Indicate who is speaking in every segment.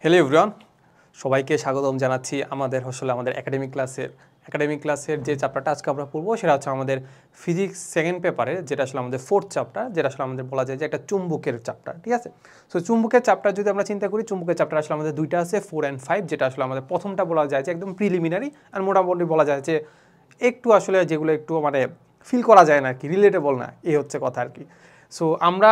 Speaker 1: Hello everyone, সবাইকে স্বাগতম জানাচ্ছি আমাদের একাডেমিক ক্লাসের যে চ্যাপ্টারটা আজকে আমরা পড়বো সেটা হচ্ছে আমাদের ফিজিক্স সেকেন্ড পেপারে, যেটা আসলে আমাদের ফোর্থ চ্যাপ্টার, যেটা আসলে আমাদের বলা যায় যে একটা চুম্বকের চ্যাপ্টার। ঠিক আছে, সো চুম্বকের চ্যাপ্টার যদি আমরা চিন্তা করি, চুম্বকের চ্যাপ্টার আসলে আমাদের দুইটা আছে, 4 and 5, যেটা আসলে আমাদের প্রথমটা বলা যায় যে একদম প্রিলিমিনারি, আর মোটামুটি বলা যায় যে একটু আসলে যেগুলো একটু মানে ফিল করা যায় না আর কি, রিলেটেবল না, এই হচ্ছে কথা আর কি। সো আমরা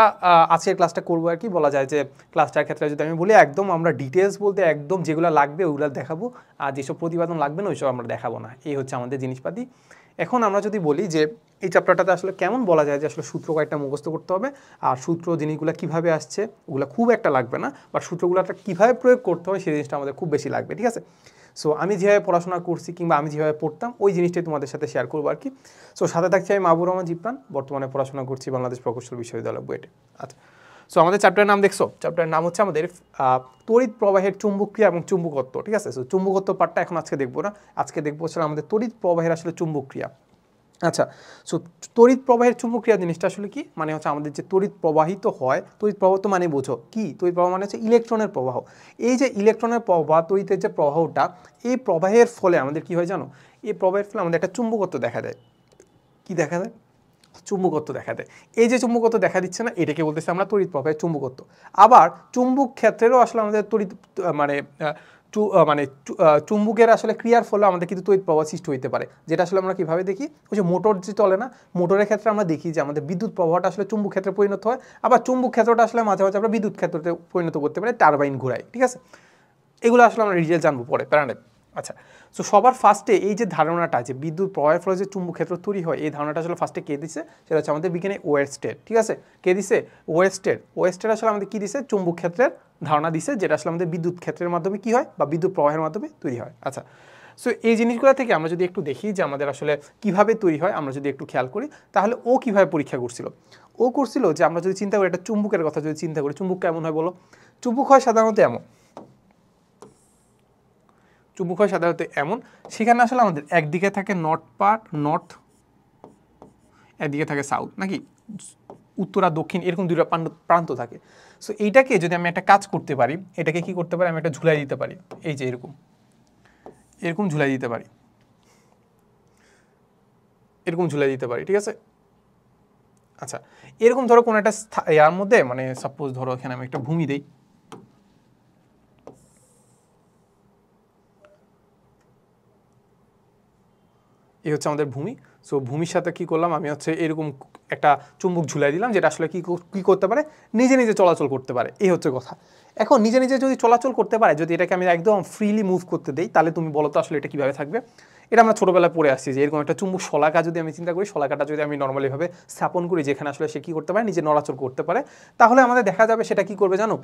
Speaker 1: আজকের ক্লাসটা করবো আর কি, বলা যায় যে ক্লাসটার ক্ষেত্রে যদি আমি বলি একদম আমরা ডিটেলস বলতে একদম যেগুলো লাগবে ওগুলো দেখাবো, আর যেসব প্রতিপাদন লাগবে না ওইসব আমরা দেখাবো না, এই হচ্ছে আমাদের জিনিসপাতি। এখন আমরা যদি বলি যে এই চ্যাপ্টারটাতে আসলে কেমন বলা যায় যে আসলে সূত্র কয়েকটা মুখস্থ করতে হবে, আর সূত্র জিনিসগুলো কীভাবে আসছে ওগুলো খুব একটা লাগবে না, বা সূত্রগুলো কীভাবে প্রয়োগ করতে হয় সেই জিনিসটা আমাদের খুব বেশি লাগবে। ঠিক আছে, সো আমি যেভাবে পড়াশোনা করছি কিংবা আমি যেভাবে পড়তাম ওই জিনিসটাই তোমাদের সাথে শেয়ার করবো আর কি। সো সাথে থাকছি আমি মাহবুর রহমান জিপ্রান, বর্তমানে পড়াশোনা করছি বাংলাদেশ প্রকৌশল বিশ্ববিদ্যালয় বুয়েটে। আচ্ছা, সো আমাদের চ্যাপ্টারের নাম দেখছো, চ্যাপ্টারের নাম হচ্ছে আমাদের তড়িৎ প্রবাহের চুম্বকক্রিয়া এবং চুম্বকত্ব। ঠিক আছে, সো চুম্বকত্ব পার্টটা এখন আজকে দেখবো না, আজকে দেখবো হচ্ছে আমাদের তড়িৎ প্রবাহের আসলে চুম্বকক্রিয়া। আচ্ছা, সো তড়িৎ প্রবাহের চুম্বকক্রিয়া জিনিসটা আসলে কি, মানে হচ্ছে আমাদের যে তড়িৎ প্রবাহিত হয়, তড়িৎ প্রবাহ তো মানে বোঝো কি, তড়িৎ প্রবাহ মানে হচ্ছে ইলেকট্রনের প্রবাহ। এই যে ইলেকট্রনের প্রবাহ, তড়িতের যে প্রবাহটা, এই প্রবাহের ফলে আমাদের কি হয় জানো, এই প্রবাহের ফলে আমাদের একটা চুম্বকত্ব দেখা দেয়। কি দেখা দেয়? চুম্বকত্ব দেখা দেয়। এই যে চুম্বকত্ব দেখা দিচ্ছে না, এটাকে বলতেছে আমরা তড়িৎ প্রবাহের চুম্বকত্ব। আবার চুম্বক ক্ষেত্রেরও আসলে আমাদের তড়িৎ মানে চুম্বকের আসলে ক্রিয়ার ফলে আমাদের কিন্তু তড়িৎ প্রবাহ সৃষ্টি হইতে পারে, যেটা আসলে আমরা কীভাবে দেখি, ওই যে মোটর যে চলে না, মোটরের ক্ষেত্রে আমরা দেখি যে আমাদের বিদ্যুৎ প্রবাহটা আসলে চুম্বক ক্ষেত্রে পরিণত হয়, আবার চুম্বক ক্ষেত্রটা আসলে মাঝে মাঝে আমরা বিদ্যুৎ ক্ষেত্রতে পরিণত করতে পারি, টারবাইন ঘুরাই। ঠিক আছে, এগুলো আসলে আমরা ডিটেল জানবো পরে, প্যারাডাইম। আচ্ছা, সো সবার ফার্স্টে এই যে ধারণাটা যে বিদ্যুৎ প্রবাহের ফলে যে চুম্বক ক্ষেত্র তৈরি হয়, এই ধারণাটা আসলে ফার্স্টে কে দিছে, সেটা হচ্ছে আমাদের বিজ্ঞানী ওয়েরস্টেড। ঠিক আছে, কে দিছে? ওয়েরস্টেড আসলে আমাদের কি দিছে, চুম্বক ক্ষেত্রের ধারণা দিছে, যেটা আসলে আমাদের বিদ্যুৎ ক্ষেত্রের মাধ্যমে কি হয় বা বিদ্যুৎ প্রবাহের মাধ্যমে তৈরি হয়। আচ্ছা, সো এই জিনিসগুলো থেকে আমরা যদি একটু দেখি যে আমাদের আসলে কিভাবে তৈরি হয়, আমরা যদি একটু খেয়াল করি, তাহলে ও কিভাবে পরীক্ষা করছিল। ও করছিল যে আমরা যদি চিন্তা করি একটা চুম্বকের কথা যদি চিন্তা করি, চুম্বক কেমন হয় বলো? চুম্বক হয় সাধারণত এমন, চুম্বক হয় সাধারণত এমন, সেখানে আসলে আমাদের একদিকে থাকে নর্থ, একদিকে থাকে সাউথ, নাকি উত্তর আর দক্ষিণ, এরকম দুটো প্রান্ত থাকে। সো এইটাকে যদি আমি একটা কাজ করতে পারি, এটাকে কি করতে পারি, আমি একটা ঝুলাই দিতে পারি, এই যে এরকম ঝুলাই দিতে পারি, এরকম ঝুলাই দিতে পারি। ঠিক আছে, আচ্ছা, এরকম ধরো কোনো একটা ইয়ার মধ্যে, মানে সাপোজ ধরো এখানে আমি একটা ভূমি দেই, এই হচ্ছে আমাদের ভূমি। সো ভূমির সাথে কি করলাম, আমি হচ্ছে এরকম একটা চুম্বক ঝুলাই দিলাম, যেটা আসলে কি করতে পারে, নিজে নিজে চলাচল করতে পারে, এই হচ্ছে কথা। এখন নিজে নিজে যদি চলাচল করতে পারে, যদি এটাকে আমি একদম ফ্রিলি মুভ করতে দেই, তাহলে তুমি বলো তো আসলে এটা কীভাবে থাকবে। এটা আমরা ছোটোবেলায় পড়ে আসছি যে এরকম একটা চুম্বক শলাকা যদি আমি চিন্তা করি, শলাকাটা যদি আমি নর্মালিভাবে স্থাপন করি, যেখানে আসলে সে কী করতে পারে, নিজে নড়াচল করতে পারে, তাহলে আমাদের দেখা যাবে সেটা কি করবে জানো,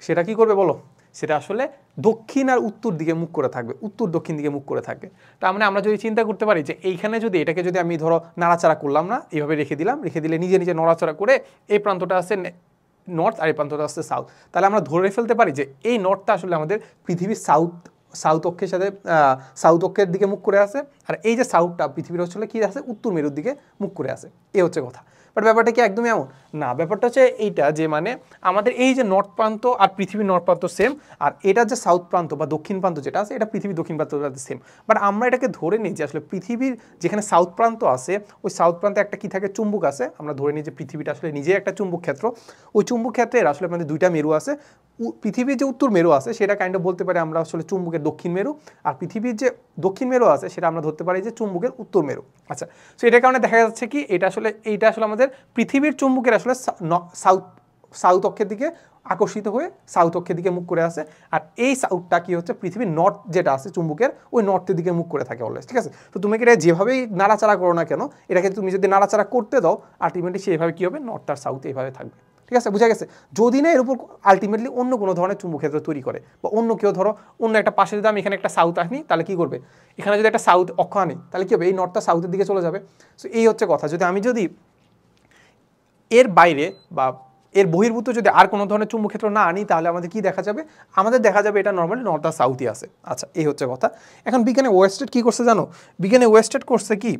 Speaker 1: সেটা কি করবে বলো, সেটা আসলে দক্ষিণ আর উত্তর দিকে মুখ করে থাকবে, উত্তর দক্ষিণ দিকে মুখ করে থাকবে। তার মানে আমরা যদি চিন্তা করতে পারি যে এইখানে যদি এটাকে যদি আমি ধরো নাড়াচাড়া করলাম না, এইভাবে রেখে দিলে নিজে নিজে নড়াচড়া করে এই প্রান্তটা আছে নর্থ আর এই প্রান্তটা আছে সাউথ, তাহলে আমরা ধরে ফেলতে পারি যে এই নর্থটা আসলে আমাদের পৃথিবীর সাউথ অক্ষের সাথে সাউথ অক্ষের দিকে মুখ করে আছে, আর এই যে সাউথটা পৃথিবীর আসলে কি আছে, উত্তর মেরুর দিকে মুখ করে আছে, এই হচ্ছে কথা। বাট ব্যাপারটা কি একদমই এমন না, ব্যাপারটা হচ্ছে এইটা যে মানে আমাদের এই যে নর্থ প্রান্ত আর পৃথিবীর নর্থ প্রান্ত সেম, আর এটা যে সাউথ প্রান্ত বা দক্ষিণ প্রান্ত যেটা আছে, এটা পৃথিবীর দক্ষিণ প্রান্তটা সেম। বাট আমরা এটাকে ধরে নিই যে আসলে পৃথিবীর যেখানে সাউথ প্রান্ত আছে, ওই সাউথ প্রান্তে একটা কি থাকে, চুম্বক আছে। আমরা ধরে নিই যে পৃথিবীটা আসলে নিজেই একটা চুম্বক ক্ষেত্র, ওই চুম্বক ক্ষেত্রের আসলে আমাদের দুইটা মেরু আছে। পৃথিবীর যে উত্তর মেরু আছে সেটা কাইন্ড অফ বলতে পারি আমরা আসলে চুম্বকের দক্ষিণ মেরু, আর পৃথিবীর যে দক্ষিণ মেরু আছে সেটা আমরা ধরতে পারি যে চুম্বকের উত্তর মেরু। আচ্ছা, সো এটার কারণে দেখা যাচ্ছে কি এইটা আসলে আমাদের পৃথিবীর চুম্বকের আসলে সাউথ অক্ষের দিকে আকর্ষিত হয়ে সাউথ অক্ষের দিকে মুখ করে আসে, আর এই সাউথটা কি হচ্ছে, পৃথিবীর নর্থ যেটা আছে চুম্বকের, ওই নর্থের দিকে মুখ করে থাকে অলওয়েজ। ঠিক আছে, তো তুমি এটা যেভাবেই নাড়াচাড়া করো না কেন, এটাকে তুমি যদি নাড়াচাড়া করতে দাও, আলটিমেটলি সেইভাবে কী হবে, নর্থ আর সাউথ এইভাবে থাকবে। ঠিক আছে, বুঝা গেছে। যদি না এর উপর আলটিমেটলি অন্য কোনো ধরনের চুম্বক ক্ষেত্র তৈরি করে, বা অন্য কেউ ধরো অন্য একটা পাশে যদি আমি এখানে একটা সাউথ আনি, তাহলে কি করবে, এখানে যদি একটা সাউথ অক্ষ আনি, তাহলে কি হবে, এই নর্থটা সাউথের দিকে চলে যাবে। সো এই হচ্ছে কথা। যদি এর বাইরে বা এর বহির্ভূত যদি আর কোনো ধরনের চুম্বক ক্ষেত্র না আনি, তাহলে আমাদের কি দেখা যাবে, আমাদের দেখা যাবে এটা নর্মালি নর্থ আর সাউথই আছে। আচ্ছা, এই হচ্ছে কথা। এখন বিজ্ঞানে ওয়েরস্টেড কী করছে জানো, বিজ্ঞানে ওয়েরস্টেড করছে কি,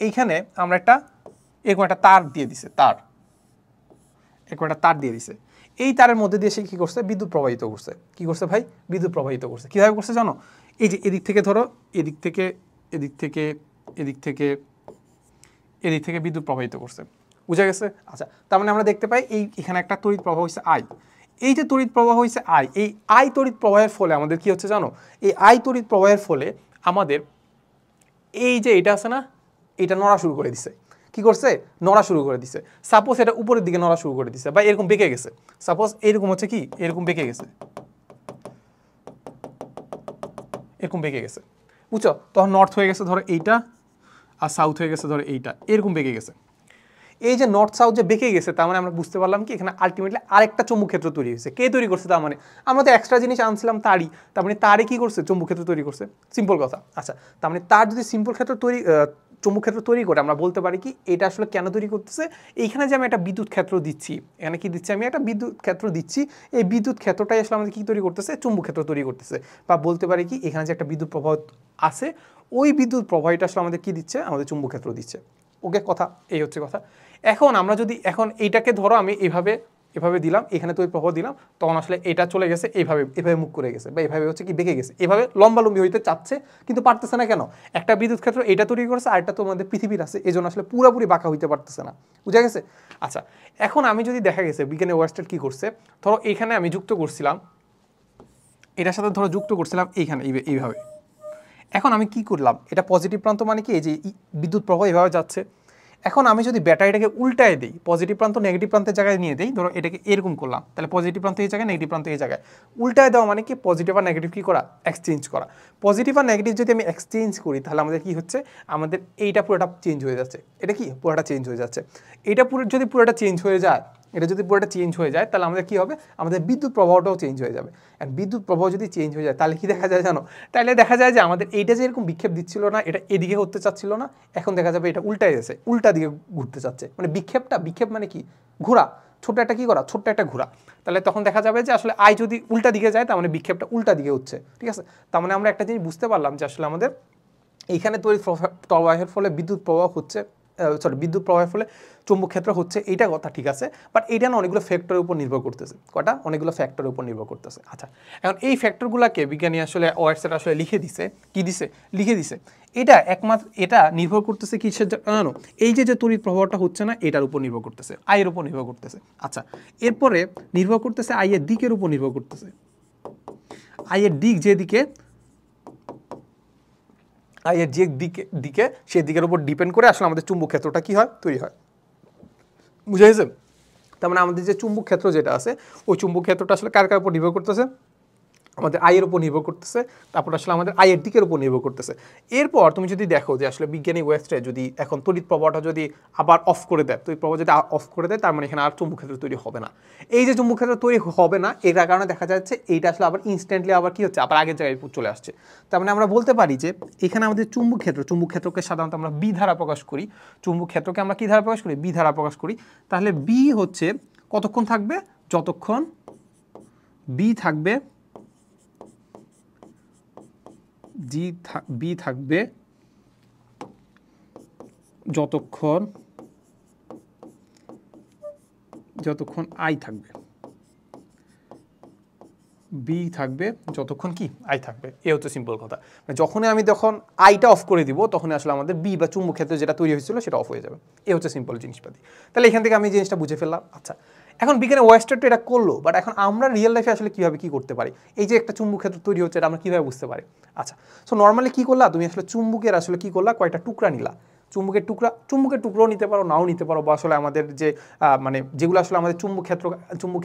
Speaker 1: এইখানে আমরা এরকম একটা তার দিয়ে দিছে, এরকম একটা তার দিয়ে দিছে। এই তারের মধ্যে দিয়ে সে কী করছে, বিদ্যুৎ প্রবাহিত করছে। কী করছে ভাই, বিদ্যুৎ প্রবাহিত করছে। কীভাবে করছে জানো, এই যে এদিক থেকে ধরো, এদিক থেকে এদিক থেকে এদিক থেকে এদিক থেকে বিদ্যুৎ প্রবাহিত করছে, বুঝা গেছে? আচ্ছা, তার মানে আমরা দেখতে পাই এখানে একটা তড়িৎ প্রবাহ হয়েছে আই। এই যে তড়িৎ প্রবাহ হয়েছে আই, এই আই তড়িৎ প্রবাহের ফলে আমাদের কি হচ্ছে জানো, এই আই তড়িৎ প্রবাহের ফলে আমাদের এই যে এটা আছে না, এটা নড়া শুরু করে দিছে। কি করছে, নড়া শুরু করে দিছে। সাপোজ এটা উপরের দিকে নড়া শুরু করে দিছে বা এরকম বেঁকে গেছে, সাপোজ এরকম হচ্ছে কি, এরকম বেঁকে গেছে, এরকম বেঁকে গেছে, বুঝছো? তখন নর্থ হয়ে গেছে ধরো এইটা, আর সাউথ হয়ে গেছে ধরো এইটা, এরকম বেঁকে গেছে। এই যে নর্থ সাউথ যে বেঁকে গেছে, তার মানে আমরা বুঝতে পারলাম কি এখানে আলটিমেটলি আরেকটা চুম্বক ক্ষেত্র তৈরি হয়েছে। কে তৈরি করছে? তার মানে আমরা তো এক্সট্রা জিনিস আনছিলাম তারই, তার মানে তারে কি করছে, চুম্বক ক্ষেত্র তৈরি করছে। সিম্পল কথা। আচ্ছা, তার মানে তার যদি সিম্পল ক্ষেত্র তৈরি, চুম্বক ক্ষেত্র তৈরি করে, আমরা বলতে পারি কি এটা আসলে কেন তৈরি করতেছে। এইখানে যে আমি একটা বিদ্যুৎ ক্ষেত্র দিচ্ছি, এখানে কি দিচ্ছি, আমি একটা বিদ্যুৎ ক্ষেত্র দিচ্ছি, এই বিদ্যুৎ ক্ষেত্রটাই আসলে আমাদের কি তৈরি করতেছে, চুম্বক ক্ষেত্র তৈরি করতেছে। বা বলতে পারি কি এখানে যে একটা বিদ্যুৎ প্রবাহ আছে, ওই বিদ্যুৎ প্রবাহটা আসলে আমাদের কি দিচ্ছে, আমাদের চুম্বক ক্ষেত্র দিচ্ছে। ওকে, কথা এই হচ্ছে কথা। এখন আমরা যদি এখন এইটাকে ধরো আমি এভাবে এভাবে দিলাম, এখানে তড়িৎ প্রবাহ দিলাম, তখন আসলে এটা চলে গেছে এইভাবে, এভাবে মুখ করে গেছে বা এভাবে হচ্ছে কি বেঁকে গেছে, এভাবে লম্বালম্বি হইতে চাচ্ছে কিন্তু পারতেছে না। কেন? একটা বিদ্যুৎ ক্ষেত্র এটা তৈরি করেছে, আরেকটা তো আমাদের পৃথিবীর আছে, এই জন্য আসলে পুরোপুরি বাঁকা হইতে পারতেছে না, বুঝা গেছে? আচ্ছা, এখন আমি যদি দেখা গেছে বিজ্ঞানী ওয়েস্টেড কি করছে, ধরো এইখানে আমি যুক্ত করছিলাম, এটার সাথে ধরো যুক্ত করছিলাম এইখানে এইভাবে। এখন আমি কি করলাম, এটা পজিটিভ প্রান্ত মানে কি, এই যে বিদ্যুৎ প্রবাহ এভাবে যাচ্ছে। এখন আমি যদি ব্যাটারিটাকে উল্টায় দিই, পজিটিভ প্রান্ত নেগেটিভ প্রান্তের জায়গায় নিয়ে দিই, ধরো এটাকে এরকম করলাম, তাহলে পজিটিভ প্রান্ত এই জায়গায়, নেগেটিভ প্রান্ত এই জায়গায়। উল্টায় দেওয়া মানে কি, পজিটিভ আর নেগেটিভ কী করা, এক্সচেঞ্জ করা। পজিটিভ আর নেগেটিভ যদি আমি এক্সচেঞ্জ করি, তাহলে আমাদের কি হচ্ছে, আমাদের এইটা পুরোটা চেঞ্জ হয়ে যাচ্ছে। এটা কি পুরোটা চেঞ্জ হয়ে যাচ্ছে। এটা যদি পুরোটা চেঞ্জ হয়ে যায়, এটা যদি পুরোটা চেঞ্জ হয়ে যায়, তাহলে আমাদের কী হবে, আমাদের বিদ্যুৎ প্রবাহটাও চেঞ্জ হয়ে যাবে। আর বিদ্যুৎ প্রবাহ যদি চেঞ্জ হয়ে যায়, তাহলে কি দেখা যায় জানো, তাহলে দেখা যায় যে আমাদের এইটা যে এরকম বিক্ষেপ দিচ্ছিল না, এটা এদিকে হতে চাচ্ছিল না, এখন দেখা যাবে এটা উল্টায় গেছে, উল্টা দিকে ঘুরতে চাচ্ছে। মানে বিক্ষেপ মানে কি, ঘোরা, ছোট্ট একটা কি করা, ছোট্ট একটা ঘোরা। তাহলে তখন দেখা যাবে যে আসলে আই যদি উল্টা দিকে যায়, তার মানে বিক্ষেপটা উল্টা দিকে হচ্ছে, ঠিক আছে? তার মানে আমরা একটা জিনিস বুঝতে পারলাম যে আসলে আমাদের এইখানে তড়িৎ প্রবাহের ফলে বিদ্যুৎ প্রবাহ হচ্ছে, বিদ্যুৎ প্রবাহের ফলে চুম্বক ক্ষেত্র হচ্ছে, এইটা কথা ঠিক আছে। বাট এইটা না অনেকগুলো ফ্যাক্টরের উপর নির্ভর করতেছে। কটা? অনেকগুলো ফ্যাক্টরের উপর নির্ভর করতেছে। আচ্ছা, এখন এই ফ্যাক্টরগুলোকে বিজ্ঞানী আসলে ওয়েবসাইট আসলে লিখে দিছে, কি দিছে, লিখে দিছে। এটা একমাত্র এটা নির্ভর করতেছে কিসের জানো, এই যে তড়িৎ প্রবাহটা হচ্ছে না, এটার উপর নির্ভর করতেছে, আয়ের উপর নির্ভর করতেছে। আচ্ছা, এরপরে নির্ভর করতেছে আয়ের দিকের উপর নির্ভর করতেছে। আয়ের দিক যেদিকে, আয়ের যে দিকে সেই দিকের উপর ডিপেন্ড করে আসলে আমাদের চুম্বক ক্ষেত্রটা কি হয়, তৈরি হয়, বুঝা গেছে? তার মানে আমাদের যে চুম্বক ক্ষেত্র যেটা আছে, ওই চুম্বক ক্ষেত্রটা আসলে কার উপর নির্ভর করতেছে, আমাদের আয়ের উপর নির্ভর করতেছে, তারপর আসলে আমাদের আয়ের দিকের উপর নির্ভর করতেছে। এরপর তুমি যদি দেখো যে আসলে বিজ্ঞানী ওয়েস্টে যদি এখন তড়িৎ প্রবাহটা যদি আবার অফ করে দেয়, তড়িৎ প্রবাহ যদি অফ করে দেয়, তার মানে এখানে আর চুম্বক ক্ষেত্র তৈরি হবে না। এই যে চুম্বক ক্ষেত্র তৈরি হবে না, এর কারণে দেখা যাচ্ছে এইটা আসলে আবার ইনস্ট্যান্টলি আবার কি হচ্ছে, আবার আগের জায়গায় চলে আসছে। তার মানে আমরা বলতে পারি যে এখানে আমাদের চুম্বক ক্ষেত্রকে সাধারণত আমরা বি ধারা প্রকাশ করি। চুম্বক ক্ষেত্রকে আমরা কি ধারা প্রকাশ করি, বি ধারা প্রকাশ করি। তাহলে বি হচ্ছে কতক্ষণ থাকবে, যতক্ষণ বি থাকবে, বি থাকবে যতক্ষণ আই থাকবে, বি থাকবে যতক্ষণ কি আই থাকবে। এ হচ্ছে সিম্পল কথা। মানে যখনই আমি আইটা অফ করে দিব, তখন আসলে আমাদের বি বা চুম্বক ক্ষেত্র যেটা তৈরি হয়েছিল সেটা অফ হয়ে যাবে। এ হচ্ছে সিম্পল জিনিসপাতি। তাহলে এখান থেকে আমি জিনিসটা বুঝে ফেললাম। আচ্ছা, এখন বিজ্ঞানে ওয়েস্টার তো এটা করলো, বাট এখন আমরা রিয়েল লাইফে আসলে কীভাবে কী করতে পারি, এই যে একটা চুম্বক ক্ষেত্র তৈরি হচ্ছে, এটা আমরা কীভাবে বুঝতে পারি? আচ্ছা, সো নর্মালি কী করলা তুমি, আসলে চুম্বকের আসলে কী করলা, কয়টা টুকরা নিলা, চুম্বকের টুকরোও নিতে পারো, নাও নিতে পারো, বা আসলে আমাদের যে মানে যেগুলো আসলে আমাদের চুম্বক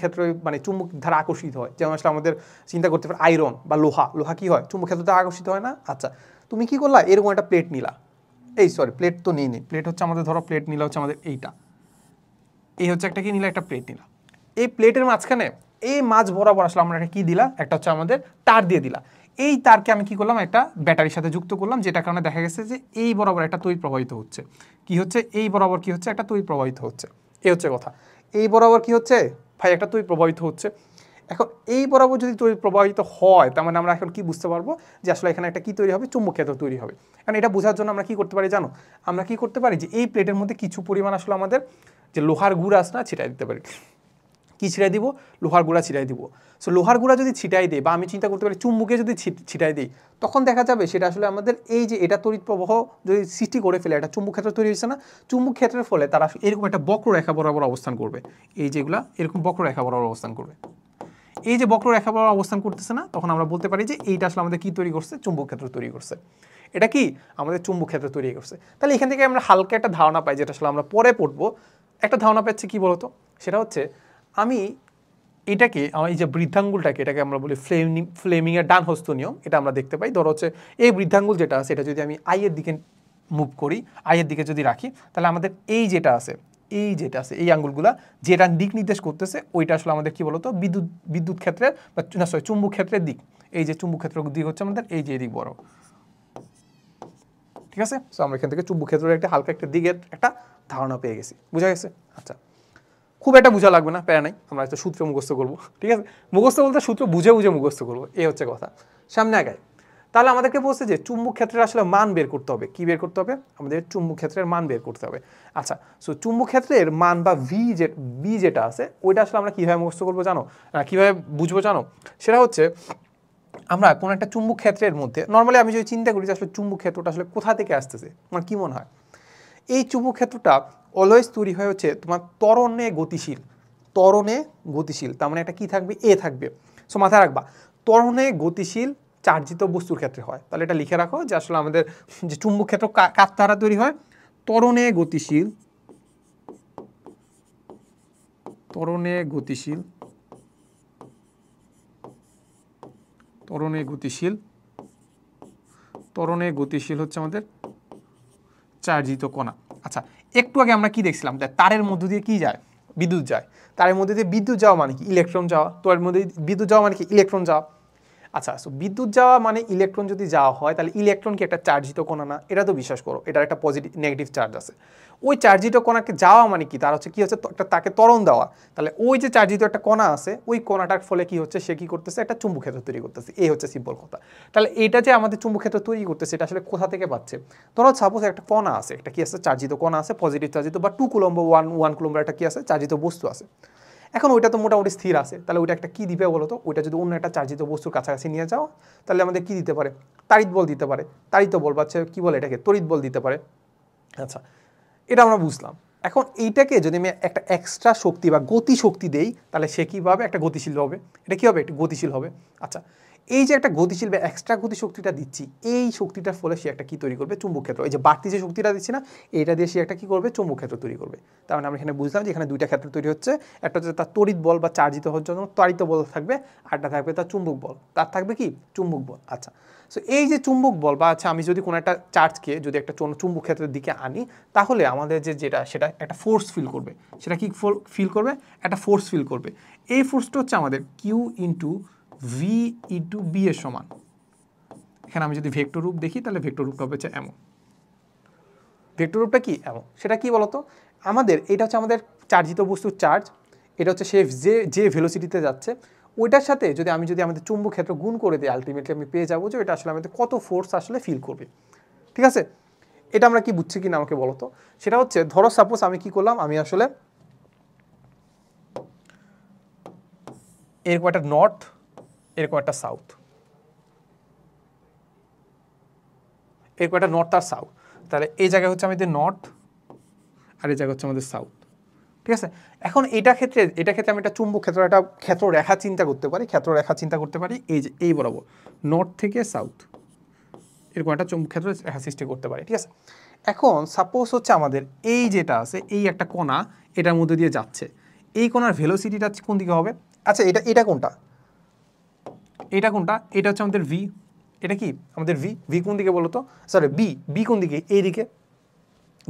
Speaker 1: ক্ষেত্র মানে চুম্বক ধারা আকর্ষিত হয়, যেমন আসলে আমাদের চিন্তা করতে পারো আয়রন বা লোহা কী হয়, চুম্বক ক্ষেত্র দ্বারা আকর্ষিত হয় না? আচ্ছা, তুমি কী করলা, এরকম একটা প্লেট নিলা, প্লেট তো নিই, প্লেট হচ্ছে আমাদের, ধরো প্লেট নিলা হচ্ছে আমাদের এইটা, এই হচ্ছে একটা কি নিলা, একটা প্লেট নিলা। এই প্লেটের মাঝখানে এই মাঝ বরাবর আসলে আমরা একটা কি দিলা, একটা হচ্ছে আমাদের তার দিয়ে দিলা। এই তারকে আমি কি করলাম, একটা ব্যাটারির সাথে যুক্ত করলাম, যেটা কারণে দেখা গেছে যে এই বরাবর একটা তড়িৎ প্রবাহিত হচ্ছে। কি হচ্ছে, এই বরাবর কি হচ্ছে, একটা তড়িৎ প্রবাহিত হচ্ছে। এই হচ্ছে কথা। এই বরাবর কি হচ্ছে ভাই, একটা তড়িৎ প্রবাহিত হচ্ছে। এখন এই বরাবর যদি তড়িৎ প্রবাহিত হয়, তার মানে আমরা এখন কি বুঝতে পারবো যে আসলে এখানে একটা কি তৈরি হবে, চুম্বক ক্ষেত্র তৈরি হবে। কারণ এটা বোঝার জন্য আমরা কি করতে পারি জানো, আমরা কি করতে পারি যে এই প্লেটের মধ্যে কিছু পরিমাণ আসলে আমাদের যে লোহার গুঁড়া আছে না, সেটা দিতে পারি। কি ছিটাই দিব, লোহার গুঁড়া ছিটাই দিব। সো লোহার গুঁড়া যদি ছিটাই দিই বা আমি চিন্তা করতে পারি চুম্বকে যদি ছিটাই দিই, তখন দেখা যাবে সেটা আসলে আমাদের এই যে এটা তড়িৎ প্রবাহ যদি সৃষ্টি করে ফেলে, এটা চুম্বক ক্ষেত্র তৈরি হয়েছে না, চুম্বক ক্ষেত্রের ফলে তারা এরকম একটা বক্ররেখা বরাবর অবস্থান করবে, এই যেগুলা এরকম বক্ররেখা বরাবর অবস্থান করবে। এই যে বক্ররেখা বরাবর অবস্থান করতেছে না, তখন আমরা বলতে পারি যে এইটা আসলে আমাদের কি তৈরি করছে, চুম্বক ক্ষেত্র তৈরি করছে। এটা কি আমাদের চুম্বক ক্ষেত্র তৈরি করছে। তাহলে এখান থেকে আমরা হালকা একটা ধারণা পাই, যেটা আসলে আমরা পরে পড়বো। একটা ধারণা পাচ্ছি কি বলতো, সেটা হচ্ছে আমি এটাকে আমার এই যে বৃদ্ধাঙ্গুলটাকে, এটাকে আমরা বলি ফ্লেমিংয়ের ডান হস্ত নিয়ম, এটা আমরা দেখতে পাই। ধরো হচ্ছে এই বৃদ্ধাঙ্গুল যেটা আছে, এটা যদি আমি আইয়ের দিকে মুভ করি, আইয়ের দিকে যদি রাখি, তাহলে আমাদের এই যেটা আছে এই আঙ্গুলগুলা যেটা দিক নির্দেশ করতেছে, ওইটা আসলে আমাদের কি বলতো, বিদ্যুৎ ক্ষেত্রের বা চুম্বক ক্ষেত্রের দিক। এই যে চুম্বক ক্ষেত্রের দিক হচ্ছে আমাদের এই যে দিক বড়, ঠিক আছে। সো আমরা এখান থেকে চুম্বক ক্ষেত্রের একটা হালকা একটা দিকের একটা ধারণা পেয়ে গেছি, বুঝা গেছে। আচ্ছা, খুব একটা বোঝা লাগবে না, প্যারা নাই, আমরা একটা সূত্র মুখস্থ করবো, ঠিক আছে। মুখস্থ বলতে সূত্র বুঝে বুঝে মুখস্থ করবো, এই হচ্ছে কথা। সামনে আগায়, তাহলে আমাদেরকে বলছে যে চুম্বক ক্ষেত্রের আসলে মান বের করতে হবে। কি বের করতে হবে? আমাদের চুম্বক ক্ষেত্রের মান বের করতে হবে। আচ্ছা, সো চুম্বক ক্ষেত্রের মান বা ভি যেটা আছে, ওইটা আসলে আমরা কীভাবে মুখস্থ করবো জানো, কীভাবে বুঝবো জানো? সেটা হচ্ছে আমরা কোনো একটা চুম্বক ক্ষেত্রের মধ্যে নর্মালি আমি যদি চিন্তা করি যে আসলে চুম্বক ক্ষেত্রটা আসলে কোথা থেকে আসতেছে, আমার কী মনে হয়? এই চুম্বক ক্ষেত্রটা অলওয়েজ তৈরি হয়ে হচ্ছে তোমার ত্বরণে গতিশীল। তার মানে একটা কি থাকবে, এ থাকবে। সো মাথায় রাখবা, ত্বরণে গতিশীল চার্জিত বস্তুর ক্ষেত্রে হয়। তাহলে এটা লিখে রাখো যে আসলে আমাদের যে চুম্বক ক্ষেত্র কার দ্বারা তৈরি হয়, ত্বরণে গতিশীল হচ্ছে আমাদের চার্জিত কণা। আচ্ছা, একটু আগে আমরা কি দেখছিলাম, তারের মধ্য দিয়ে কি যায়, বিদ্যুৎ যায়। তারের মধ্যে দিয়ে বিদ্যুৎ যাওয়া মানে কি, ইলেকট্রন যাওয়া। তো এর মধ্যে বিদ্যুৎ যাওয়া মানে কি, ইলেকট্রন যাওয়া। আচ্ছা, সো বিদ্যুৎ যাওয়া মানে ইলেকট্রন যদি যাওয়া হয়, তাহলে ইলেকট্রন কি একটা চার্জিত কণা না? এটা তো বিশ্বাস করো, এটার একটা পজিটিভ নেগেটিভ চার্জ আছে। ওই চার্জিত কণাকে যাওয়া মানে কি, তার হচ্ছে কি হচ্ছে, তাকে ত্বরণ দেওয়া। তাহলে ওই যে চার্জিত একটা কণা আছে, ওই কণাটার ফলে কি হচ্ছে, সে কি করতেছে, একটা চুম্বক ক্ষেত্র তৈরি করতেছে। এই হচ্ছে সিম্পল কথা। তাহলে এটা যে আমাদের চুম্বক ক্ষেত্র তৈরি করতেছে, এটা আসলে কোথা থেকে পাচ্ছে? ধরো সাপোজ একটা কণা আছে, একটা কি আছে, চার্জিত কণা আছে, পজিটিভ চার্জিত বা 2 কুলম্ব 1 কুলম্বের একটা কি আছে, চার্জিত বস্তু আছে। এখন ওইটা তো মোটামুটি স্থির আছে, তাহলে ওইটা একটা কি দিবে বলো তো? ওইটা যদি অন্য একটা চার্জিত বস্তুর কাছাকাছি নিয়ে যাও, তাহলে আমাদের কি দিতে পারে, তাড়িৎ বল দিতে পারে। তাড়িত বল বা কি বলে এটাকে, তড়িৎ বল দিতে পারে। আচ্ছা, এটা আমরা বুঝলাম। এখন এইটাকে যদি আমি একটা এক্সট্রা শক্তি বা গতি শক্তি দেই, তাহলে সে কীভাবে একটা গতিশীল হবে, এটা কী হবে, একটা গতিশীল হবে। আচ্ছা, এই যে একটা গতিশীল বা এক্সট্রা গতি শক্তিটা দিচ্ছি, এই শক্তিটার ফলে সে একটা কি তৈরি করবে, চুম্বক ক্ষেত্র। এই যে বাড়তি যে শক্তিটা দিচ্ছি না, এইটা দিয়ে সে একটা কি করবে, চুম্বক ক্ষেত্র তৈরি করবে। তার মানে আমরা এখানে বুঝলাম যে এখানে দুইটা ক্ষেত্র তৈরি হচ্ছে। একটা হচ্ছে তার তড়িৎ বল বা চার্জিত হওয়ার জন্য তাড়িত বল থাকবে, আরটা থাকবে তার চুম্বক বল, তার থাকবে কি, চুম্বক বল। আচ্ছা, সো এই যে চুম্বক বল বা আচ্ছা, আমি যদি কোনো একটা চার্জকে যদি একটা চুম্বক ক্ষেত্রের দিকে আনি, তাহলে আমাদের যেটা সেটা একটা ফোর্স ফিল করবে। সেটা কি ফিল করবে, একটা ফোর্স ফিল করবে। এই ফোর্সটা হচ্ছে আমাদের Q into V into B এর সমান। এখানে আমি যদি ভেক্টর রূপ দেখি, তাহলে ভেক্টর রূপটা হচ্ছে এমন। ভেক্টর রূপটা কি এমন, সেটা কি বলতো, আমাদের এটা হচ্ছে আমাদের চার্জিত বস্তুর চার্জ, এটা হচ্ছে সে যে ভেলোসিটিতে যাচ্ছে, ওইটার সাথে যদি আমাদের চুম্বক ক্ষেত্র গুণ করে দিই, আলটিমেটলি আমি পেয়ে যাবো যে এটা আসলে আমাদের কত ফোর্স আসলে ফিল করবে। ঠিক আছে, এটা আমরা কি বুঝছি কিনা আমাকে বলো তো। সেটা হচ্ছে ধরো সাপোজ আমি কি করলাম, আমি আসলে এরকম একটা নর্থ, এরকম একটা সাউথ, এরকম একটা নর্থ আর সাউথ। তাহলে এই জায়গায় হচ্ছে আমাদের নর্থ আর এই জায়গা হচ্ছে আমাদের সাউথ। ঠিক আছে, এখন এটা ক্ষেত্রে আমি একটা চুম্বক একটা ক্ষেত্র রেখা চিন্তা করতে পারি, এই যে এই বরাবর নর্থ থেকে সাউথ এরকম একটা চুম্বক ক্ষেত্র রেখা সৃষ্টি করতে পারি। ঠিক আছে, এখন সাপোজ হচ্ছে আমাদের এই যেটা আছে, এই একটা কণা এটার মধ্যে দিয়ে যাচ্ছে, এই কণার ভেলোসিটিটা কোন দিকে হবে? আচ্ছা, এটা কোনটা, এটা হচ্ছে আমাদের ভি। এটা কি আমাদের ভি কোন দিকে বলো তো, সরি বি কোন দিকে, এই দিকে।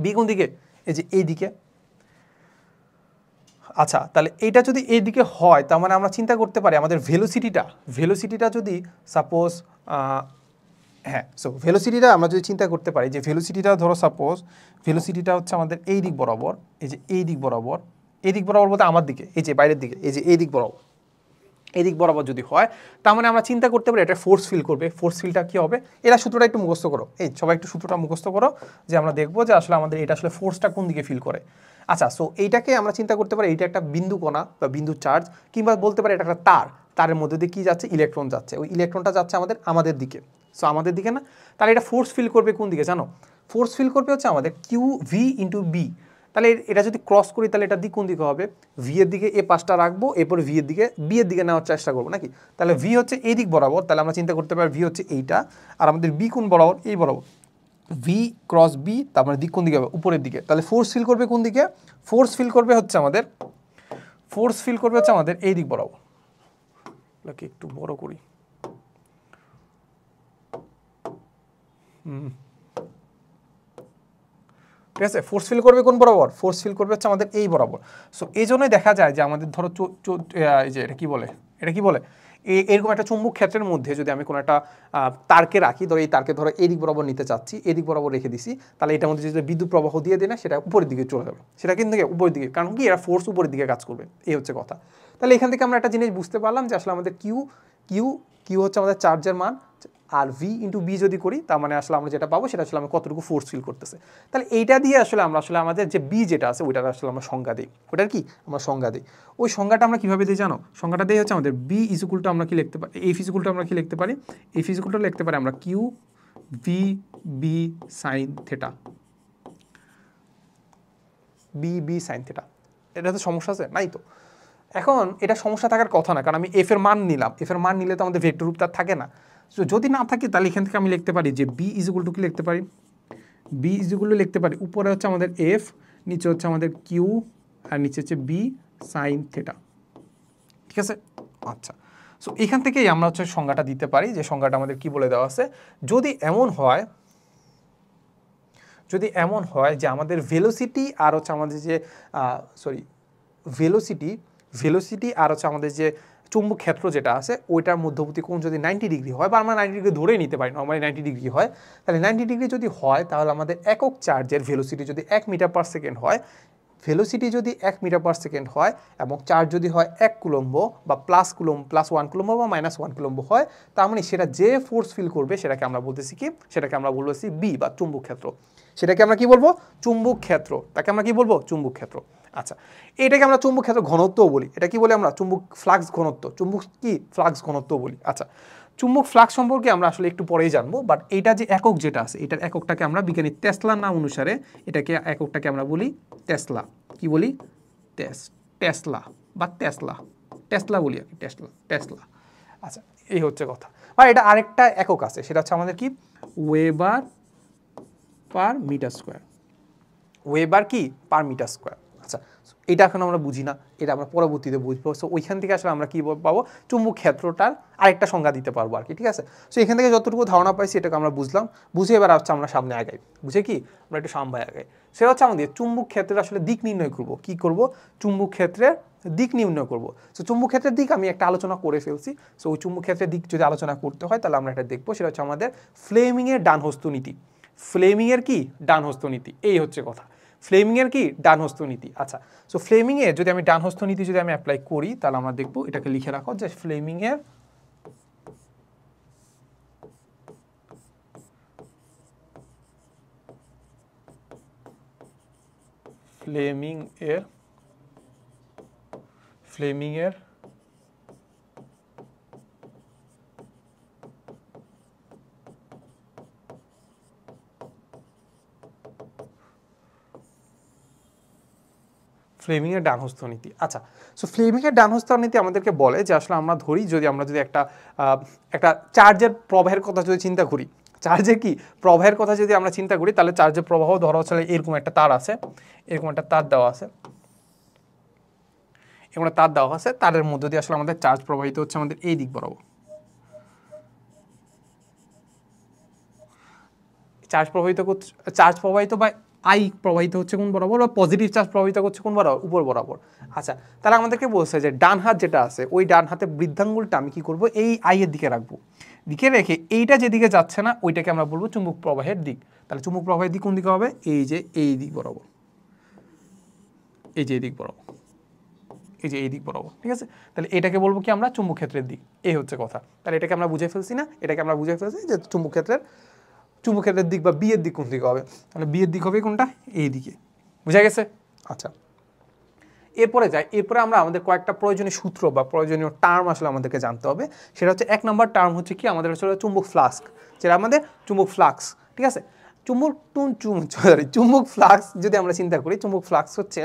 Speaker 1: বি কোন দিকে, এই যে এই দিকে। আচ্ছা, তাহলে এইটা যদি এই দিকে হয়, তার মানে আমরা চিন্তা করতে পারি আমাদের ভেলোসিটিটা যদি সাপোজ হ্যাঁ, সো ভেলোসিটিটা আমরা যদি চিন্তা করতে পারি যে ভেলোসিটিটা ধরো সাপোজ ভেলোসিটিটা হচ্ছে আমাদের এই দিক বরাবর, এই যে এই দিক বরাবর বলতে আমার দিকে, এই যে বাইরের দিকে, এই যে এই দিক বরাবর যদি হয়, তার মানে আমরা চিন্তা করতে পারি এটা ফোর্স ফিল করবে। ফোর্স ফিলটা কি হবে, এরা সূত্রটা একটু মুখস্থ করো, এই সবাই একটু সূত্রটা মুখস্থ করো, যে আমরা দেখবো যে আসলে আমাদের এটা আসলে ফোর্সটা কোন দিকে ফিল করে। আচ্ছা, সো এইটাকে আমরা চিন্তা করতে পারি এইটা একটা বিন্দু কণা বা বিন্দু চার্জ, কিংবা বলতে পারি এটা একটা তারের মধ্যে দিয়ে কি যাচ্ছে, ইলেকট্রন যাচ্ছে, ওই ইলেকট্রনটা যাচ্ছে আমাদের দিকে। সো আমাদের দিকে না, তাহলে এটা ফোর্স ফিল করবে কোন দিকে জানো? ফোর্স ফিল করবে হচ্ছে আমাদের কিউ ভি ইন্টু বি। তাহলে এটা যদি ক্রস করি তাহলে এটা দিক কোন দিকে হবে? ভি এর দিকে এ পাশটা রাখবো, এরপর ভি এর দিকে বি এর দিকে নেওয়ার চেষ্টা করবো নাকি? তাহলে ভি হচ্ছে এই দিক বরাবর, তাহলে আমরা চিন্তা করতে পারি ভি হচ্ছে এইটা, আর আমাদের বি কোন বরাবর? এই বরাবর। ভি ক্রস বি, তারপরে দিক কোন দিকে হবে? উপরের দিকে। তাহলে ফোর্স ফিল করবে কোন দিকে? ফোর্স ফিল করবে হচ্ছে আমাদের এই দিক বরাবর। এটাকে একটু বড় করি। ঠিক আছে, ফোর্স ফিল করবে কোন বরাবর? ফোর্স ফিল করবে হচ্ছে আমাদের এই বরাবর। সো এই জন্যই দেখা যায় যে আমাদের ধরো এই যে এটা কি বলে এরকম একটা চুম্বক ক্ষেত্রের মধ্যে যদি আমি কোনো একটা তারকে রাখি, ধরো এই তারকে ধরো এদিক বরাবর নিতে চাচ্ছি, এদিক বরাবর রেখে দিছি, তাহলে এটার মধ্যে যদি বিদ্যুৎ প্রবাহ দিয়ে দিই না, সেটা উপরের দিকে চলে যাবে। সেটা কিন্তু উপরের দিকে, কারণ কি এরা ফোর্স উপরের দিকে কাজ করবে, এই হচ্ছে কথা। তাহলে এখান থেকে আমরা একটা জিনিস বুঝতে পারলাম যে আসলে আমাদের কিউ হচ্ছে আমাদের চার্জের মান, আর ভি ইন্টু বি যদি করি তার মানে আসলে আমরা যেটা পাবো সেটা আসলে আমি কতটুকু ফোর্স ফিল করতেছে। তাহলে এইটা দিয়ে আসলে আমরা আমাদের যে বি যেটা আছে ওইটার আসলে আমরা সংজ্ঞা দিই। ওইটার কি আমরা সংজ্ঞা দিই? ওই সংজ্ঞাটা আমরা কীভাবে দিই জানো? সংজ্ঞাটা দিয়ে হচ্ছে আমাদের বি ইকুয়ালটা আমরা কি লিখতে পারি, এফ ইকুয়ালটা আমরা কি লিখতে পারি? এফ ইকুয়ালটা লিখতে পারি আমরা Q V B sine theta. B sine theta. এটা তো সমস্যা আছে? নাই তো। এখন এটা সমস্যা থাকার কথা না, কারণ আমি এফ এর মান নিলাম, এফ এর মান নিলে তো আমাদের ভেক্টর রূপ তার থাকে না। সো যদি না থাকে তাহলে এখান থেকে আমি লিখতে পারি যে বি ইকুয়াল টু কি লিখতে পারি? বি ইকুয়াল টু লিখতে পারি উপরে হচ্ছে আমাদের এফ, নিচে হচ্ছে আমাদের কিউ, আর নিচে হচ্ছে বি সাইন থিটা। ঠিক আছে, আচ্ছা। সো এখান থেকেই আমরা হচ্ছে সংজ্ঞাটা দিতে পারি, যে সংজ্ঞাটা আমাদের কি বলে দেওয়া আছে। যদি এমন হয় যে আমাদের ভেলোসিটি আর হচ্ছে আমাদের যে ভেলোসিটি আর হচ্ছে আমাদের যে চুম্বক ক্ষেত্র যেটা আছে ওইটার মধ্যবর্তী কোণ যদি 90 ডিগ্রি হয়, বা আমরা 90 ডিগ্রি ধরেই নিতে পারি, নর্মালি 90 ডিগ্রি হয়, তাহলে 90 ডিগ্রি যদি হয় তাহলে আমাদের একক চার্জের ভেলোসিটি যদি 1 মিটার পার সেকেন্ড হয়, ভেলোসিটি যদি 1 মিটার পার সেকেন্ড হয় এবং চার্জ যদি হয় 1 কুলম্ব বা প্লাস 1 কুলম্ব বা -1 কুলম্ব হয়, তার মানে সেটা যে ফোর্স ফিল করবে সেটাকে আমরা বলতেছি কি? সেটাকে আমরা বলতেছি বি বা চুম্বক ক্ষেত্র। সেটাকে আমরা কি বলবো? চুম্বক ক্ষেত্র। তাকে আমরা কি বলবো? চুম্বক ক্ষেত্র। আচ্ছা, এটাকে আমরা চুম্বক ক্ষেত্র ঘনত্বও বলি। এটা কি বলি আমরা? চুম্বক ফ্লাক্স ঘনত্ব। চুম্বক কি? ফ্লাক্স ঘনত্ব বলি। আচ্ছা, চুম্বক ফ্লাক্স সম্পর্কে আমরা আসলে একটু পরেই জানবো, বাট এটা যে একক যেটা আছে, এটার এককটাকে আমরা বিজ্ঞানী টেসলার নাম অনুসারে এককটাকে আমরা বলি টেসলা। কি বলি? টেসলা বা টেসলা বলি আর কি, টেসলা। আচ্ছা, এই হচ্ছে কথা। বা এটা আরেকটা একক আছে, সেটা হচ্ছে আমাদের কি? Weber per metre square. Weber কি? Per metre square. আচ্ছা, এটা এখন আমরা বুঝি না, এটা আমরা পরবর্তীতে বুঝবো। সো ওইখান থেকে আসলে আমরা কি পাবো? চুম্বক ক্ষেত্রটার আরেকটা সংজ্ঞা দিতে পারবো আর কি। ঠিক আছে, সো এখান থেকে যতটুকু ধারণা পাইছি এটাকে আমরা বুঝলাম। বুঝে এবার হচ্ছে আমরা সামনে আগাই। বুঝে কি? আমরা একটু সামনে আগাই। সেটা হচ্ছে আমাদের চুম্বক ক্ষেত্রের আসলে দিক নির্ণয় করবো। কি করব? চুম্বক ক্ষেত্রের দিক নির্ণয় করবো। সো চুম্বক ক্ষেত্রের দিক আমি একটা আলোচনা করে ফেলছি। সো ওই চুম্বক ক্ষেত্রের দিক যদি আলোচনা করতে হয় তাহলে আমরা এটা দেখবো। সেটা হচ্ছে আমাদের ফ্লেমিংয়ের ডানহস্ত নীতি। ফ্লেমিংয়ের কি? ডানহস্ত নীতি। এই হচ্ছে কথা। ফ্লেমিংয়ের কি? ডানহস্ত নীতি। আচ্ছা, সো ফ্লেমিংয়ে যদি আমি ডানহস্ত নীতি যদি আমি অ্যাপ্লাই করি তাহলে আমরা দেখবো, এটাকে লিখে রাখো যে ফ্লেমিংয়ের ফ্লেমিংয়ের ডানহস্ত নীতি। আচ্ছা, সো ফ্লেমিংয়ের ডানহস্ত নীতি আমাদেরকে বলে যে আসলে আমরা ধরি, আমরা যদি একটা চার্জের প্রবাহের কথা যদি চিন্তা করি, চার্জের কি প্রবাহের কথা যদি আমরা চিন্তা করি, তাহলে চার্জের প্রবাহ ধরা হচ্ছে এরকম একটা তার আছে, এরকম একটা তার দেওয়া আছে, তারের মধ্য দিয়ে আসলে আমাদের চার্জ প্রবাহিত হচ্ছে আমাদের এই দিক বরাবর। চার্জ প্রবাহিত বা আই প্রবাহিত হচ্ছে কোন বরাবর, বা পজিটিভ চার্জ প্রবাহিত হচ্ছে কোন বরাবর? উপর বরাবর। আচ্ছা, তাহলে আমাদেরকে বলছে যে ডান হাত যেটা আছে ওই ডান হাতে বৃদ্ধাঙ্গুলটা আমি কি করব? এই আই এর দিকে রাখবো। দিকে রেখে এইটা যেদিকে যাচ্ছে না ওইটাকে আমরা বলবো চুম্বক প্রবাহের দিক। তাহলে চুম্বক প্রবাহের দিক কোন দিকে হবে? এই যে এই দিক বরাবর, এই যে এই দিক বরাবর, এই যে এই দিক বরাবর। ঠিক আছে, তাহলে এটাকে বলবো কি আমরা? চুম্বক ক্ষেত্রের দিক। এই হচ্ছে কথা। তাহলে এটাকে আমরা বুঝে ফেলছি না? এটাকে আমরা বুঝে ফেলছি যে চুম্বক ক্ষেত্রের দিক বা বি এর দিক কোন দিকে হবে? তাহলে বি এর দিক হবে কোনটা? এই দিকে। বুঝা গেছে? আচ্ছা, এরপরে যাই। এরপরে আমরা আমাদের কয়েকটা প্রয়োজনীয় সূত্র বা প্রয়োজনীয় টার্ম আসলে আমাদেরকে জানতে হবে। সেটা হচ্ছে 1 নম্বর টার্ম হচ্ছে কি আমাদের আসলে চুম্বক ফ্লাস্ক, যেটা আমাদের চুম্বক ফ্লাক্স, ঠিক আছে। চুম্বক ফ্লাক্স যদি আমরা চিন্তা করি, চুম্বক ফ্লাক্স হচ্ছে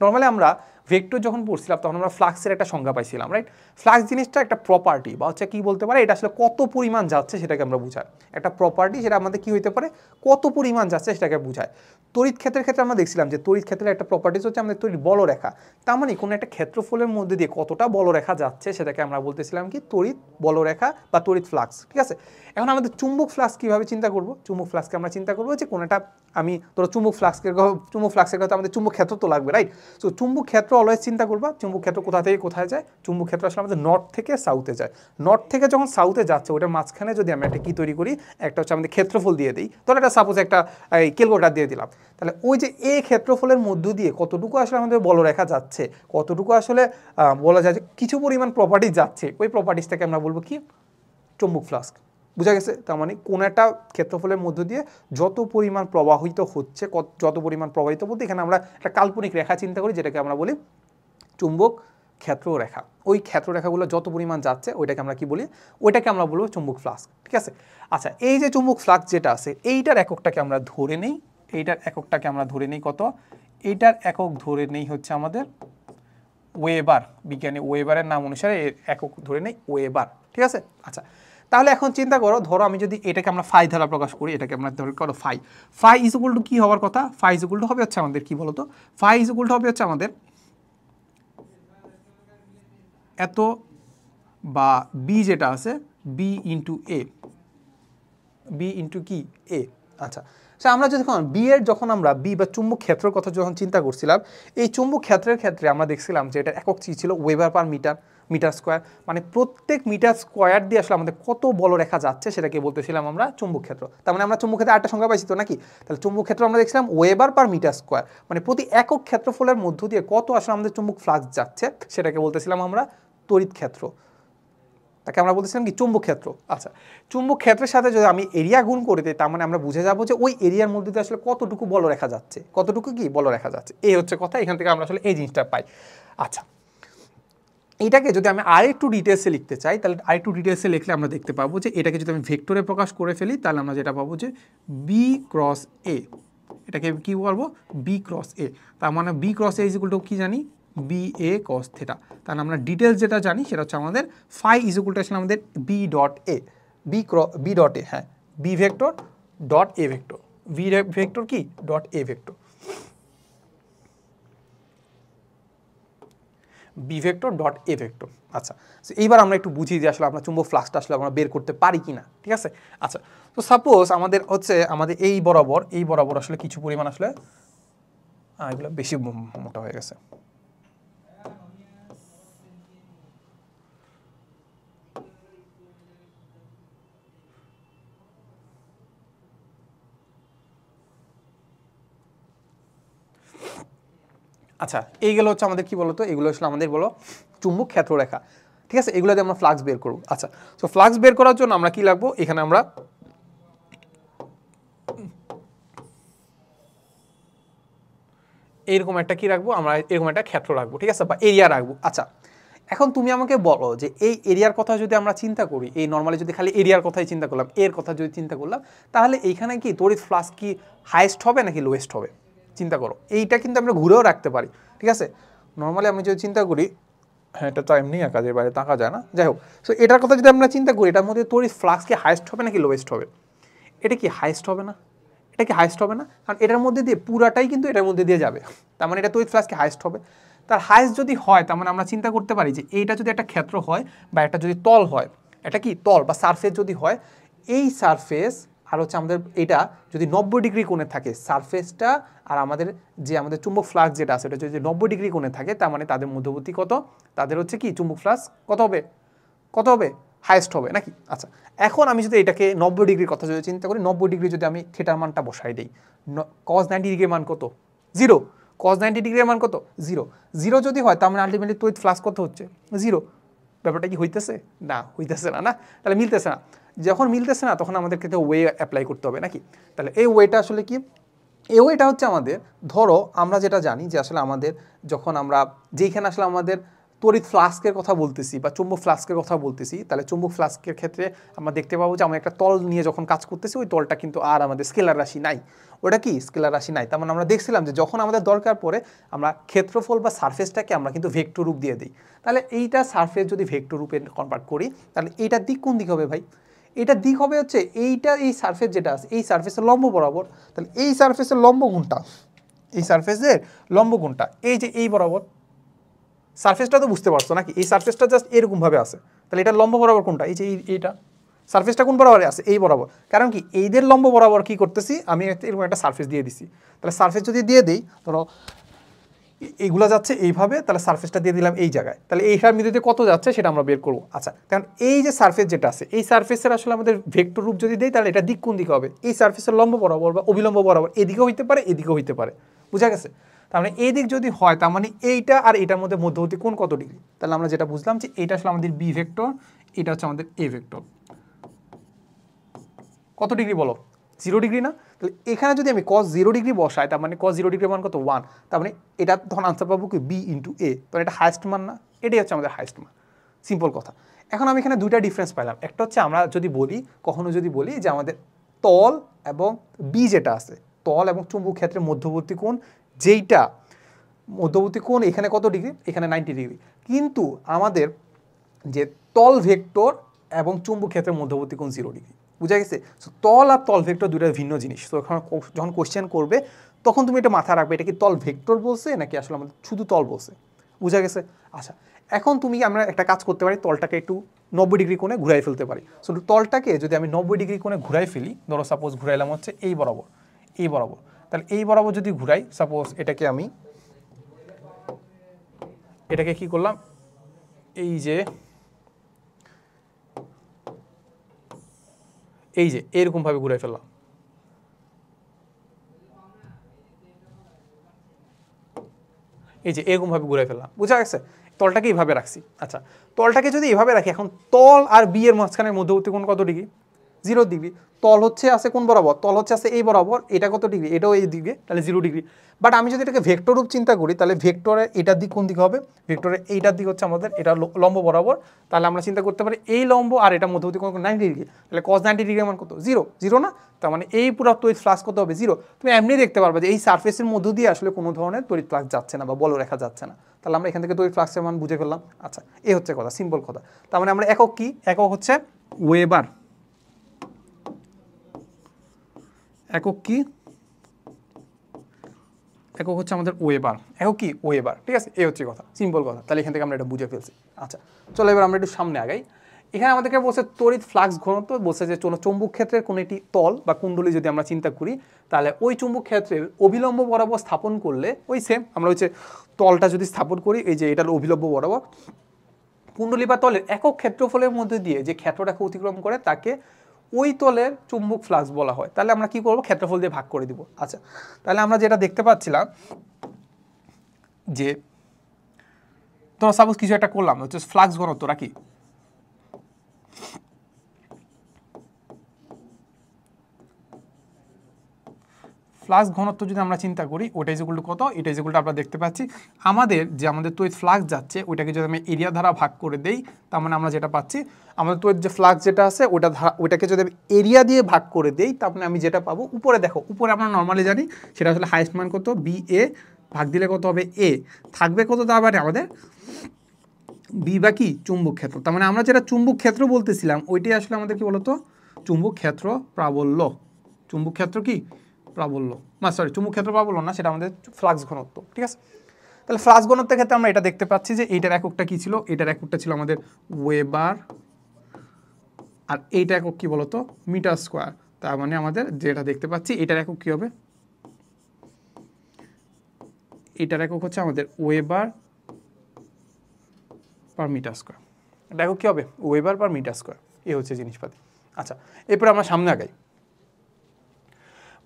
Speaker 1: নর্মালি আমরা ভেক্টর যখন পড়ছিলাম তখন আমরা ফ্লাক্সের একটা সংজ্ঞা পাইছিলাম, রাইট। ফ্লাক্স জিনিসটা একটা প্রপার্টি বা হচ্ছে কি বলতে পারে, এটা আসলে কত পরিমাণ যাচ্ছে সেটাকে আমরা বুঝাই। একটা প্রপার্টি সেটা আমাদের কি হইতে পারে, কত পরিমাণ যাচ্ছে সেটাকে বুঝায়। তড়িৎ ক্ষেত্রের ক্ষেত্রে আমরা দেখছিলাম যে তড়িৎ ক্ষেত্রের একটা প্রপার্টিজ হচ্ছে আমাদের তড়িৎ বলরেখা। তার মানে কোনো একটা ক্ষেত্রফলের মধ্যে দিয়ে কতটা বলরেখা যাচ্ছে সেটাকে আমরা বলতেছিলাম কি তড়িৎ বলরেখা বা তড়িৎ ফ্লাক্স, ঠিক আছে। এখন আমাদের চুম্বক ফ্লাক্স কীভাবে চিন্তা করব? চুম্বক ফ্লাক্সকে আমরা চিন্তা করবো যে কোনোটা আমি ধরো চুম্বক ফ্লাক্সের কথা আমাদের চুম্বক ক্ষেত্র তো লাগবে, রাইট। সো চুম্বক ক্ষেত্র অলওয়েজ চিন্তা করবা, চুম্বক ক্ষেত্র কোথা থেকে কোথায় যায়? চুম্বক ক্ষেত্র আসলে আমাদের নর্থ থেকে সাউথে যায়। নর্থ থেকে যখন সাউথে যাচ্ছে ওটার মাঝখানে যদি আমরা একটা কি তৈরি করি, একটা হচ্ছে আমাদের ক্ষেত্রফল দিয়ে দিই, ধরো এটা সাপোজ একটা ক্যালকুলেটর দিয়ে দিলাম, তাহলে ওই যে এই ক্ষেত্রফলের মধ্য দিয়ে কতটুকু আসলে আমাদের বলরেখা যাচ্ছে, কতটুকু আসলে বলা যায় যে কিছু পরিমাণ প্রপার্টিজ যাচ্ছে, ওই প্রপার্টিজটাকে আমরা বলবো কি চুম্বক ফ্লাস্ক। বুঝা গেছে? তার মানে কোনো একটা ক্ষেত্রফলের মধ্য দিয়ে যত পরিমাণ প্রবাহিত হচ্ছে, যত পরিমাণ প্রবাহিত বলতে এখানে আমরা একটা কাল্পনিক রেখা চিন্তা করি যেটাকে আমরা বলি চুম্বক ক্ষেত্ররেখা। ওই ক্ষেত্ররেখাগুলো যত পরিমাণ যাচ্ছে ওইটাকে আমরা কি বলি, ওইটাকে আমরা বলবো চুম্বক ফ্লাস্ক, ঠিক আছে। আচ্ছা, এই যে চুম্বক ফ্লাক্স যেটা আছে এইটার এককটাকে আমরা ধরে নেই, এইটার এককটাকে আমরা ধরে নেই কত, এইটার একক ধরে নেই হচ্ছে আমাদের ওয়েবার, বিজ্ঞানী ওয়েবারের নাম অনুসারে এর একক ধরে নেই ওয়েবার, ঠিক আছে। আচ্ছা, তাহলে এখন চিন্তা করো, ধরো আমি যদি এটাকে আমরা ফাই দ্বারা প্রকাশ করি, এটাকে আমরা ধরে করো phi, phi is equal to কি হওয়ার কথা, ফাই ইজ ইকুয়াল টু হবে হচ্ছে আমাদের কি বলতো, ফাই ইজ ইকুয়াল টু হবে হচ্ছে আমাদের এত বা বি যেটা আছে বি ইন্টু এ, বি ইন্টু কি এ। আচ্ছা, সে আমরা যখন বি এর যখন আমরা বি বা চুম্বক ক্ষেত্রের কথা যখন চিন্তা করছিলাম, এই চুম্বক ক্ষেত্রের ক্ষেত্রে আমরা দেখছিলাম যে এটা একক ছিল weber per metre, metre square, মানে প্রত্যেক মিটার স্কোয়ার দিয়ে আসলে আমাদের কত বলরেখা যাচ্ছে সেটাকে বলতেছিলাম আমরা চুম্বক ক্ষেত্র। তার মানে আমরা চুম্বক ক্ষেত্রে আটটা সংখ্যা পাইছি তো নাকি, তাহলে চুম্বক ক্ষেত্র আমরা দেখছিলাম ওয়েবার পার মিটার স্কোয়ার, মানে প্রতি একক ক্ষেত্রফলের মধ্য দিয়ে কত আসলে আমাদের চুম্বক ফ্লাক্স যাচ্ছে সেটাকে বলতেছিলাম আমরা তড়িৎ ক্ষেত্র, তাকে আমরা বলতেছিলাম কি চুম্বক ক্ষেত্র। আচ্ছা, চুম্বক ক্ষেত্রের সাথে যদি আমি এরিয়া গুণ করে দিই তার মানে আমরা বুঝে যাবো যে ওই এরিয়ার মধ্যে দিয়ে আসলে কতটুকু বলরেখা যাচ্ছে, কতটুকু কি বলরেখা যাচ্ছে, এই হচ্ছে কথা। এখান থেকে আমরা আসলে এই জিনিসটা পাই। আচ্ছা, এটাকে যদি আমি আরেকটু ডিটেলসে লিখতে চাই তাহলে আরেকটু ডিটেলসে লিখলে আমরা দেখতে পাবো যে এটাকে যদি আমি ভেক্টরে প্রকাশ করে ফেলি তাহলে আমরা যেটা পাবো যে বি ক্রস এ, এটাকে কি বলবো বি ক্রস এ, তার মানে B cross A is equal to কি জানি বি এ কস থিটা। তাহলে আমরা ডিটেলস যেটা জানি সেটা হচ্ছে আমাদের ফাই ইজ ইকুয়াল টু আসলে আমাদের B dot A, B dot A, হ্যাঁ B vector dot A vector, B vector কি dot A vector, B vector dot A vector. আচ্ছা, এইবার আমরা একটু বুঝি যে আসলে আমরা চুম্বক ফ্লাক্সটা আসলে আমরা বের করতে পারি কিনা, ঠিক আছে। আচ্ছা, তো সাপোজ আমাদের হচ্ছে আমাদের এই বরাবর আসলে কিছু পরিমাণ আসলে এগুলো বেশি মোটা হয়ে গেছে, আচ্ছা এইগুলো হচ্ছে আমাদের কি বলতো, এগুলো আসলে আমাদের বলো চুম্বক ক্ষেত্ররেখা, ঠিক আছে। এগুলো দিয়ে আমরা ফ্লাক্স বের করব। আচ্ছা, তো ফ্লাক্স বের করার জন্য আমরা কি লাগবো, এখানে আমরা এইরকম একটা কি রাখবো, আমরা এরকম একটা ক্ষেত্র রাখবো, ঠিক আছে, বা এরিয়া রাখবো। আচ্ছা, এখন তুমি আমাকে বলো যে এই এরিয়ার কথা যদি আমরা চিন্তা করি, এই নর্মালি যদি খালি এরিয়ার কথাই চিন্তা করলাম, এর কথা যদি চিন্তা করলাম, তাহলে এইখানে কি তড়িৎ ফ্লাক্স কি হাইয়েস্ট হবে নাকি লোয়েস্ট হবে? চিন্তা করো, এইটা কিন্তু আমরা ঘুরেও রাখতে পারি, ঠিক আছে। নর্মালি আমি যদি চিন্তা করি, হ্যাঁ এটা তো এমনি কাজের বাইরে তাকা যায় না, যাই হোক। সো এটার কথা যদি আমরা চিন্তা করি, এটার মধ্যে তড়িৎ ফ্লাক্স কি হাইয়েস্ট হবে নাকি লোয়েস্ট হবে? এটা কি হাইয়েস্ট হবে না? এটা কি হাইয়েস্ট হবে না? কারণ এটার মধ্যে দিয়ে পুরাটাই কিন্তু এটার মধ্যে দিয়ে যাবে, তার মানে এটা তড়িৎ ফ্লাক্স কি হাইয়েস্ট হবে। তার হাইয়েস্ট যদি হয় তার মানে আমরা চিন্তা করতে পারি যে এইটা যদি একটা ক্ষেত্র হয় বা এটা যদি তল হয়, এটা কি তল বা সারফেস যদি হয়, এই সারফেস আর হচ্ছে আমাদের এটা যদি 90 ডিগ্রি কোণে থাকে সারফেসটা, আর আমাদের যে আমাদের চুম্বক ফ্লাক্স যেটা আছে এটা যদি 90 ডিগ্রি কোণে থাকে, তার মানে তাদের মধ্যবর্তী কত, তাদের হচ্ছে কি চুম্বক ফ্লাক্স কত হবে, কত হবে, হাইয়েস্ট হবে নাকি। আচ্ছা, এখন আমি যদি এটাকে 90 ডিগ্রির কথা যদি চিন্তা করি, 90 ডিগ্রি যদি আমি থিটার মানটা বসাই দিই, cos 90 ডিগ্রির মান কত, 0, cos 90 ডিগ্রির মান কত, 0, 0 যদি হয় তার মানে আলটিমেটলি তড়িৎ ফ্লাক্স কত হচ্ছে 0। ব্যাপারটা কি হইতেছে না, হইতেছে না, না তাহলে মিলতেছে না। যখন মিলতেছে না তখন আমাদেরকে তো ওয়ে অ্যাপ্লাই করতে হবে নাকি। তাহলে এই ওয়েটা আসলে কি, এটা হচ্ছে আমাদের, ধরো আমরা যেটা জানি যে আসলে আমাদের যখন আমরা যেখানে আসলে আমাদের তড়িৎ ফ্লাস্কের কথা বলতেছি বা চুম্বক ফ্লাস্কের কথা বলতেছি, তাহলে চুম্বক ফ্লাস্কের ক্ষেত্রে আমরা দেখতে পাবো যে আমরা একটা তল নিয়ে যখন কাজ করতেছি ওই তলটা কিন্তু আর আমাদের স্কেলার রাশি নাই, ওটা কি স্কেলার রাশি নাই। তার মানে আমরা দেখছিলাম যে যখন আমাদের দরকার পড়ে আমরা ক্ষেত্রফল বা সারফেসটাকে আমরা কিন্তু ভেক্টর রূপ দিয়ে দিই। তাহলে এইটা সারফেস যদি ভেক্টর রূপে কনভার্ট করি তাহলে এইটার দিক কোন দিক হবে ভাই? এটার দিক হবে হচ্ছে এইটা, এই সারফেস যেটা আছে এই সারফেসের লম্ব বরাবর। তাহলে এই সারফেসের লম্ব কোনটা? এই সারফেসের লম্ব কোনটা? এই যে এই বরাবর। সারফেসটা তো বুঝতে পারছো নাকি? এই সারফেসটা জাস্ট এরকমভাবে আছে, তাহলে এটা লম্ব বরাবর কোনটা? এই যে এইটা। সারফেসটা কোন বরাবরে আছে? এই বরাবর। কারণ কি এইদের লম্ব বরাবর কি করতেছি আমি, এরকম একটা সারফেস দিয়ে দিছি। তাহলে সারফেস যদি দিয়ে দিই, ধরো এইগুলো যাচ্ছে এইভাবে, তাহলে সারফেসটা দিয়ে দিলাম এই জায়গায়, তাহলে এইটার মধ্যে কত যাচ্ছে সেটা আমরা বের করবো। আচ্ছা, কারণ এই যে সারফেস যেটা আছে এই সারফেসের আসলে আমাদের ভেক্টর রূপ যদি দেই তাহলে এটা দিক কোন দিকে হবে? এই সারফেসের লম্ব বরাবর বা অবিলম্ব বরাবর, এদিকেও হইতে পারে এদিকেও হইতে পারে। বুঝা গেছে? তার মানে এই দিক যদি হয় তার মানে এইটা আর এটার মধ্যে মধ্যবর্তী কোণ কত ডিগ্রি? তাহলে আমরা যেটা বুঝলাম যে এটা আসলে আমাদের বি ভেক্টর, এটা হচ্ছে আমাদের এ ভেক্টর। কত ডিগ্রি বলো? 0 ডিগ্রি না? তাহলে এখানে যদি আমি cos 0 ডিগ্রি বসাই তার মানে cos 0 ডিগ্রি মান কত? 1। তার মানে এটা তখন আনসার পাবো কি বি ইন্টু এ। তো এটা হাইস্ট মান না? এটাই হচ্ছে আমাদের হাইস্ট মান। সিম্পল কথা। এখন আমি এখানে দুইটা ডিফারেন্স পাইলাম। একটা হচ্ছে আমরা যদি বলি, কখনো যদি বলি যে আমাদের তল এবং বি যেটা আছে, তল এবং চুম্বক ক্ষেত্রের মধ্যবর্তী কোণ, যেইটা মধ্যবর্তী কোণ এখানে কত ডিগ্রি? এখানে 90 ডিগ্রি। কিন্তু আমাদের যে তল ভেক্টর এবং চুম্বক ক্ষেত্রের মধ্যবর্তী কোণ 0 ডিগ্রি। বুঝা গেছে? সো তল আর তল ভেক্টর দুটো ভিন্ন জিনিস। তো এখন যখন কোশ্চেন করবে তখন তুমি এটা মাথায় রাখবে, এটা কি তল ভেক্টর বলছে নাকি আসলে আমাদের শুধু তল বলছে। বুঝা গেছে? আচ্ছা, এখন তুমি আমরা একটা কাজ করতে পারি, তলটাকে একটু 90 ডিগ্রি কোণে ঘুরাই ফেলতে পারি। সো তলটাকে যদি আমি 90 ডিগ্রি কোণে ঘুরাই ফেলি, ধরো সাপোজ ঘুরাইলাম হচ্ছে এই বরাবর, এই বরাবর, তাহলে এই বরাবর যদি ঘুরাই, সাপোজ এটাকে আমি এটাকে কি করলাম, এই যে এরকমভাবে ঘুরাই ফেললাম। এই যে এরকমভাবে ঘুরাই ফেললাম। বুঝা গেছে? তলটাকে এইভাবে রাখছি। আচ্ছা, তলটাকে যদি এইভাবে রাখি, এখন তল আর বি এর মাঝখানের মধ্যবর্তী কোণ কত ডিগ্রি? 0 ডিগ্রি। তল হচ্ছে আছে কোন বরাবর? তল হচ্ছে আছে এই বরাবর। এটা কত ডিগ্রি? এটাও এই দিকে, তাহলে 0 ডিগ্রি। বাট আমি যদি এটাকে ভেক্টর রূপ চিন্তা করি তাহলে ভেক্টরের এটার দিক কোন দিকে হবে? ভেক্টরের এইটার দিক হচ্ছে আমাদের এটা লম্ব বরাবর। তাহলে আমরা চিন্তা করতে পারি এই লম্ব আর এটা মধ্যবর্তী কোণ 90 ডিগ্রি। তাহলে cos 90 ডিগ্রি মান কত? 0। 0 না? তার মানে এই পুরো তড়িৎ ফ্লাক্স কত হবে? 0। তুমি এমনি দেখতে পারবে যে এই সারফেসের মধ্য দিয়ে আসলে কোনো ধরনের তড়িৎ ফ্লাক্স যাচ্ছে না বা বলরেখা যাচ্ছে না। তাহলে আমরা এখান থেকে তড়িৎ ফ্লাক্সের মান বুঝে ফেললাম। আচ্ছা, এই হচ্ছে কথা, সিম্পল কথা। তার মানে আমরা একক কি? একক হচ্ছে ওয়েবার। একক কি? একক হচ্ছে আমাদের ওয়েবার। একক কি? ওয়েবার। ঠিক আছে, এই হচ্ছে কথা, সিম্পল কথা। তাহলে এখান থেকে আমরা এটা বুঝে ফেলছি। আচ্ছা, চলো এবার আমরা একটু সামনে আগাই। এখানে আমাদেরকে বলছে তড়িৎ ফ্লাক্স ঘনত্ব, বলছে যে চুম্বক ক্ষেত্রের কোনো একটি তল বা কুণ্ডলী যদি আমরা চিন্তা করি তাহলে ওই চুম্বক ক্ষেত্রের অভিলম্ব বরাবর স্থাপন করলে ওই সেম আমরা হচ্ছে তলটা যদি স্থাপন করি, এই যে এটার অভিলম্ব বরাবর, কুণ্ডলী বা তলের একক ক্ষেত্রফলের মধ্যে দিয়ে যে ক্ষেত্রটাকে অতিক্রম করে তাকে ওই তলের চুম্বক ফ্লাক্স বলা হয়। তাহলে আমরা কি করব? ক্ষেত্রফল দিয়ে ভাগ করে দিব। আচ্ছা, তাহলে আমরা যেটা দেখতে পাচ্ছিলাম যে তোমরা সাপোজ কিছু একটা করলাম, হচ্ছে ফ্লাক্স ঘনত্ব রাখি, ফ্লাক্স ঘনত্ব যদি আমরা চিন্তা করি ওটা ইজ ইকুয়াল টু কত? এটা ইজ ইকুয়াল টু আমরা দেখতে পাচ্ছি আমাদের যে আমাদের তড়িৎ ফ্লাক্স যাচ্ছে ওইটাকে যদি আমি এরিয়া দ্বারা ভাগ করে দেই, তার মানে আমরা যেটা পাচ্ছি আমাদের তড়িৎ যে ফ্লাক্স যেটা আছে ওইটাকে যদি আমি এরিয়া দিয়ে ভাগ করে দেই তার মানে আমি যেটা পাবো, উপরে দেখো, উপরে আমরা নর্মালি জানি সেটা আসলে হাইস্ট মান কত? বি এ ভাগ দিলে কত হবে? এ থাকবে কত? তার মানে আমাদের বি বা কি? চুম্বক ক্ষেত্র। তার মানে আমরা যেটা চুম্বক ক্ষেত্র বলতেছিলাম ওইটাই আসলে আমাদের কি বলতো? চুম্বক ক্ষেত্র প্রাবল্য। চুম্বক ক্ষেত্র কি? প্রাবল্য। না সরি, চুম্বক ক্ষেত্র প্রাবল্য না, সেটা আমাদের ফ্লাক্স ঘনত্ব। ঠিক আছে, তাহলে ফ্লাক্স ঘনত্বের ক্ষেত্রে আমরা এটা দেখতে পাচ্ছি যে এইটার এককটা কি ছিল? এটার এককটা ছিল আমাদের ওয়েবার, আর এইটা একক কি বলতো? Metre square. তার মানে আমাদের যেটা দেখতে পাচ্ছি এটার একক কি হবে? এটার একক হচ্ছে আমাদের ওয়েবার পার মিটার স্কোয়ার। এটা একক কি হবে? Weber per metre square. এই হচ্ছে জিনিসপাতি। আচ্ছা, এরপরে আমরা সামনে আগাই।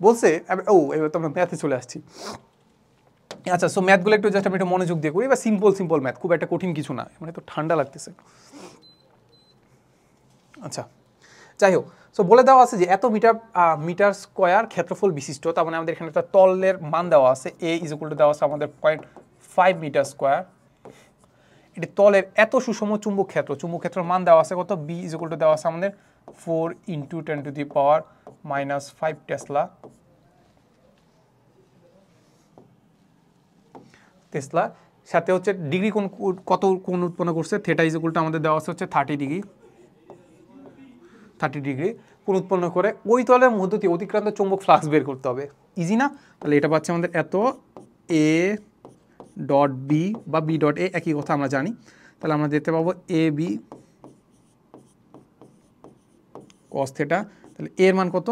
Speaker 1: বলছে এবার তো আমরা ম্যাথে চলে আসছি। আচ্ছা, সো ম্যাথগুলো একটু জাস্ট আমি একটু মনোযোগ দিয়ে করি, বা সিম্পল ম্যাথ, খুব একটা কঠিন কিছু না, মানে তো ঠান্ডা লাগতেছে। আচ্ছা, যাই হোক, সো বলে দেওয়া আছে যে এত মিটার স্কোয়ার ক্ষেত্রফল বিশিষ্ট, তার মানে আমাদের এখানে একটা তলের মান দেওয়া আছে, এ ইজ ইকুয়াল টু দেওয়া আছে আমাদের 0.5 মিটার স্কোয়ার। এটি তলের এত সুষম চুম্বক ক্ষেত্রের মান দেওয়া আছে কত, বি ইজ ইকুয়াল টু দেওয়া আছে আমাদের 4 × 10⁻⁵ টেসলা। সাথে হচ্ছে ডিগ্রি কত কোণ উৎপন্ন করছে, থেটা ইজ ইকুয়াল টু আমাদের দেওয়া আছে হচ্ছে 30 ডিগ্রি কোণ উৎপন্ন করে ওই তলের মধ্য দিয়ে অতিক্রান্ত চৌম্বক ফ্লাক্স বের করতে হবে। ইজি না? তাহলে এটা পাচ্ছে আমাদের এত এ ডট বি বা বি ডট এ, একই কথা আমরা জানি। তাহলে আমরা দেখতে পাবো এ বি কস থেটা। তাহলে এর মান কত,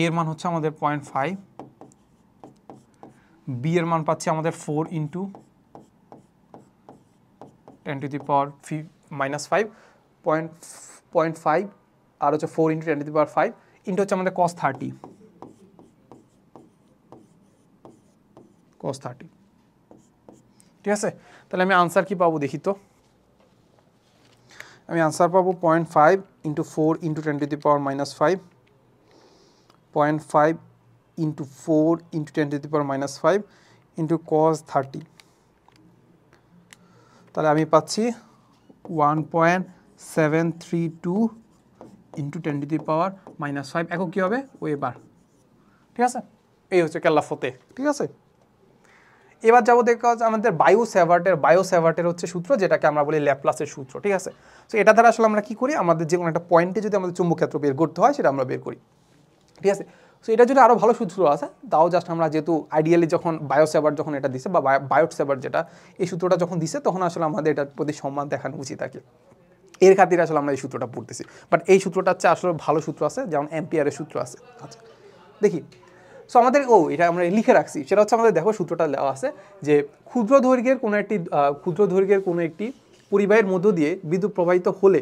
Speaker 1: এর মান হচ্ছে আমাদের 0.5, বি এর মান পাচ্ছি আমাদের 4 × 10⁻⁵ 0.5 আর হচ্ছে 4 × 10⁵ ইন্টু হচ্ছে আমাদের cos 30, ঠিক আছে। তাহলে আমি আনসার কি পাবো দেখি তো, আমি আনসার পাবো 0.5 × 4 × 10⁻⁵, 0.5 × 4 × 10⁻⁵ ইন্টু cos 30। তাহলে আমি পাচ্ছি 1.732 × 10⁻⁵ এখন কী হবে ওয়েবার, ঠিক আছে। এই হচ্ছে ক্যালাফতে, ঠিক আছে। এবার যাবো দেখা হচ্ছে আমাদের বায়ো-স্যাভার্টের হচ্ছে সূত্র, যেটাকে আমরা বলি ল্যাপ্লাসের সূত্র, ঠিক আছে। সো এটা দ্বারা আসলে আমরা কি করি, আমাদের যে কোনো একটা পয়েন্টে যদি আমাদের চুম্বক ক্ষেত্র বের করতে হয় সেটা আমরা বের করি, ঠিক আছে। সো এটা যদি আরও ভালো সূত্র আছে তাও জাস্ট আমরা যেহেতু আইডিয়ালি যখন বায়ো-স্যাভার্ট যখন এটা দিছে বা বায়োট-স্যাভার্ট যেটা এই সূত্রটা যখন দিছে তখন আসলে আমাদের এটার প্রতি সম্মান দেখানো উচিত থাকে, এর খাতিরে আসলে আমরা এই সূত্রটা পড়তেছি। বাট এই সূত্রটা হচ্ছে আসলে ভালো সূত্র আছে, যেমন অ্যাম্পিয়ারের সূত্র আছে। আচ্ছা দেখি, সো আমাদের এটা আমরা লিখে রাখছি, সেটা হচ্ছে আমাদের দেখো সূত্রটা দেওয়া আছে যে ক্ষুদ্র দৈর্ঘ্যের কোনো একটি পরিবাহীর মধ্য দিয়ে বিদ্যুৎ প্রবাহিত হলে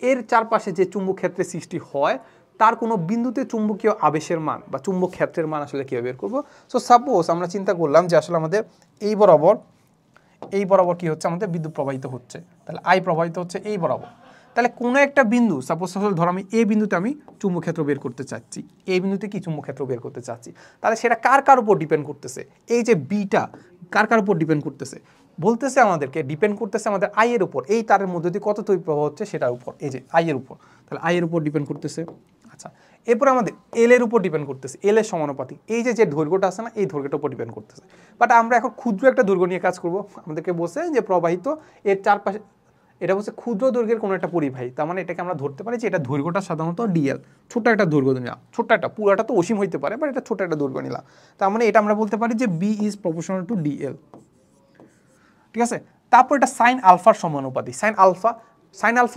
Speaker 1: এর চারপাশে যে চুম্বক ক্ষেত্রের সৃষ্টি হয় তার কোনো বিন্দুতে চুম্বকীয় আবেশের মান বা চুম্বক ক্ষেত্রের মান আসলে কীভাবে বের করবো। সো সাপোজ আমরা চিন্তা করলাম যে আসলে আমাদের এই বরাবর কি হচ্ছে, আমাদের বিদ্যুৎ প্রবাহিত হচ্ছে, তাহলে আই প্রবাহিত হচ্ছে এই বরাবর। তাহলে কোনো একটা বিন্দু সাপোজ ধরো আমি এই বিন্দুতে আমি চুম্বক ক্ষেত্র বের করতে চাচ্ছি, এই বিন্দুতে কি চুম্বক ক্ষেত্র বের করতে চাচ্ছি, তাহলে সেটা কার উপর ডিপেন্ড করতেছে, এই যে বিটা কার উপর ডিপেন্ড করতেছে, বলতেছে আমাদেরকে ডিপেন্ড করতেছে আমাদের আই এর উপর, এই তারের মধ্যে দিয়ে কত তড়িৎ প্রবাহ হচ্ছে সেটার উপর, এই যে আই এর উপর, তাহলে আই এর উপর ডিপেন্ড করতেছে। আচ্ছা এরপর আমাদের এল এর উপর ডিপেন্ড করতেছে, এল এর সমানুপাতিক এই যে দৈর্ঘ্যটা আছে না, এই দৈর্ঘ্যটার উপর ডিপেন্ড করতেছে। বাট আমরা এখন ক্ষুদ্র একটা দৈর্ঘ্য নিয়ে কাজ করব, আমাদেরকে বলছে যে প্রবাহিত এর চারপাশে, এটা হচ্ছে ক্ষুদ্র দৈর্ঘ্যের কোনো একটা পরিবাহী, তার মানে এটাকে আমরা ধরতে পারি যে এটা দৈর্ঘ্যটা সাধারণত ডিএল, ছোট্ট একটা দৈর্ঘ্য নিলাম, ছোট্ট একটা, পুরাটা তো অসীম হইতে পারে বাট এটা ছোট্ট একটা দৈর্ঘ্য নিলাম, তার মানে এটা আমরা বলতে পারি যে B is proportional to DL, ঠিক আছে। তারপর এটা সাইন আলফার সমানুপাতিক, সাইন আলফা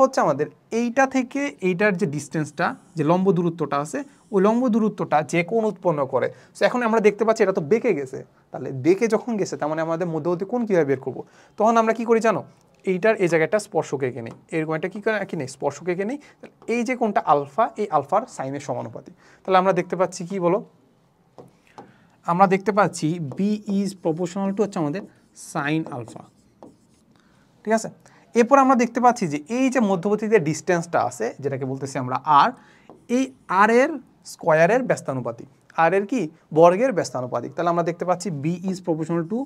Speaker 1: হচ্ছে আমাদের এইটা থেকে এইটার যে ডিস্টেন্সটা, যে লম্ব দূরত্বটা আছে, ওই লম্ব দূরত্বটা যে কোণ উৎপন্ন করে। সো এখন আমরা দেখতে পাচ্ছি এটা তো বেঁকে গেছে, তাহলে বেঁকে যখন গেছে তার মানে আমাদের মধ্যবর্তী কোণ কীভাবে বের করবো, তখন আমরা কি করি জানো, এইটার এই জায়গাটা স্পর্শক এঁকে নেই, এরকম একটা কী করে কি নেই স্পর্শক এঁকে নেই, এই যে কোণটা আলফা, এই আলফার সাইনের সমানুপাতিক। তাহলে আমরা দেখতে পাচ্ছি কি বলো, আমরা দেখতে পাচ্ছি বি ইজ প্রপোর্শনাল টু হচ্ছে আমাদের সাইন আলফা, ঠিক আছে। এরপর আমরা দেখতে পাচ্ছি যে এই যে মধ্যবর্তী যে ডিস্টেন্সটা আছে যেটাকে বলতেছি আমরা আর, এই আর এর স্কোয়ারের ব্যস্তানুপাতিক, আর এর কি বর্গের ব্যস্তানুপাতিক। তাহলে আমরা দেখতে পাচ্ছি B is proportional two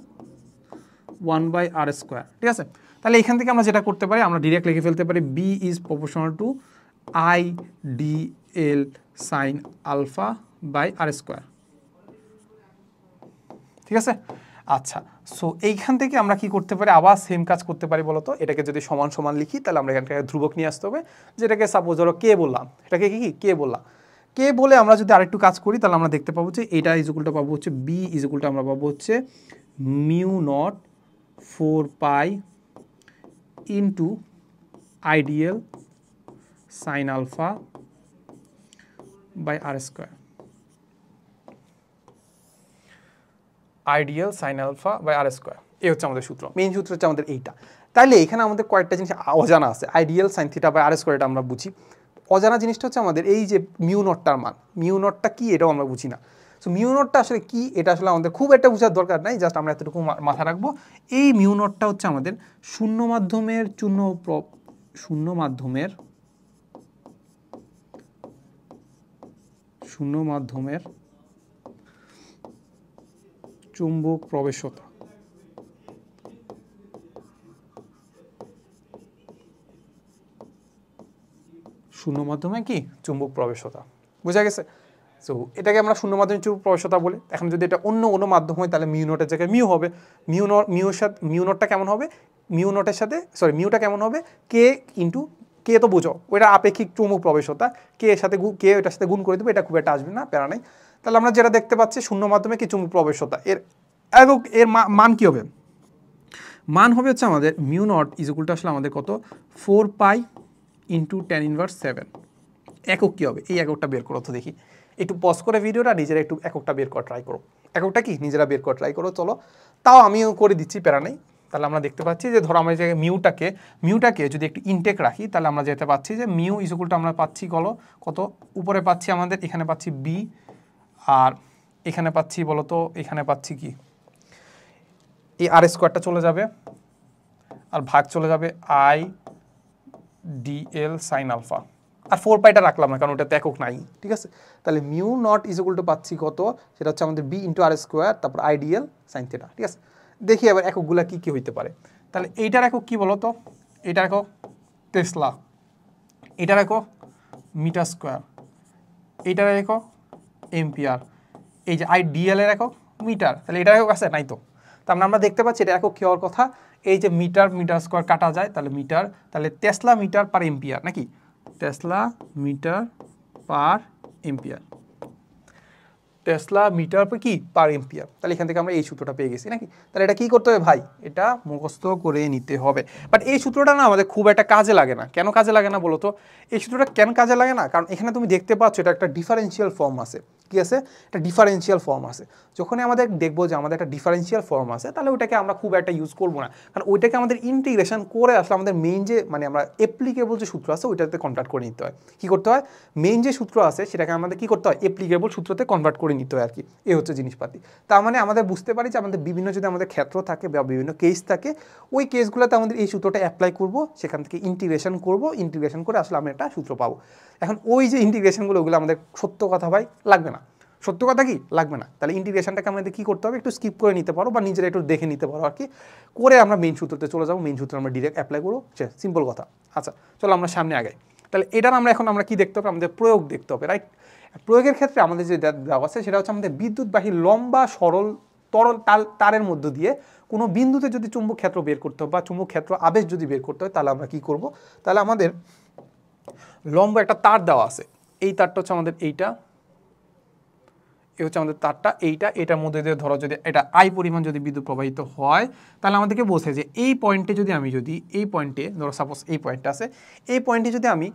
Speaker 1: 1/r², ঠিক আছে। তাহলে এখান থেকে আমরা যেটা করতে পারি, আমরা ডিরেক্ট লিখে ফেলতে পারি B is proportional to I D L sine alpha by r², ঠিক আছে। আচ্ছা সো এইখান থেকে আমরা কি করতে পারি, আবার সেম কাজ করতে পারি বলতো, এটাকে যদি সমান সমান লিখি তাহলে আমরা এখান থেকে ধ্রুবক নিয়ে আসতে হবে, যেটাকে সাপোজ ধরো কে বললাম, এটাকে কি কে বললাম, কে বলে আমরা যদি আরেকটু কাজ করি তাহলে আমরা দেখতে পাবো যে এটা ইজুকুলটা পাবো হচ্ছে বি ইজুকুলটা আমরা পাবো হচ্ছে μ0 4π into ideal sine alpha by r², ideal sine alpha by r², এই হচ্ছে আমাদের সূত্র, মেইন সূত্র হচ্ছে আমাদের এইটা। তাইলে এখানে আমাদের কয়েকটা জিনিস অজানা আছে, ideal sine theta by r² এটা আমরা বুঝি, অজানা জিনিসটা হচ্ছে আমাদের এই যে μ0টার মান, μ0টা কি এটাও আমরা বুঝি না। সো μ0টা আসলে কি এটা আসলে আমাদের খুব একটা বোঝার দরকার নাই, জাস্ট আমরা এতটুকু মাথা রাখবো, এই μ0টা হচ্ছে আমাদের শূন্য মাধ্যমের শূন্য মাধ্যমের চুম্বক প্রবেশতা। শূন্য মাধ্যমে কি চুম্বক প্রবেশতা, বুঝা গেছে? সো এটাকে আমরা শূন্য মাধ্যমে চুম্বক প্রবেশতা বলি। এখন যদি এটা অন্য কোনো মাধ্যম হয় তাহলে মিউ নটের জায়গায় মিউ হবে। মিউ নটটা কেমন হবে? মিউ নটের সাথে মিউটা কেমন হবে? কে ইন্টু কে, তো বুঝো ওইটা আপেক্ষিক চুম্বক প্রবেশতা, কে এর সাথে কে এটার সাথে গুণ করে দেবো, এটা খুব একটা আসবে না, প্যারা নেই। তাহলে আমরা যেটা দেখতে পাচ্ছি শূন্য মাধ্যমে কি চুম্বক প্রবেশতা, এর মান কি হবে? মান হবে হচ্ছে আমাদের mu not is equal to আসলে আমাদের কত 4 পাই ইন্টু 10⁻⁷। একক কী হবে? এই এককটা বের করো তো দেখি। একটু পজ করে ভিডিওটা, নিজেরা একটু এককটা বের করা ট্রাই করো। এককটা কি নিজেরা বের করা ট্রাই করো, চলো। তাও আমিও করে দিচ্ছি, প্যারা নেই। তাহলে আমরা দেখতে পাচ্ছি যে ধরো আমরা যে মিউটাকে যদি একটু ইনটেক রাখি তাহলে আমরা যেতে পাচ্ছি যে মিউ ইজ ইকুয়াল টু আমরা পাচ্ছি কত উপরে পাচ্ছি আমাদের, এখানে পাচ্ছি বি, আর এখানে পাচ্ছি বলো তো, এখানে পাচ্ছি কি, এই আর স্কোয়ারটা চলে যাবে আর ভাগ চলে যাবে আই ডিএল সাইন আলফা, আর 4 পাইটা রাখলাম না কারণ ওটাতে একক নাই, ঠিক আছে? তাহলে mu not is equal two পাচ্ছি কত, সেটা হচ্ছে আমাদের বি ইন্টু আর স্কোয়ার, তারপর আইডিএল সাইন থিটা, ঠিক আছে? দেখি এবার এককগুলা কী কী হইতে পারে। তাহলে এইটার একক কী বলো তো? এইটার একক টেসলা, এটার একক মিটার স্কোয়ার, এইটার একক এম্পিয়ার, এই যে আইডিএল এর একক মিটার, তাহলে এটার একক আছে নাই তো? তার মানে আমরা দেখতে পাচ্ছি এটা একক কী হওয়ার কথা, এই যে মিটার স্কোয়ার কাটা যায়, তাহলে মিটার, তাহলে টেসলা মিটার পার এম্পিয়ার নাকি, tesla metre per ampere, tesla metre per কি পার এম্পিয়ার। তাহলে এখান থেকে আমরা এই সূত্রটা পেয়ে গেছি নাকি? তাহলে এটা কি করতে হবে ভাই? এটা মুখস্থ করে নিতে হবে। বাট এই সূত্রটা না আমাদের খুব একটা কাজে লাগে না। কেন কাজে লাগে না বলো তো? এই সূত্রটা কেন কাজে লাগে না? কারণ এখানে তুমি দেখতে পাচ্ছ এটা একটা ডিফারেন্সিয়াল ফর্ম আছে। কি আছে? একটা ডিফারেন্সিয়াল ফর্ম আছে। যখনই আমাদের দেখবো যে আমাদের একটা ডিফারেন্সিয়াল ফর্ম আছে তাহলে ওইটাকে আমরা খুব একটা ইউজ করবো না, কারণ ওইটাকে আমাদের ইন্টিগ্রেশন করে আসলে আমাদের মেইন যে আমরা অ্যাপ্লিকেবল যে সূত্র আছে ওইটাতে কনভার্ট করে নিতে হয়। কী করতে হয়? মেইন যে সূত্র আছে সেটাকে আমাদের কী করতে হয়? অ্যাপ্লিকেবল সূত্রতে কনভার্ট করে নিতে হয় আর কি। এই হচ্ছে জিনিসপাতি। তার মানে আমাদের বুঝতে পারি যে আমাদের বিভিন্ন যদি আমাদের ক্ষেত্র থাকে বা বিভিন্ন কেস থাকে, ওই কেসগুলোতে আমাদের এই সূত্রটা অ্যাপ্লাই করব, সেখান থেকে ইন্টিগ্রেশন করব, ইন্টিগ্রেশন করে আসলে আমরা একটা সূত্র পাবো। এখন ওই যে ইন্টিগ্রেশনগুলো ওগুলো আমাদের সত্য কথা ভাই লাগবে না। সত্য কথা কি লাগবে না। তাহলে ইন্টিগ্রেশনটাকে আমাদের কী করতে হবে? একটু স্কিপ করে নিতে পারো বা নিজেরা একটু দেখে নিতে পারো আর কি। করে আমরা মেইন সূত্রতে চলে যাবো, মেইন সূত্র আমরা ডিরেক্ট অ্যাপ্লাই করবো, সিম্পল কথা। আচ্ছা চলো আমরা সামনে আগাই। তাহলে এটার আমরা কি দেখতে হবে? আমাদের প্রয়োগ দেখতে হবে, রাইট? প্রয়োগের ক্ষেত্রে আমাদের যে দেওয়া আছে সেটা হচ্ছে আমাদের বিদ্যুৎবাহী লম্বা সরল তরল তারের মধ্য দিয়ে কোনো বিন্দুতে যদি চুম্বক ক্ষেত্র বের করতে হবে বা চুম্বক ক্ষেত্র আবেশ যদি বের করতে হয় তাহলে আমরা কি করব? তাহলে আমাদের লম্বা একটা তার দেওয়া আছে, এই তারটা হচ্ছে আমাদের এইটা, এই হচ্ছে আমাদের তারটা, এটার মধ্যে দিয়ে ধরো যদি এটা আই পরিমাণ যদি বিদ্যুৎ প্রবাহিত হয় তাহলে আমাদেরকে বলছে যে এই পয়েন্টে যদি আমি এই পয়েন্টে ধরো সাপোজ এই পয়েন্টটা আছে, এই পয়েন্টে যদি আমি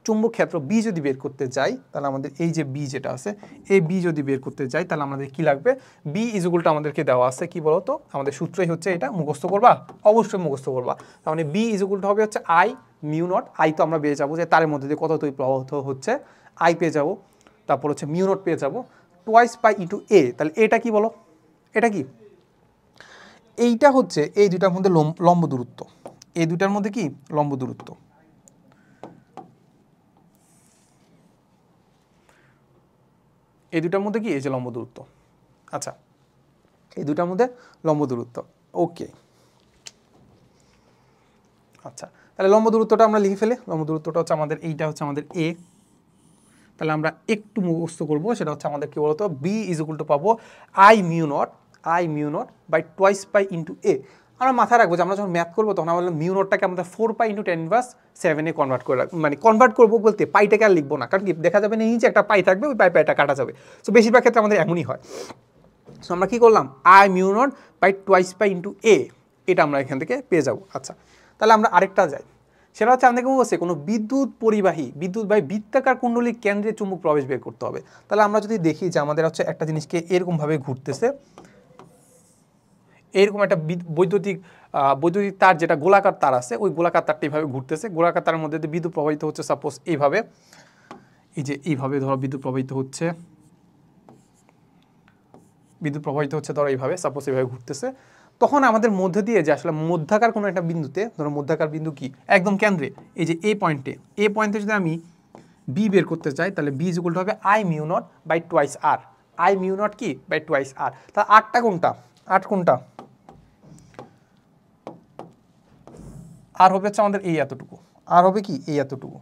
Speaker 1: চুম্বক ক্ষেত্র বি যদি বের করতে যাই তাহলে আমাদের এই যে বি যেটা আছে এই বি যদি বের করতে যাই তাহলে আমাদের কি লাগবে? বি ইজ ইকুয়াল টু আমাদেরকে দেওয়া আছে কি বলতো? আমাদের সূত্রই হচ্ছে এটা, মুখস্থ করবা, অবশ্যই মুখস্থ করবা। তার মানে বি ইজ ইকুয়াল টু হবে হচ্ছে আই মিউ নট, আই তো আমরা পেয়ে যাবো যে তারের মধ্যে দিয়ে কত তড়িৎ প্রবাহিত হচ্ছে, আই পেয়ে যাবো, তারপর হচ্ছে মিউ নট পেয়ে যাবো টোয়াইস পাই ইন্টু এ। তাহলে এটা কি বলো? এটা কি? এইটা হচ্ছে এই দুটার মধ্যে লম্ব দূরত্ব, এই দুটার মধ্যে কি লম্ব দূরত্ব, এই দুটার মধ্যে কি এই যে লম্ব দূরত্ব। আচ্ছা এই দুটার মধ্যে লম্ব দূরত্ব, ওকে। আচ্ছা তাহলে লম্ব দূরত্বটা আমরা লিখে ফেলে, লম্ব দূরত্বটা হচ্ছে আমাদের এইটা হচ্ছে আমাদের এ। তাহলে আমরা একটু মুখস্থ করবো, সেটা হচ্ছে আমাদের কি বলতো? বি ইজ ইকুয়াল টু পাবো I mu naught by twice pi into A. আমরা মাথায় রাখবো যে আমরা যখন ম্যাথ করবো তখন আমরা মিউ নটটাকে আমাদের 4 পাই ইন্টু 10⁻⁷ কনভার্ট করে রাখবো, কনভার্ট করবো বলতে পাইটাকে আর লিখবো না, কারণ কি দেখা যাবে না নিচে একটা পাই থাকবে, ওই পাইটা কাটা যাবে। সো বেশিরভাগ ক্ষেত্রে আমাদের এমনই হয়। সো আমরা কী করলাম? I mu naught by twice pi into A, এটা আমরা এখান থেকে পেয়ে যাবো। আচ্ছা তাহলে আমরা আরেকটা যাই, সেটা হচ্ছে আমাদেরকে বলছে কোনো বিদ্যুৎ বৃত্তাকার কুণ্ডলীর কেন্দ্রে চুম্বক প্রবেশ বের করতে হবে। তাহলে আমরা যদি দেখি যে আমাদের হচ্ছে একটা জিনিসকে এরকমভাবে ঘুরতেছে, এরকম একটা বৈদ্যুতিক তার যেটা গোলাকার তার আছে, ওই গোলাকার তারটা এইভাবে ঘুরতেছে, গোলাকার তারের মধ্যে দিয়ে বিদ্যুৎ প্রবাহিত হচ্ছে সাপোজ এইভাবে, এই যে এইভাবে ধরো বিদ্যুৎ প্রবাহিত হচ্ছে ধরো এইভাবে, সাপোজ এইভাবে ঘুরতেছে। তখন আমাদের মধ্যে দিয়ে যে আসলে মধ্যাকার কোনো একটা বিন্দুতে, ধরো মধ্যাকার বিন্দু কি একদম কেন্দ্রে, এই যে এ পয়েন্টে যদি আমি বি বের করতে চাই তাহলে বি ইজ ইকুয়াল টু হবে I mu naught by twice R. I mu naught কি বাই টোয়াইস আর। তাহলে আটটা কোনটা? আট কোনটা? আর হবে হচ্ছে আমাদের এই এতটুকু, আর হবে কি এই এতটুকু।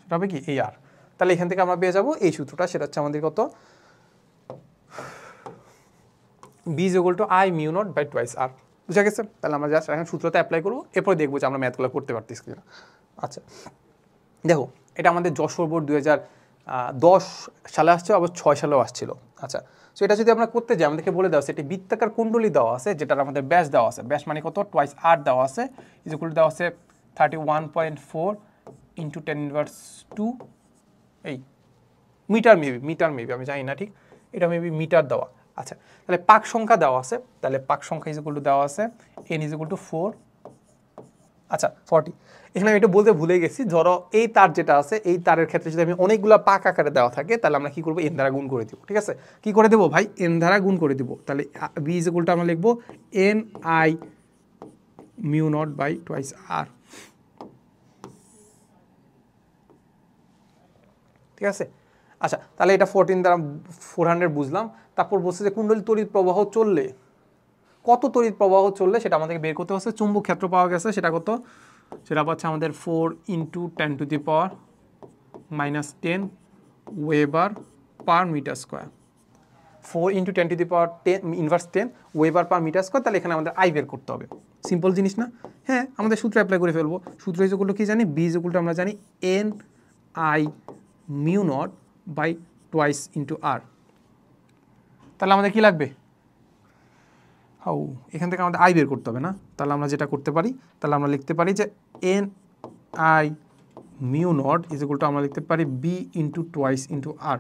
Speaker 1: সেটা হবে কি এই আর। তাহলে এখান থেকে আমরা পেয়ে যাবো এই সূত্রটা, সেটা হচ্ছে আমাদের কত, B is equal to I mu naught by twice R. বুঝা গেছে? তাহলে আমরা জাস্ট এখন সূত্রতে অ্যাপ্লাই করবো, এরপরে দেখবো যে আমরা ম্যাথগুলো করতে পারতেছি কিনা। আচ্ছা দেখো, এটা আমাদের যশোর বোর্ড 2010 সালে আসছে, আবার 6 সালেও আসছিল। আচ্ছা, সো এটা যদি আমরা করতে যাই, আমাদেরকে বলে দেওয়া আছে এটি বৃত্তাকার কুণ্ডলী দেওয়া আছে, যেটার আমাদের ব্যাস দেওয়া আছে। ব্যাস মানে কত? টোয়াইস আর দেওয়া আছে, ইজ ইকুয়াল টু দেওয়া আছে 31.4 ইন্টু 10⁻², এই মিটার মেবি আমি জানি না ঠিক, এটা মেবি মিটার দেওয়া। আচ্ছা, তাহলে পাক সংখ্যা দেওয়া আছে, তাহলে পাক সংখ্যা ইজ ইকুয়াল টু দেওয়া আছে n ইজ ইকুয়াল টু 4, আচ্ছা 40। এখানে আমি এটা বলতে ভুলে গেছি, ধরো এই তার যেটা আছে, এই তারের ক্ষেত্রে যদি আমি অনেকগুলো পাক আকারে দেওয়া থাকে, তাহলে আমরা কি করবো? n দ্বারা গুণ করে দিব। ঠিক আছে, কি করে দেবো ভাই? n দ্বারা গুণ করে দিব। তাহলে বি ইজ ইকুয়াল টু আমরা লিখবো n i mu naught by twice R. ঠিক আছে, আচ্ছা তাহলে এটা 14 দ্বারা 400 বুঝলাম। তারপর বলছে যে কুণ্ডলী তড়িৎ প্রবাহ চললে কত তড়িৎ প্রবাহ চললে সেটা আমাদেরকে বের করতে হচ্ছে। চুম্বক ক্ষেত্র পাওয়া গেছে, সেটা কত? সেটা পাচ্ছে আমাদের 4 into 10⁻⁻10 weber per metre square. 4 into 10⁻10 weber per metre square. তাহলে এখানে আমাদের আই বের করতে হবে। সিম্পল জিনিস না? হ্যাঁ, আমাদের সূত্র অ্যাপ্লাই করে ফেলবো। সূত্র ইজ ইকুয়াল টু কি জানি? বি ইজ ইকুয়াল টু আমরা জানি N I mu naught by twice into R. তাহলে আমাদের কি লাগবে? হাউ, এখান থেকে আমাদের আই বের করতে হবে না? তাহলে আমরা যেটা করতে পারি, তাহলে আমরা লিখতে পারি যে N I mu not is equal to আমরা লিখতে পারি বি ইন্টু টোয়াইস ইন্টু আর।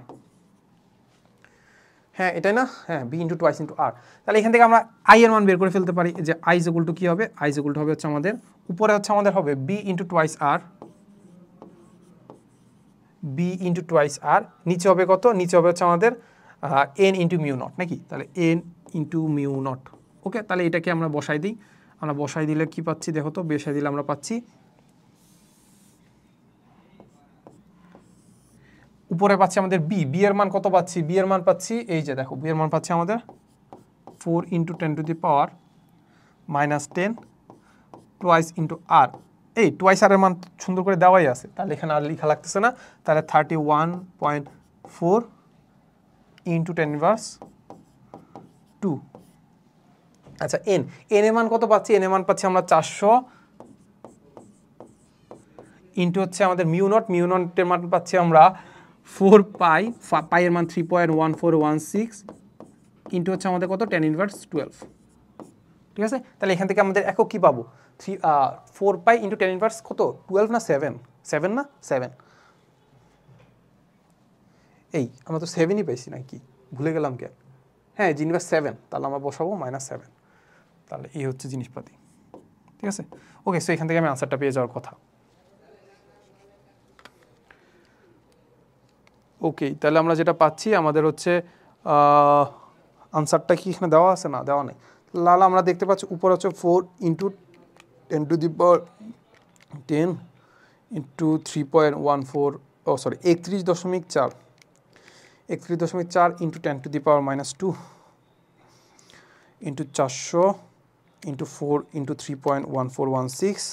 Speaker 1: হ্যাঁ এটাই না? হ্যাঁ, B into twice into R. তাহলে এখান থেকে আমরা আই এর মান বের করে ফেলতে পারি যে আই ইজ ইকুয়াল টু কী হবে? আই ইজ ইকুয়াল টু হবে হচ্ছে আমাদের উপরে হচ্ছে আমাদের হবে বি ইন্টু টোয়াইস আর, বি ইন্টু টোয়াইস আর, নিচে হবে কত? নিচে হবে হচ্ছে আমাদের এন ইন্টু মিউ নট, নাকি? তাহলে এন ইন্টু মিউ নট। ওকে, তাহলে এটাকে আমরা বসাই দিই। আমরা বসাই দিলে কি পাচ্ছি দেখো তো? বসাই দিলে আমরা পাচ্ছি উপরে পাচ্ছি আমাদের বি। বি এর মান কত পাচ্ছি? বি এর মান পাচ্ছি এই যে দেখো, বি এর মান পাচ্ছি আমাদের 4 ইন্টু 10⁻⁻10 টোয়াইস ইন্টু আর। এই টোয়াইস আর এর মান সুন্দর করে দেওয়াই আছে, তাহলে এখানে আর লেখা লাগতেছে না। তাহলে 31.4 ইন্টু 10⁻²। আচ্ছা এন, এন এর মান কত পাচ্ছি? এন এর মান পাচ্ছি আমরা 400 ইন্টু হচ্ছে আমাদের মিউ নট। মিউ নটের মান পাচ্ছি আমরা 4 পাই, পাই এর মান 3.1416 ইন্টু হচ্ছে আমাদের কত? 10⁻12। ঠিক আছে, তাহলে এখান থেকে আমাদের একক কি পাবো? 4 পাই ইন্টু 10⁻, কত? 12 না 7? 7 না? 7। এই আমরা তো 7ই পাইছি নাকি, ভুলে গেলাম কে? হ্যাঁ, ⁻7। তাহলে আমরা বসাবো -7। তাহলে এই হচ্ছে জিনিসপাতি। ঠিক আছে, ওকে। সো এখান থেকে আমি আনসারটা পেয়ে যাওয়ার কথা। ওকে, তাহলে আমরা যেটা পাচ্ছি আমাদের হচ্ছে আনসারটা কি এখানে দেওয়া আছে? না, দেওয়া নেই। লাল আমরা দেখতে পাচ্ছি উপরে হচ্ছে 4 into 10⁻10 into 3.14, oh sorry 31.4 into 10⁻² into 400 into 4 into 3.1416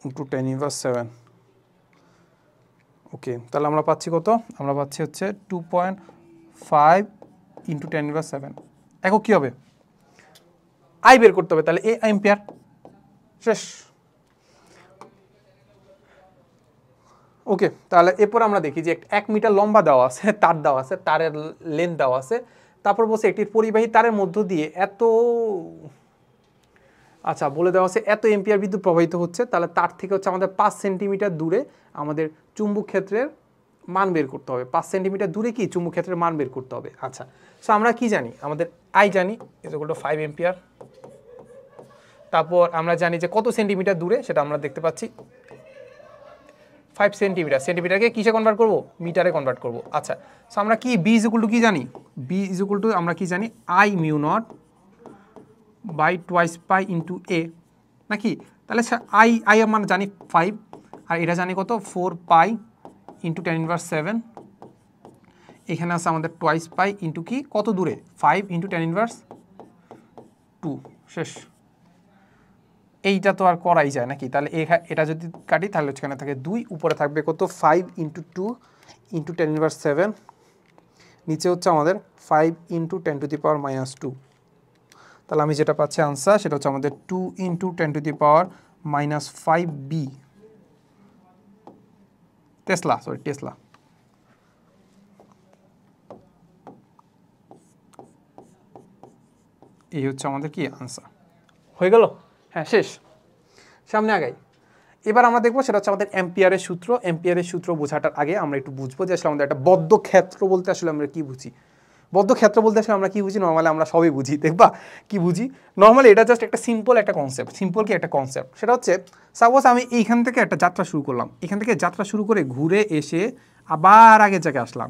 Speaker 1: into 10⁻7। Okay, তাহলে আমরা পাচ্ছি কত? আমরা পাচ্ছি হচ্ছে 2.5 ইন্টু 10⁻7। এখন কী হবে? আই বের করতে হবে, তাহলে এ অ্যাম্পিয়ার। শেষ। ওকে, তাহলে এরপর আমরা দেখি যে 1 মিটার লম্বা দেওয়া আছে, তার দেওয়া আছে, তারের লেন্থ দেওয়া আছে। তারপর বলছে একটি পরিবাহী তারের মধ্য দিয়ে এত, আচ্ছা বলে দেওয়া আছে এত এম্পিয়ার বিদ্যুৎ প্রবাহিত হচ্ছে। তাহলে তার থেকে হচ্ছে আমাদের 5 সেন্টিমিটার দূরে আমাদের চুম্বক ক্ষেত্রের মান বের করতে হবে। 5 সেন্টিমিটার দূরে কি চুম্বক ক্ষেত্রের মান বের করতে হবে। আচ্ছা, সো আমরা কি জানি? আমাদের আই জানি ইজ ইকুয়াল টু 5 এম্পিয়ার। তারপর আমরা জানি যে কত সেন্টিমিটার দূরে, সেটা আমরা দেখতে পাচ্ছি 5 সেন্টিমিটার। সেন্টিমিটারকে কিসে কনভার্ট করব? মিটারে কনভার্ট করব। আচ্ছা, সো আমরা কি বি ইজ ইকুয়াল টু কি জানি? বি ইজ ইকুয়াল টু আমরা কি জানি? I mu naught by twice pi into A নাকি, তাহলে আই আমরা জানি 5 আর এটা জানি কত 4 পাই ইন্টু 10⁻⁷, এখানে আছে আমাদের টোয়াইস পাই ইন্টু কি কত দূরে 5 ইন্টু 10⁻², শেষ। এইটা তো আর করাই যায় নাকি, তাহলে এটা যদি কাটি তাহলে এখানে থাকে 2, উপরে থাকবে কত 5 ইন্টু 2 ইন্টু 10⁻⁷, নিচে হচ্ছে আমাদের 5 ইন্টু 10⁻²। তাহলে আমি যেটা পাচ্ছি আনসার সেটা হচ্ছে আমাদের 2 ইন্টু 10⁻⁵b টেসলা। এই হচ্ছে আমাদের কি আনসার। হয়ে গেল? হ্যাঁ, শেষ। সামনে আগাই। এবার আমরা দেখবো সেটা হচ্ছে আমাদের অ্যাম্পিয়ারের সূত্র। অ্যাম্পিয়ারের সূত্র বোঝাটার আগে আমরা একটু বুঝবো যে আসলে আমাদের একটা বদ্ধ ক্ষেত্র বলতে আসলে আমরা কি বুঝি। বদ্ধ ক্ষেত্র বলতে আসলে আমরা কি বুঝি, নর্মালি আমরা সবই বুঝি, দেখবা কি বুঝি। নর্মালি এটা জাস্ট একটা সিম্পল একটা কনসেপ্ট। সিম্পল কি একটা কনসেপ্ট, সেটা হচ্ছে সাপোজ আমি এইখান থেকে একটা যাত্রা শুরু করলাম, এখান থেকে যাত্রা শুরু করে ঘুরে এসে আবার আগের জায়গায় আসলাম,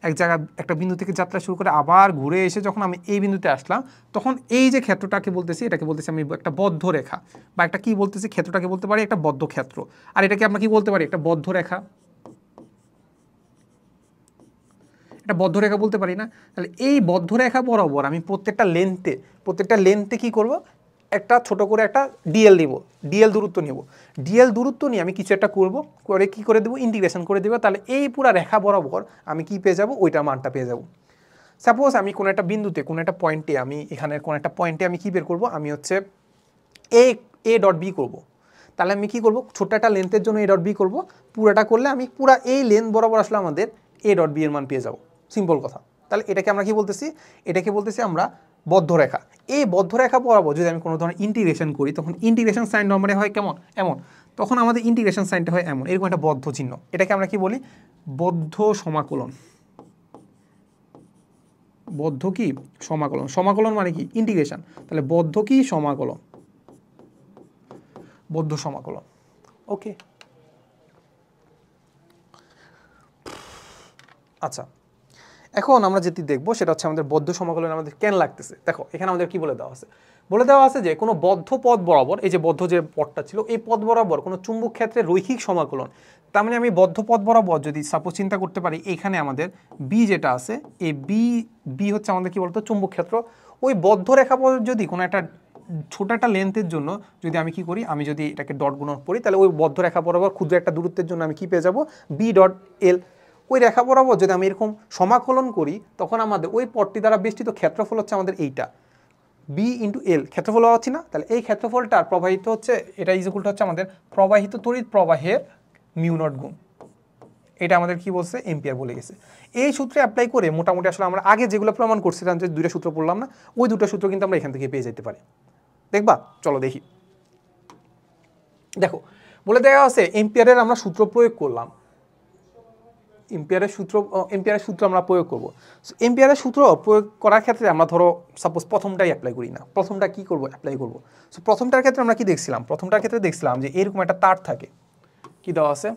Speaker 1: এক জায়গা একটা বিন্দু থেকে যাত্রা শুরু করে আবার ঘুরে এসে যখন আমি এই বিন্দুতে আসলাম, তখন এই যে ক্ষেত্রটাকে বলতেছি এটাকে বলতেছি আমি একটা বদ্ধ রেখা, বা একটা কি বলতেছি ক্ষেত্রটাকে বলতে পারি একটা বদ্ধ ক্ষেত্র। আর এটাকে আমরা কি বলতে পারি একটা বদ্ধ রেখা, একটা বদ্ধ রেখা বলতে পারি না। তাহলে এই বদ্ধ রেখা বরাবর আমি প্রত্যেকটা লেন্থে কি করব, একটা ছোট করে একটা ডিএল নিব, ডিএল দূরত্ব নিব। ডিএল দূরত্ব নিয়ে আমি কিছু একটা করব, করে কি করে দেবো, ইন্টিগ্রেশন করে দেবো। তাহলে এই পুরা রেখা বরাবর আমি কি পেয়ে যাব, ওইটার মানটা পেয়ে যাব। সাপোজ আমি কোনো একটা বিন্দুতে কোনো একটা পয়েন্টে আমি এখানের কোনো একটা পয়েন্টে আমি কি বের করব, আমি হচ্ছে এ ডট বি করব। তাহলে আমি কি করব, ছোট্ট একটা লেন্থের জন্য এ ডট বি করব, পুরাটা করলে আমি পুরা এই লেন্থ বরাবর আসলে আমাদের এ ডট বি এর মান পেয়ে যাব। সিম্পল কথা। তাহলে এটাকে আমরা কি বলতেছি, এটাকে বলতেছি আমরা বদ্ধ রেখা। এই বদ্ধ রেখা বরাবর যদি আমি কোনো ধরনের ইন্টিগ্রেশন করি, তখন ইন্টিগ্রেশন সাইন নর্মালি হয় কেমন, এমন। তখন আমাদের ইন্টিগ্রেশন সাইনটা হয় এমন, এরকম একটা বদ্ধ চিহ্ন। এটাকে আমরা কি বলি, বদ্ধ সমাকলন। বদ্ধ কি সমাকলন, সমাকলন মানে কি ইন্টিগ্রেশন, তাহলে বদ্ধ কি সমাকলন, বদ্ধ সমাকলন। ওকে, আচ্ছা এখন আমরা যেটি দেখবো সেটা হচ্ছে আমাদের বদ্ধ সমাকলন আমাদের কেন লাগতেছে। দেখো এখানে আমাদের কি বলে দেওয়া আছে, বলে দেওয়া আছে যে কোনো বদ্ধ পথ বরাবর, এই যে বদ্ধ যে পথটা ছিল এই পথ বরাবর কোনো চুম্বক ক্ষেত্রে রৈখিক সমাকলন। তার মানে আমি বদ্ধ পথ বরাবর যদি সাপোজ চিন্তা করতে পারি, এখানে আমাদের বি যেটা আছে, এই বি হচ্ছে আমাদের কি বলতো চুম্বক ক্ষেত্র। ওই বদ্ধ রেখা পথ যদি কোনো একটা ছোট একটা লেন্থের জন্য যদি আমি কি করি, আমি যদি এটাকে ডট গুণন করি, তাহলে ওই বদ্ধ রেখা বরাবর ক্ষুদ্র একটা দূরত্বের জন্য আমি কি পেয়ে যাব, বি ডট এল। ওই রেখা বরাবর যদি আমি এরকম সমাকলন করি, তখন আমাদের ওই পথটি দ্বারা বেষ্টিত ক্ষেত্রফল হচ্ছে আমাদের এইটা বি ইন্টু এল। ক্ষেত্রফল হচ্ছে না, তাহলে এই ক্ষেত্রফলটার প্রবাহিত হচ্ছে, এটা ইকুয়ালটা হচ্ছে আমাদের প্রবাহিত তড়িৎ প্রবাহের মিউ নট গুণ। এটা আমাদের কি বলছে, এম্পিয়ার বলে গেছে। এই সূত্রে অ্যাপ্লাই করে মোটামুটি আসলে আমরা আগে যেগুলো প্রমাণ করছিলাম যে দুইটা সূত্র পড়লাম না, ওই দুটো সূত্র কিন্তু আমরা এখান থেকে পেয়ে যেতে পারি। দেখবা, চলো দেখি। দেখো বলে দেওয়া আছে এম্পিয়ারের আমরা সূত্র প্রয়োগ করলাম, এম্পিয়ারের সূত্র আমরা প্রয়োগ করব। এম্পিয়ারের সূত্র প্রয়োগ করার ক্ষেত্রে আমরা ধরো সাপোজ প্রথমটাই অ্যাপ্লাই করি না, প্রথমটা কি করব, অ্যাপ্লাই করব। সো প্রথমটার ক্ষেত্রে আমরা কি দেখছিলাম, প্রথমটার ক্ষেত্রে দেখছিলাম যে এরকম একটা তার থাকে, কি দেওয়া আছে,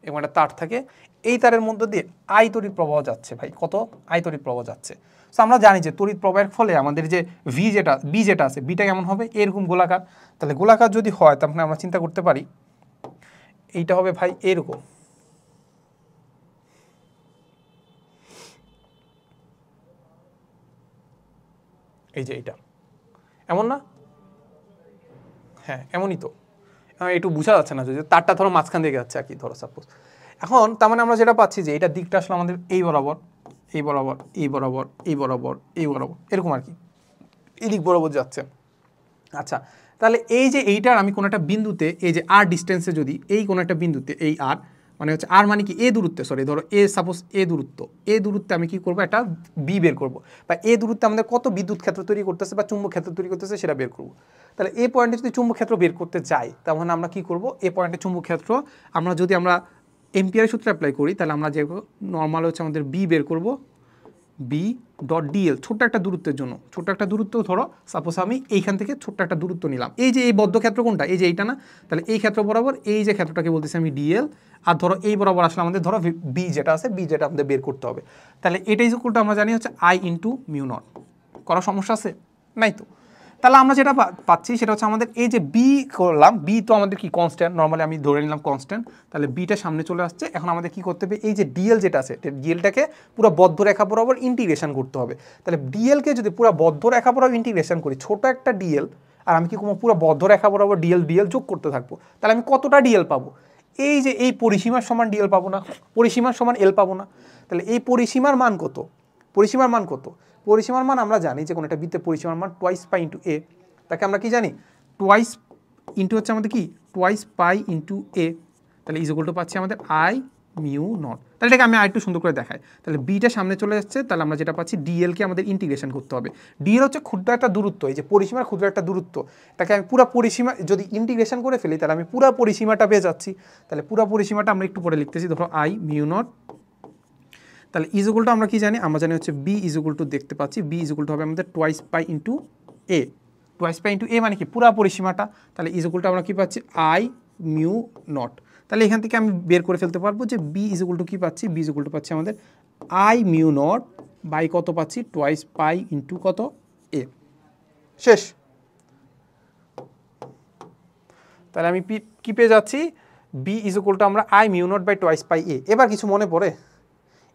Speaker 1: এরকম একটা তার থাকে, এই তারের মধ্যে দিয়ে আই তড়িৎ প্রবাহ যাচ্ছে। ভাই কত আই তড়িৎ প্রবাহ যাচ্ছে। সো আমরা জানি যে তড়িৎ প্রবাহের ফলে আমাদের যে বি যেটা আছে, বিটা কেমন হবে, এরকম গোলাকার। তাহলে গোলাকার যদি হয় তাহলে আমরা চিন্তা করতে পারি এইটা হবে ভাই এরকম, এই যে এইটা এমন না, হ্যাঁ এমনই তো, একটু বোঝা যাচ্ছে না, যদি তারটা ধরো মাঝখান দিকে যাচ্ছে আর কি, ধরো সাপোজ। এখন তার মানে আমরা যেটা পাচ্ছি যে এটা দিকটা আসলে আমাদের এই বরাবর, এই বরাবর, এই বরাবর, এই বরাবর, এই বরাবর, এরকম আর কি, এই দিক বরাবর যাচ্ছে। আচ্ছা, তাহলে এই যে এইটার আমি কোনো একটা বিন্দুতে, এই যে আর ডিস্টেন্সে যদি এই কোনো একটা বিন্দুতে এই আর মানে হচ্ছে আর মানে কি এ দূরত্বে, সরি ধরো এ সাপোজ এ দূরত্বে আমি কি করবো, একটা বি বের করবো, বা এ দূরত্বে আমাদের কত বিদ্যুৎ ক্ষেত্র তৈরি করতেছে বা চুম্বক ক্ষেত্র তৈরি করতেছে সেটা বের করবো। তাহলে এই পয়েন্টে যদি চুম্বক ক্ষেত্র বের করতে যাই, তাহলে আমরা কি করবো, এই পয়েন্টে চুম্বক ক্ষেত্র আমরা যদি আমরা এম্পিয়ারের সূত্রে অ্যাপ্লাই করি, তাহলে আমরা যে নর্মাল হচ্ছে আমাদের বি বের করবো, বি ডট ডিএল, ছোট্ট একটা দূরত্বের জন্য, ছোট্ট একটা দূরত্ব ধরো সাপোজ আমি এইখান থেকে ছোট্ট একটা দূরত্ব নিলাম, এই যে এই বদ্ধ ক্ষেত্র কোনটা, এই যে এইটা না, তাহলে এই ক্ষেত্র বরাবর এই যে ক্ষেত্রটাকে বলতেছি আমি ডিএল, আর ধরো এই বরাবর আসলে আমাদের ধরো বি যেটা আছে, বি যেটা আমাদের বের করতে হবে। তাহলে এটাই ইকুয়ালটা আমরা জানি হচ্ছে আই ইন্টু মিউ নট। করার সমস্যা আছে নাই তো? তাহলে আমরা যেটা পাচ্ছি সেটা হচ্ছে আমাদের এই যে বি করলাম, বি তো আমাদের কি কনস্ট্যান্ট, নর্মালি আমি ধরে নিলাম কনস্ট্যান্ট, তাহলে বিটা সামনে চলে আসছে। এখন আমাদের কি করতে হবে, এই যে ডিএল যেটা আছে ডিএলটাকে পুরো বদ্ধ রেখা বরাবর ইন্টিগ্রেশন করতে হবে। তাহলে ডিএলকে যদি পুরো বদ্ধ রেখা বরাবর ইন্টিগ্রেশন করি, ছোট একটা ডিএল আর আমি কি করবো, পুরো বদ্ধ রেখা বরাবর ডিএল ডিএল যোগ করতে থাকবো, তাহলে আমি কতটা ডিএল পাবো, এই যে এই পরিসীমার সমান ডিএল পাবো না, পরিসীমার সমান এল পাবো না। তাহলে এই পরিসীমার মান কত, পরিসীমার মান কত, পরিসীমার মান আমরা জানি যে কোনো একটা বৃত্তের পরিসীমার মান টোয়াইস পাই ইন্টু এ, তাকে আমরা কি জানি টোয়াইস ইন্টু হচ্ছে আমাদের কি টোয়াইস পাই ইন্টু এ, তাহলে ইজ ইকুয়াল টু পাচ্ছি আমাদের আই মিউ নট। তাহলে এটাকে আমি আরেকটু সুন্দর করে দেখাই, তাহলে বিটা সামনে চলে যাচ্ছে, তাহলে আমরা যেটা পাচ্ছি ডিএলকে আমাদের ইন্টিগ্রেশন করতে হবে। ডিএল হচ্ছে ক্ষুদ্র একটা দূরত্ব, এই যে পরিসীমার ক্ষুদ্র একটা দূরত্ব, তাকে আমি পুরো পরিসীমা যদি ইন্টিগ্রেশন করে ফেলি তাহলে আমি পুরো পরিসীমাটা পেয়ে যাচ্ছি। তাহলে পুরো পরিসীমাটা আমরা একটু পরে লিখতেছি, ধরো আই মিউ নট, তাহলে ইজ ইকুয়াল টু আমরা কি জানি, আমরা জানি হচ্ছে বি ইজ ইকুয়াল টু, দেখতে পাচ্ছি বি ইজ ইকুয়াল টু হবে আমাদের টোয়াইস পাই ইন্টু এ, টোয়াইস পাই ইন্টু এ মানে কি পুরা পরিসীমাটা, তাহলে ইজ ইকুয়াল টু আমরা কি পাচ্ছি আই মিউ নট। তাহলে এখান থেকে আমি বের করে ফেলতে পারবো যে বি ইজ ইকুয়াল টু কি পাচ্ছি, বি ইজ ইকুয়াল টু পাচ্ছি আমাদের আই মিউ নট বাই কত পাচ্ছি টোয়াইস পাই ইন্টু কত এ, শেষ। তাহলে আমি কি পেয়ে যাচ্ছি, বি ইজ ইকুয়াল টু আমরা I mu naught by twice pi A. এবার কিছু মনে পড়ে,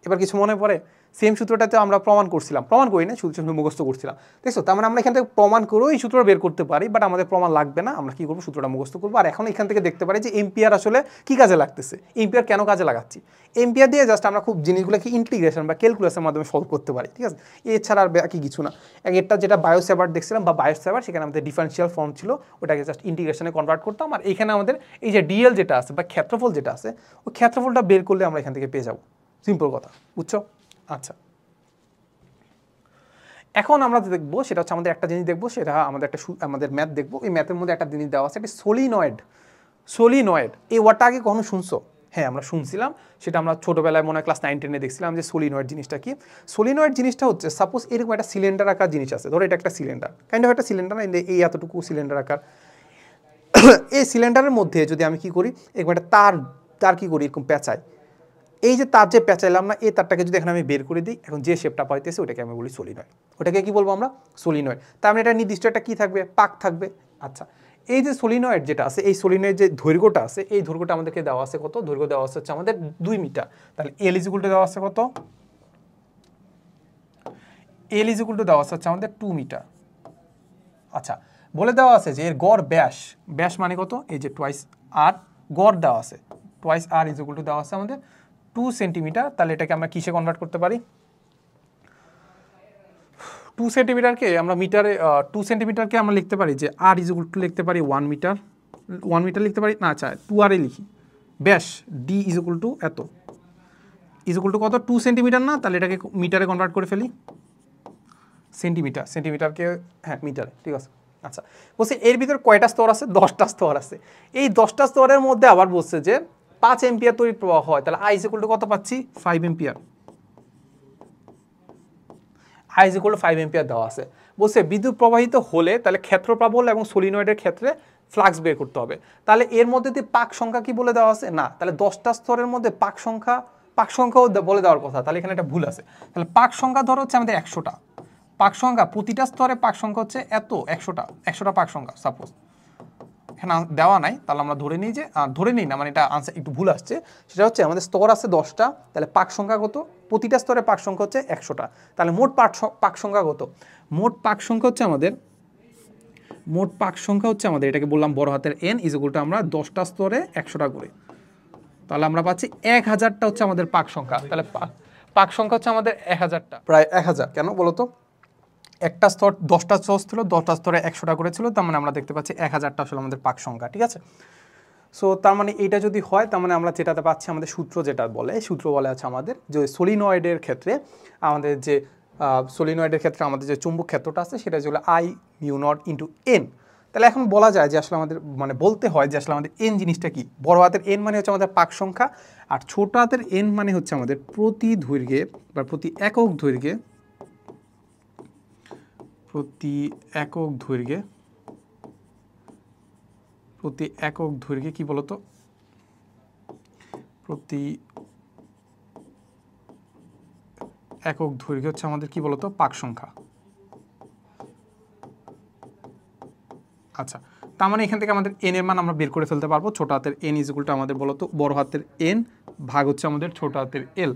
Speaker 1: এবার কিছু মনে পড়ে, সেম সূত্রটাতে আমরা প্রমাণ করছিলাম, প্রমাণ করি না, শুধু শুধু মুখস্থ করছিলাম, দেখছো। তার মানে আমরা এখান থেকে প্রমাণ করেও এই সূত্রটা বের করতে পারি, বাট আমাদের প্রমাণ লাগবে না, আমরা কি করবো সূত্রটা মুখস্থ করবো। আর এখন এখান থেকে দেখতে পারি যে এম্পিয়ার আসলে কি কাজে লাগতেছে, এম্পিয়ার কেন কাজে লাগাচ্ছি, এম্পিয়ার দিয়ে জাস্ট আমরা খুব জিনিসগুলোকে ইন্টিগ্রেশন বা ক্যালকুলাসের মাধ্যমে সলভ করতে পারি, ঠিক আছে। এছাড়া আর বাকি কিছু না। এটা যেটা বায়োসেভার দেখছিলাম বা বায়োসেভার, সেখানে আমাদের ডিফারেন্সিয়াল ফর্ম ছিল, ওটাকে জাস্ট ইন্টিগ্রেশনে কনভার্ট করতাম। আর এখানে আমাদের এই যে ডিএল যেটা আছে বা ক্ষেত্রফল যেটা আছে, ওই ক্ষেত্রফলটা বের করলে আমরা এখান থেকে পেয়ে যাবো, সিম্পল কথা, বুঝছো। আচ্ছা, এখন আমরা দেখবো সেটা হচ্ছে আমাদের একটা জিনিস দেখবো, সেটা আমাদের ম্যাথ দেখবো। এই ম্যাথের মধ্যে একটা জিনিস দেওয়া আছে, একটা সলিনয়েড। সলিনয়েড এই ওয়ার্ডটা আগে কখনো শুনছো? হ্যাঁ, আমরা শুনছিলাম, সেটা আমরা ছোটোবেলায় মনে হয় ক্লাস 9-10-এ দেখছিলাম যে সলিনয়েড জিনিসটা কি। সলিনয়েড জিনিসটা হচ্ছে, সাপোজ এরকম একটা সিলিন্ডার আকার জিনিস আছে, ধরো এটা একটা সিলিন্ডার, কাইন্ড অফ একটা সিলিন্ডার না, এই এতটুকু সিলিন্ডার আকার। এই সিলিন্ডারের মধ্যে যদি আমি কি করি, এরকম একটা তার কি করি, এরকম পেঁচাই। এই যে তার যে পেঁচাইলাম না, এই তারটাকে যদি এখন আমি বের করে দিই, এখন যে শেপটা পাইতেছে ওটাকে আমি বলি সলিনয়েড। ওটাকে কি বলবো আমরা, সলিনয়েড। তার মানে এটা নির্দিষ্ট একটা কি থাকবে, পাক থাকবে। আচ্ছা, এই যে সলিনয়েড যেটা আছে, এই সলিনয়েড যে দৈর্ঘ্যটা আছে, এই দৈর্ঘ্যটা আমাদেরকে দেওয়া আছে কত, দৈর্ঘ্য দেওয়া আছে হচ্ছে আমাদের 2 মিটার। তাহলে এল ইজ ইকুয়াল টু দেওয়া আছে কত, এল ইজ ইকুয়াল টু দেওয়া আছে হচ্ছে আমাদের 2 মিটার। আচ্ছা, বলে দেওয়া আছে যে এর গড় ব্যাস, ব্যাস মানে কত, এই যে টোয়াইস আর, গড় দেওয়া আছে twice R is equal to দেওয়া আছে আমাদের 2 সেন্টিমিটার। তাহলে এটাকে আমরা কিসে কনভার্ট করতে পারি, 2 সেন্টিমিটারকে আমরা মিটারে, 2 সেন্টিমিটারকে আমরা লিখতে পারি যে আর ইজ ইকুয়াল টু লিখতে পারি 1 মিটার, 1 মিটার লিখতে পারি না, আচ্ছা 2 আরে লিখি, ব্যাস ডি ইজ ইকুয়াল টু এত, ইজ ইকুয়াল টু কত, 2 সেন্টিমিটার না, তাহলে এটাকে মিটারে কনভার্ট করে ফেলি, সেন্টিমিটার, সেন্টিমিটারকে হ্যাঁ মিটারে, ঠিক আছে। আচ্ছা, বলছে এর ভিতরে কয়টা স্তর আছে, 10টা স্তর আছে। এই 10টা স্তরের মধ্যে আবার বলছে যে 5 এম্পিয়ার তড়িৎ প্রবাহ হয়, তাহলে আই ইজ ইকুয়াল টু কত পাচ্ছি, 5 ampere. I is equal two 5 ampere দেওয়া আছে। বলছে বিদ্যুৎ প্রবাহিত হলে তাহলে ক্ষেত্রপ্রবল এবং সলিনয়েডের ক্ষেত্রে ফ্লাক্স বের করতে হবে। তাহলে এর মধ্যে দিয়ে পাক সংখ্যা কি বলে দেওয়া আছে, না, তাহলে 10টা স্তরের মধ্যে পাক সংখ্যাও বলে দেওয়ার কথা, তাহলে এখানে একটা ভুল আছে। তাহলে পাক সংখ্যা ধরো হচ্ছে আমাদের 100টা পাক সংখ্যা, প্রতিটা স্তরে পাক সংখ্যা হচ্ছে এত, 100টা পাক সংখ্যা সাপোজ, এখানে দেওয়া নাই, তাহলে আমরা ধরে নিই যে, ধরে নিই না মানে এটা আনসার একটু ভুল আসছে, সেটা হচ্ছে আমাদের স্তর আছে 10টা, তাহলে পাক সংখ্যা কত, প্রতিটা স্তরে পাক সংখ্যা হচ্ছে 100টা, তাহলে মোট পাক সংখ্যা কত, মোট পাক সংখ্যা হচ্ছে আমাদের, মোট পাক সংখ্যা হচ্ছে আমাদের, এটাকে বললাম বড় হাতের এন ইজ ইকুয়াল টু আমরা 10টা স্তরে 100টা করে, তাহলে আমরা পাচ্ছি 1000টা হচ্ছে আমাদের পাক সংখ্যা। তাহলে পাক সংখ্যা হচ্ছে আমাদের 1000টা, প্রায় 1000। কেন বলো তো, একটা স্তর 10টা স্তর ছিল, 10টা স্তরে 100টা করেছিল, তার মানে আমরা দেখতে পাচ্ছি 1000টা আসলে আমাদের পাক সংখ্যা, ঠিক আছে। সো তার মানে এইটা যদি হয়, তার মানে আমরা যেটাতে পাচ্ছি আমাদের সূত্র যেটা বলে, সূত্র বলে আছে আমাদের যে সলিনয়েডের ক্ষেত্রে আমাদের যে সলিনয়েডের ক্ষেত্রে আমাদের যে চুম্বক ক্ষেত্রটা আছে সেটা হচ্ছে I mu not into N. তাহলে এখন বলা যায় যে আসলে আমাদের মানে বলতে হয় যে আসলে আমাদের এন জিনিসটা কি, বড় হাতের এন মানে হচ্ছে আমাদের পাক সংখ্যা, আর ছোট হাতের এন মানে হচ্ছে আমাদের প্রতি দৈর্ঘ্যে বা প্রতি একক দৈর্ঘ্যে, প্রতি একক দৈর্ঘ্যে, প্রতি একক দৈর্ঘ্যে কি বলতো, প্রতি একক দৈর্ঘ্য হচ্ছে আমাদের কি বলতো পাক সংখ্যা। আচ্ছা, তার মানে এখান থেকে আমাদের এন এর মান আমরা বের করে ফেলতে পারবো। ছোট হাতের এন ইজ ইকুয়াল টু আমাদের বলতো বড় হাতের এন ভাগ হচ্ছে আমাদের ছোট হাতের এল।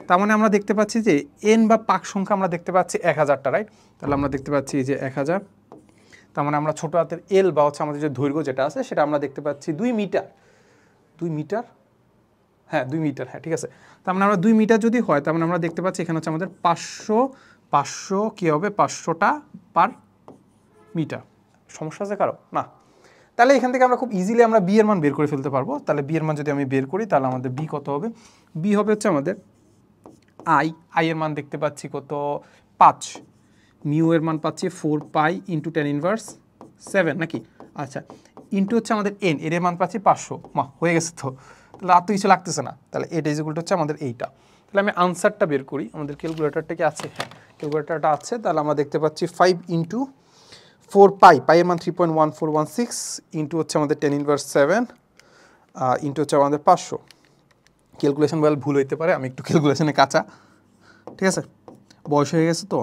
Speaker 1: তার মানে আমরা দেখতে পাচ্ছি যে এন বা পাক সংখ্যা আমরা দেখতে পাচ্ছি 1000টা, রাইট? তাহলে আমরা দেখতে পাচ্ছি যে 1000। তার মানে আমরা ছোট হাতের এল বা হচ্ছে আমাদের যে দৈর্ঘ্য যেটা আছে সেটা আমরা দেখতে পাচ্ছি 2 মিটার। 2 মিটার, হ্যাঁ 2 মিটার, হ্যাঁ ঠিক আছে। তার মানে আমরা 2 মিটার যদি হয় তার মানে আমরা দেখতে পাচ্ছি এখানে হচ্ছে আমাদের 500 কী হবে 500টা পার মিটার। সমস্যা আছে কারো? না। তাহলে এখান থেকে আমরা খুব ইজিলি আমরা বি এর মান বের করে ফেলতে পারবো। তাহলে বি এর মান যদি আমি বের করি তাহলে আমাদের বি কত হবে? বি হবে হচ্ছে আমাদের আই এর মান দেখতে পাচ্ছি কত 5, মিউ এর মান পাচ্ছি 4 পাই ইন্টু 10⁻7 নাকি? আচ্ছা, ইন্টু হচ্ছে আমাদের এন এর মান পাচ্ছি 500। হয়ে গেছে তো, তাহলে আর তো কিছু লাগতেছে না। তাহলে এটা ইজ ইকুয়াল টু হচ্ছে আমাদের এইটা। তাহলে আমি আনসারটা বের করি। আমাদের ক্যালকুলেটরটা কি আছে? হ্যাঁ ক্যালকুলেটরটা আছে। তাহলে আমরা দেখতে পাচ্ছি 5 ইন্টু 4 পাই, পাইয়ের মান 3.1416 ইন্টু হচ্ছে আমাদের 10⁻7 ইন্টু হচ্ছে আমাদের 500। ক্যালকুলেশন বল ভুল হইতে পারে, আমি একটু ক্যালকুলেশনে কাঁচা, ঠিক আছে, বয়স হয়ে গেছে তো।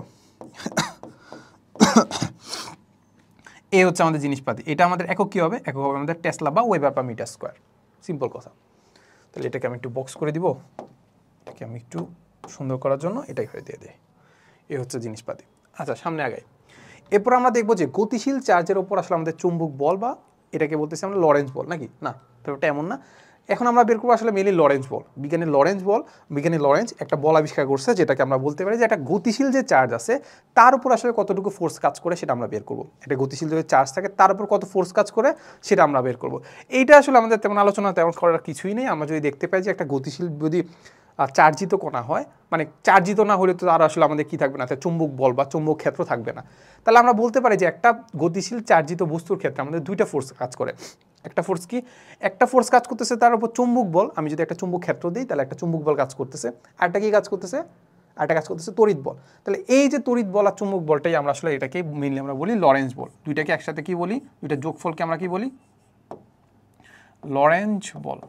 Speaker 1: এ হচ্ছে আমাদের জিনিসপাতি। এটা আমাদের একক কী হবে? একক হবে আমাদের টেসলা বা weber per metre square. Simple কথা। তাহলে এটাকে আমি একটু বক্স করে দিব, এটাকে আমি একটু সুন্দর করার জন্য এটাই করে দিয়ে দিই। এ হচ্ছে জিনিসপাতি। আচ্ছা, সামনে আগাই। এরপর আমরা দেখবো যে গতিশীল চার্জের ওপর আসলে আমাদের চুম্বক বল বা এটাকে বলতেছি আমরা লরেন্স বল নাকি? না, ব্যাপারটা এমন না। এখন আমরা বের করবো আসলে মেনলি লরেন্স বল। বিজ্ঞানী লরেন্স একটা বল আবিষ্কার করছে যেটাকে আমরা বলতে পারি যে একটা গতিশীল যে চার্জ আছে তার উপর আসলে কতটুকু ফোর্স কাজ করে সেটা আমরা বের করবো। একটা গতিশীল যদি চার্জ থাকে তার উপর কত ফোর্স কাজ করে সেটা আমরা বের করবো। এইটা আসলে আমাদের তেমন আলোচনা তেমন করার কিছুই নেই। আমরা যদি দেখতে পাই যে একটা গতিশীল যদি চার্জিত কণা হয়, মানে চার্জিত না হলে তো আর আসলে আমাদের কী থাকবে না, চুম্বক বল বা চুম্বক ক্ষেত্র থাকবে না। তাহলে আমরা বলতে পারি যে একটা গতিশীল চার্জিত বস্তুর ক্ষেত্রে আমাদের দুইটা ফোর্স কাজ করে। একটা ফোর্স কি? একটা ফোর্স কাজ করতেছে তার উপর চুম্বক বল। আমি যদি একটা চুম্বক ক্ষেত্র দিই তাহলে একটা চুম্বক বল কাজ করতেছে। আরেকটা কি কাজ করতেছে? আরেকটা কাজ করতেছে তড়িৎ বল। তাহলে এই যে তড়িৎ বল আর চুম্বক বলটাই আমরা আসলে এটাকে মেইনলি আমরা বলি লরেন্স বল। দুইটাকে একসাথে কি বলি? দুইটা যোগফলকে আমরা কি বলি? লরেন্স বল।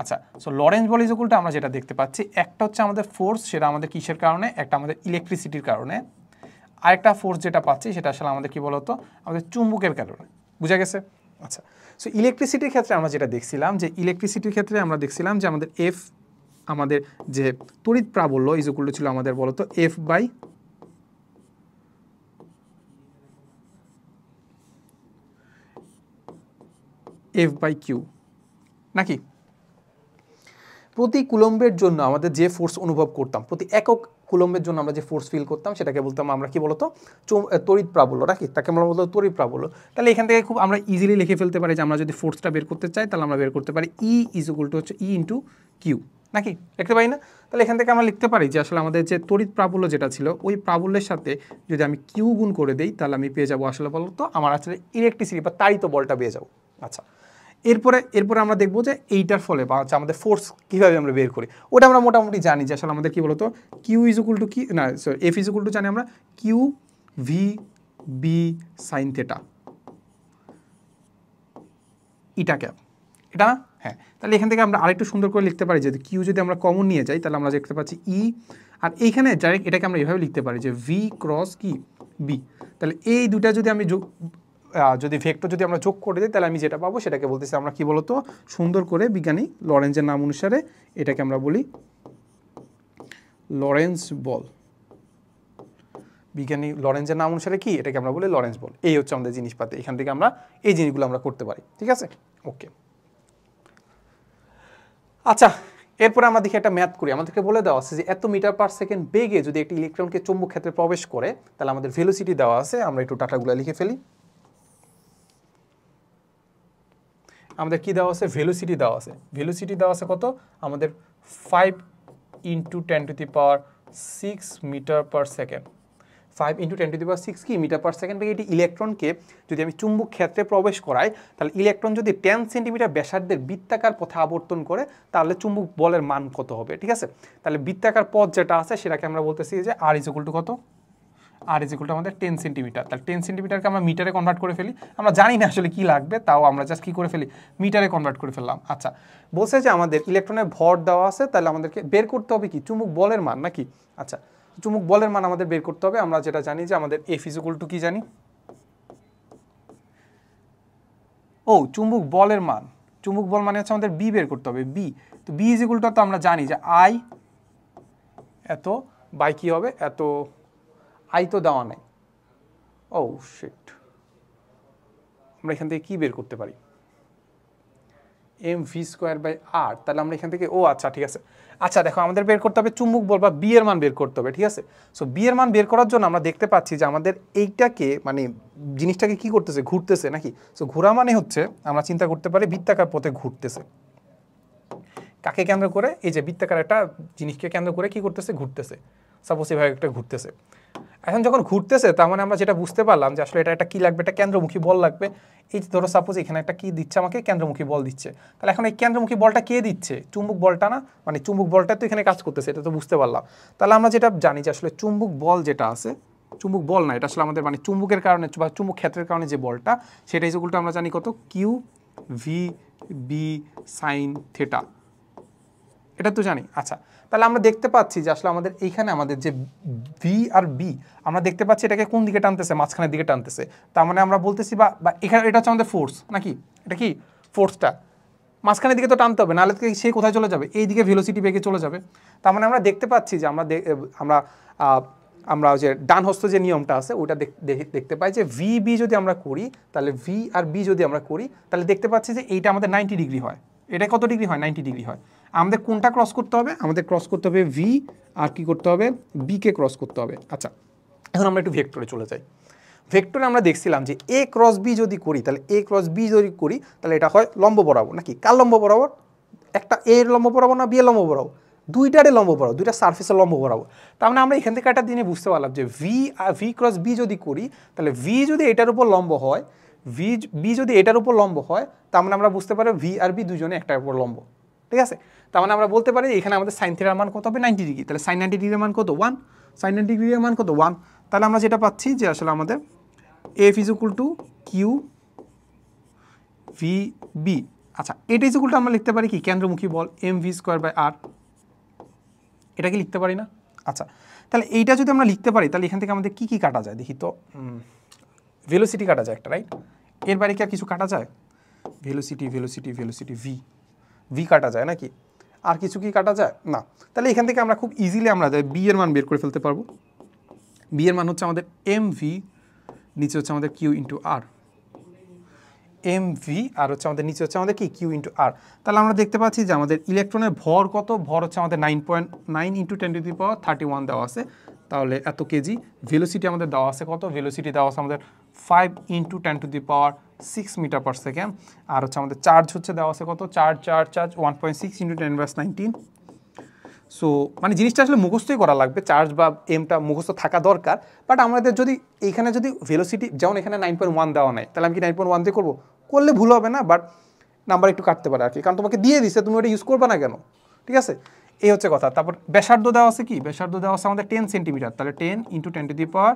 Speaker 1: আচ্ছা, so Lawrence ball is equal to আমরা যেটা দেখতে পাচ্ছি, একটা হচ্ছে আমাদের ফোর্স, সেটা আমাদের কিসের কারণে? একটা আমাদের ইলেকট্রিসিটির কারণে। আরেকটা ফোর্স যেটা পাচ্ছি সেটা আসলে আমাদের কি বলতো? আমাদের চুম্বকের কারণে। বুঝা গেছে? আচ্ছা, সো ইলেকট্রিসিটির ক্ষেত্রে আমরা যেটা দেখছিলাম যে ইলেকট্রিসিটির ক্ষেত্রে আমরা দেখছিলাম যে আমাদের এফ, আমাদের যে তড়িৎ প্রাবল্য ইজ ইকুয়াল টু ছিল আমাদের বলতো এফ বাই কিউ নাকি? প্রতি কুলম্বের জন্য আমাদের যে ফোর্স অনুভব করতাম, প্রতি একক কুলম্বের জন্য আমরা যে ফোর্স ফিল করতাম সেটাকে বলতাম আমরা কি বলতো? তড়িৎ প্রাবল্য নাকি? তাকে আমরা বলতো তড়িৎ প্রাবল্য। তাহলে এখান থেকে খুব আমরা ইজিলি লিখে ফেলতে পারি যে আমরা যদি ফোর্সটা বের করতে চাই তাহলে আমরা বের করতে পারি ই ইজ ইকুয়াল টু হচ্ছে ই ইন্টু কিউ নাকি? লিখতে পারি না? তাহলে এখান থেকে আমরা লিখতে পারি যে আসলে আমাদের যে তড়িৎ প্রাবল্য যেটা ছিল ওই প্রাবল্যের সাথে যদি আমি কিউ গুণ করে দিই তাহলে আমি পেয়ে যাবো আসলে বলতো আমার আসলে ইলেকট্রিসিটি বা তাড়িত বলটা পেয়ে যাবো। আচ্ছা, এরপরে আমরা দেখবো যে এইটার ফলে বা হচ্ছে আমাদের ফোর্স কীভাবে আমরা বের করি ওটা আমরা মোটামুটি জানি যে আসলে আমাদের কী বলতো কিউ ইজ ইকুয়াল টু কি না sorry F is equal to জানি আমরা Q V B sine theta, eta cap, এটা না? হ্যাঁ, তাহলে এখান থেকে আমরা আরেকটু সুন্দর করে লিখতে পারি যে কিউ যদি আমরা কমন নিয়ে যাই তাহলে আমরা দেখতে পাচ্ছি ই, আর এইখানে ডাইরেক্ট এটাকে আমরা এভাবে লিখতে পারি যে ভি ক্রস কি বি। তাহলে এই দুটা যদি আমি যদি ভেক্টর যদি আমরা যোগ করে দিই তাহলে আমি যেটা পাবো সেটাকে বলতেছি আমরা কি বলতো সুন্দর করে বিজ্ঞানী লরেন্সের নাম অনুসারে এটাকে আমরা বলি লরেন্স বল। বিজ্ঞানী লরেন্সের নাম অনুসারে কি এটাকে আমরা বলি লরেন্স বল। এই হচ্ছে আমাদের জিনিসপাতি, এখান থেকে আমরা এই জিনিসগুলো আমরা করতে পারি। ঠিক আছে, ওকে। আচ্ছা, এরপরে আমরা দেখি একটা ম্যাথ করি। আমাদেরকে বলে দেওয়া আছে যে এত মিটার পার সেকেন্ড বেগে যদি একটি ইলেকট্রনকে চৌম্বক ক্ষেত্রে প্রবেশ করে তাহলে আমাদের ভেলোসিটি দেওয়া আছে। আমরা একটু ডাটাগুলো লিখে ফেলি। আমাদের কি দেওয়া আছে? ভেলোসিটি দেওয়া আছে। ভেলোসিটি দেওয়া আছে কত? আমাদের 5 into 10⁻6 metre per second. 5 into 10⁻6 কি মিটার পার সেকেন্ড বেগে এটি ইলেকট্রনকে যদি আমি চুম্বক ক্ষেত্রে প্রবেশ করাই তাহলে ইলেকট্রন যদি 10 সেন্টিমিটার ব্যাসার্ধের বৃত্তাকার পথে আবর্তন করে তাহলে চুম্বক বলের মান কত হবে? ঠিক আছে, তাহলে বৃত্তাকার পথ যেটা আছে সেটাকে আমরা বলতেছি যে আর ইজ ইকুয়াল টু কত? আর ইজ ইকুয়াল টু আমাদের 10 সেন্টিমিটার। তাহলে 10 সেন্টিমিটারকে আমরা মিটারে কনভার্ট করে ফেলি। আমরা জানি না আসলে কি লাগবে, তাও আমরা জাস্ট কী করে ফেলি? মিটারে কনভার্ট করে ফেললাম। আচ্ছা, বলছে যে আমাদের ইলেকট্রনের ভর দেওয়া আছে, তাহলে আমাদেরকে বের করতে হবে কি চুম্বক বলের মান নাকি? আচ্ছা, চুম্বক বলের মান আমাদের বের করতে হবে। আমরা যেটা জানি যে আমাদের এফ ইজ ইকুয়াল টু কি জানি, ও চুম্বক বলের মান, চুম্বক বল মানে হচ্ছে আমাদের বি বের করতে হবে, বি। তো বি ইজ ইকুয়াল টু তো আমরা জানি যে আই এত বাই কি হবে এত, আই তো দেওয়া নাই, ও শিট, আমরা এখান থেকে কি বের করতে পারি, এম ভি স্কোয়ার বাই আর। তাহলে আমরা এখান থেকে, ও আচ্ছা ঠিক আছে, আচ্ছা দেখো আমাদের বের করতে হবে চুম্বক বল বা বি এর মান বের করতে হবে, ঠিক আছে। সো বি এর মান বের করার জন্য আমরা দেখতে পাচ্ছি যে আমাদের এইটাকে মানে জিনিসটাকে কি করতেছে, ঘুরতেছে নাকি। সো ঘোরা মানে হচ্ছে আমরা চিন্তা করতে পারি বৃত্তাকার পথে ঘুরতেছে, কাকে কেন্দ্র করে, এই যে বৃত্তাকার একটা জিনিসকে কেন্দ্র করে কি করতেছে, ঘুরতেছে, সাপোজ এভাবে একটা ঘুরতেছে। এখন যখন ঘুরতেছে তার মানে আমরা যেটা বুঝতে পারলাম যে আসলে এটা একটা কি লাগবে, একটা কেন্দ্রমুখী বল লাগবে। এই ধরো সাপোজ এখানে একটা কি দিচ্ছে আমাকে, কেন্দ্রমুখী বল দিচ্ছে। তাহলে এখন এই কেন্দ্রমুখী বলটা কে দিচ্ছে, চুম্বক বলটা না, মানে চুম্বক বলটা তো এখানে কাজ করতেছে, এটা তো বুঝতে পারলাম। তাহলে আমরা যেটা জানি যে আসলে চুম্বক বল যেটা আছে, চুম্বক বল না, এটা আসলে আমাদের মানে চুম্বকের কারণে বা চুম্বক ক্ষেত্রের কারণে যে বলটা, সেটা ইকুয়াল টু আমরা জানি কত, Q V B sine theta, এটা তো জানি। আচ্ছা তাহলে আমরা দেখতে পাচ্ছি যে আসলে আমাদের এইখানে আমাদের যে ভি আর বি, আমরা দেখতে পাচ্ছি এটাকে কোন দিকে টানতেছে, মাঝখানের দিকে টানতেছে। তার মানে আমরা বলতেছি বা এখানে এটা হচ্ছে আমাদের ফোর্স নাকি, এটা কি ফোর্সটা মাঝখানের দিকে তো টানতে হবে, নাহলে সে কোথায় চলে যাবে, এই দিকে ভেলোসিটি বেগে চলে যাবে। তার মানে আমরা দেখতে পাচ্ছি যে আমরা আমরা যে ডান হস্ত যে নিয়মটা আছে ওইটা দেখতে পাই যে ভি বি যদি আমরা করি, তাহলে ভি আর বি যদি আমরা করি, তাহলে দেখতে পাচ্ছি যে এইটা আমাদের 90 ডিগ্রি হয়, এটা কত ডিগ্রি হয়, 90 ডিগ্রি হয়। আমাদের কোনটা ক্রস করতে হবে, আমাদের ক্রস করতে হবে ভি, আর কি করতে হবে, বিকে ক্রস করতে হবে। আচ্ছা এখন আমরা একটু ভেক্টরে চলে যাই। ভেক্টরে আমরা দেখছিলাম যে এ ক্রস বি যদি করি, তাহলে এ ক্রস বি যদি করি তাহলে এটা হয় লম্ব বরাবর নাকি, কার লম্ব বরাবর, একটা এর লম্ব বরাবর না বি এর লম্ব বরাবর, দুইটারে লম্ব বরাবর, দুইটা সারফেসের লম্ব বরাবর। তার মানে আমরা এখান থেকে একটা দিনে বুঝতে পারলাম যে ভি ক্রস বি যদি করি, তাহলে ভি যদি এটার উপর লম্ব হয়, বি যদি এটার উপর লম্ব হয়, তার মানে আমরা বুঝতে পারি ভি আর বি দুজনে একটার উপর লম্ব, ঠিক আছে। তার মানে আমরা বলতে পারি এখানে আমাদের সাইন থিটার মান কত হবে, 90 ডিগ্রি। তাহলে সাইন 90 ডিগ্রির মান কত, 1, সাইন 90 ডিগ্রির মান কত, 1। তাহলে আমরা যেটা পাচ্ছি যে আসলে আমাদের F is equal to Q V B. আচ্ছা এটা ইজ ইকুয়াল টু আমরা লিখতে পারি কি, কেন্দ্রমুখী বল এম ভি স্কোয়ার বাই আর, এটা কি লিখতে পারি না। আচ্ছা তাহলে এইটা যদি আমরা লিখতে পারি, তাহলে এখান থেকে আমাদের কি কি কাটা যায় দেখি তো, ভেলোসিটি কাটা যায় একটা, রাইট। এর বাইরে কি আর কিছু কাটা যায়, velocity velocity velocity V, V কাটা যায় নাকি, আর কিছু কি কাটা যায় না। তাহলে এখান থেকে আমরা খুব ইজিলি আমরা বি এর মান বের করে ফেলতে পারবো। বি এর মান হচ্ছে আমাদের এম ভি, নিচে হচ্ছে আমাদের কিউ ইন্টু আর, এম ভি আর হচ্ছে আমাদের নিচে হচ্ছে আমাদের কি, কিউ ইন্টু আর। তাহলে আমরা দেখতে পাচ্ছি যে আমাদের ইলেকট্রনের ভর কত, ভর হচ্ছে আমাদের 9.9 ইন্টু 10⁻31 দেওয়া আছে, তাহলে এত কেজি। ভেলোসিটি আমাদের দেওয়া আছে কত, ভেলোসিটি দেওয়া আছে আমাদের 5 ইন্টু 10⁻6 মিটার পার সেকেন্ড। আর হচ্ছে আমাদের চার্জ হচ্ছে দেওয়া আছে কত, চার্জ 1.6 ইন্টু 10⁻19। সো মানে জিনিসটা আসলে মুখস্থই করা লাগবে, চার্জ বা এমটা মুখস্থ থাকা দরকার। বাট আমাদের যদি এইখানে যদি ভেলোসিটি যেমন এখানে 9.1 দেওয়া নাই, তাহলে আমি কি 9.1 দিয়ে করবো, করলে ভুল হবে না, বাট নাম্বার একটু কাটতে পারে আর কি, কারণ তোমাকে দিয়ে দিছে, তুমি ওটা ইউজ করবে না কেন, ঠিক আছে। এই হচ্ছে কথা। তারপর ব্যাসার্ধ দেওয়া আছে কি, ব্যাসার্ধ দেওয়া আছে আমাদের 10 সেন্টিমিটার, তাহলে 10 ইন্টু 10⁻,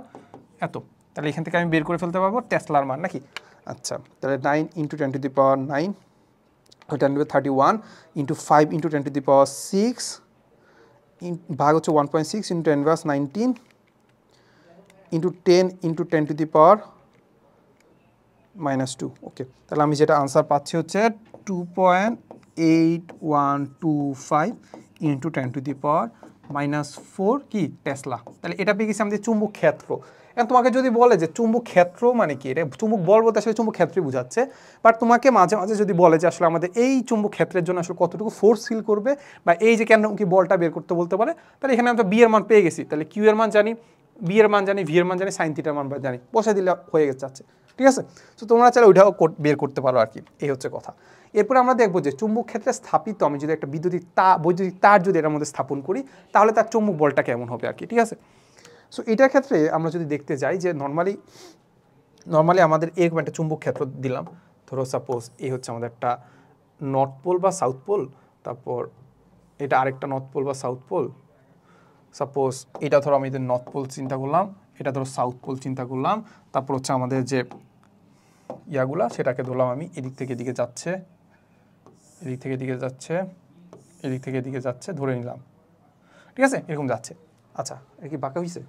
Speaker 1: এত। তাহলে এখান থেকে আমি বের করে ফেলতে পারবো টেসলার মান নাকি। আচ্ছা তাহলে 9 ইন্টু 10⁻9, 10⁻31 ইন্টু 5 ইন্টু 10⁻6 ভাগ হচ্ছে 1.6 ইন্টু 10⁻19 ইন্টু 10 ইন্টু 10⁻²। ওকে তাহলে আমি যেটা আনসার পাচ্ছি হচ্ছে 2.8125 ইন্টু 10⁻⁻4 কি টেসলা। তাহলে এটা পেয়ে গেছি আমাদের চুম্বক ক্ষেত্র। এখন তোমাকে যদি বলে যে চুম্বক ক্ষেত্র মানে কি, এটা চুম্বক বল বলতে আসলে চুম্বক ক্ষেত্রই বোঝাচ্ছে, বাট তোমাকে মাঝে মাঝে যদি বলে যে আসলে আমাদের এই চুম্বক ক্ষেত্রের জন্য আসলে কতটুকু ফোর্স ফিল করবে, বা এই যে কেন্দ্রমুখী বলটা বের করতে বলতে পারে, তাহলে এখানে আমরা বি এর মান পেয়ে গেছি। তাহলে কিউ এর মান জানি, বি এর মান জানি, ভি এর মান জানি, সাইন থিটার মান জানি, বসে দিলে হয়ে যাচ্ছে, ঠিক আছে। তো তোমরা চাইলে ওইটাও বের করতে পারো আর কি, এই হচ্ছে কথা। এরপরে আমরা দেখবো যে চুম্বক ক্ষেত্রে স্থাপিত আমি যদি একটা বৈদ্যুতিক তার যদি এটার মধ্যে স্থাপন করি, তাহলে তার চুম্বক বলটা কেমন হবে আর কি, ঠিক আছে। সো এটার ক্ষেত্রে আমরা যদি দেখতে যাই যে নর্মালি আমাদের এরকম একটা চুম্বক ক্ষেত্র দিলাম, ধরো সাপোজ এই হচ্ছে আমাদের একটা নর্থ পোল বা সাউথ পোল, তারপর এটা আরেকটা নর্থ পোল বা সাউথ পোল, সাপোজ এটা ধরো আমি নর্থ পোল চিন্তা করলাম, এটা ধরো সাউথ পোল চিন্তা করলাম, তারপর হচ্ছে আমাদের যে ইয়াগুলা সেটাকে ধরলাম আমি এদিক থেকে এদিকে যাচ্ছে, এদিক থেকে এদিকে যাচ্ছে, এদিক থেকে এদিকে যাচ্ছে, ধরে নিলাম, ঠিক আছে, এরকম যাচ্ছে। আচ্ছা এটা কি বাঁকা হয়েছে?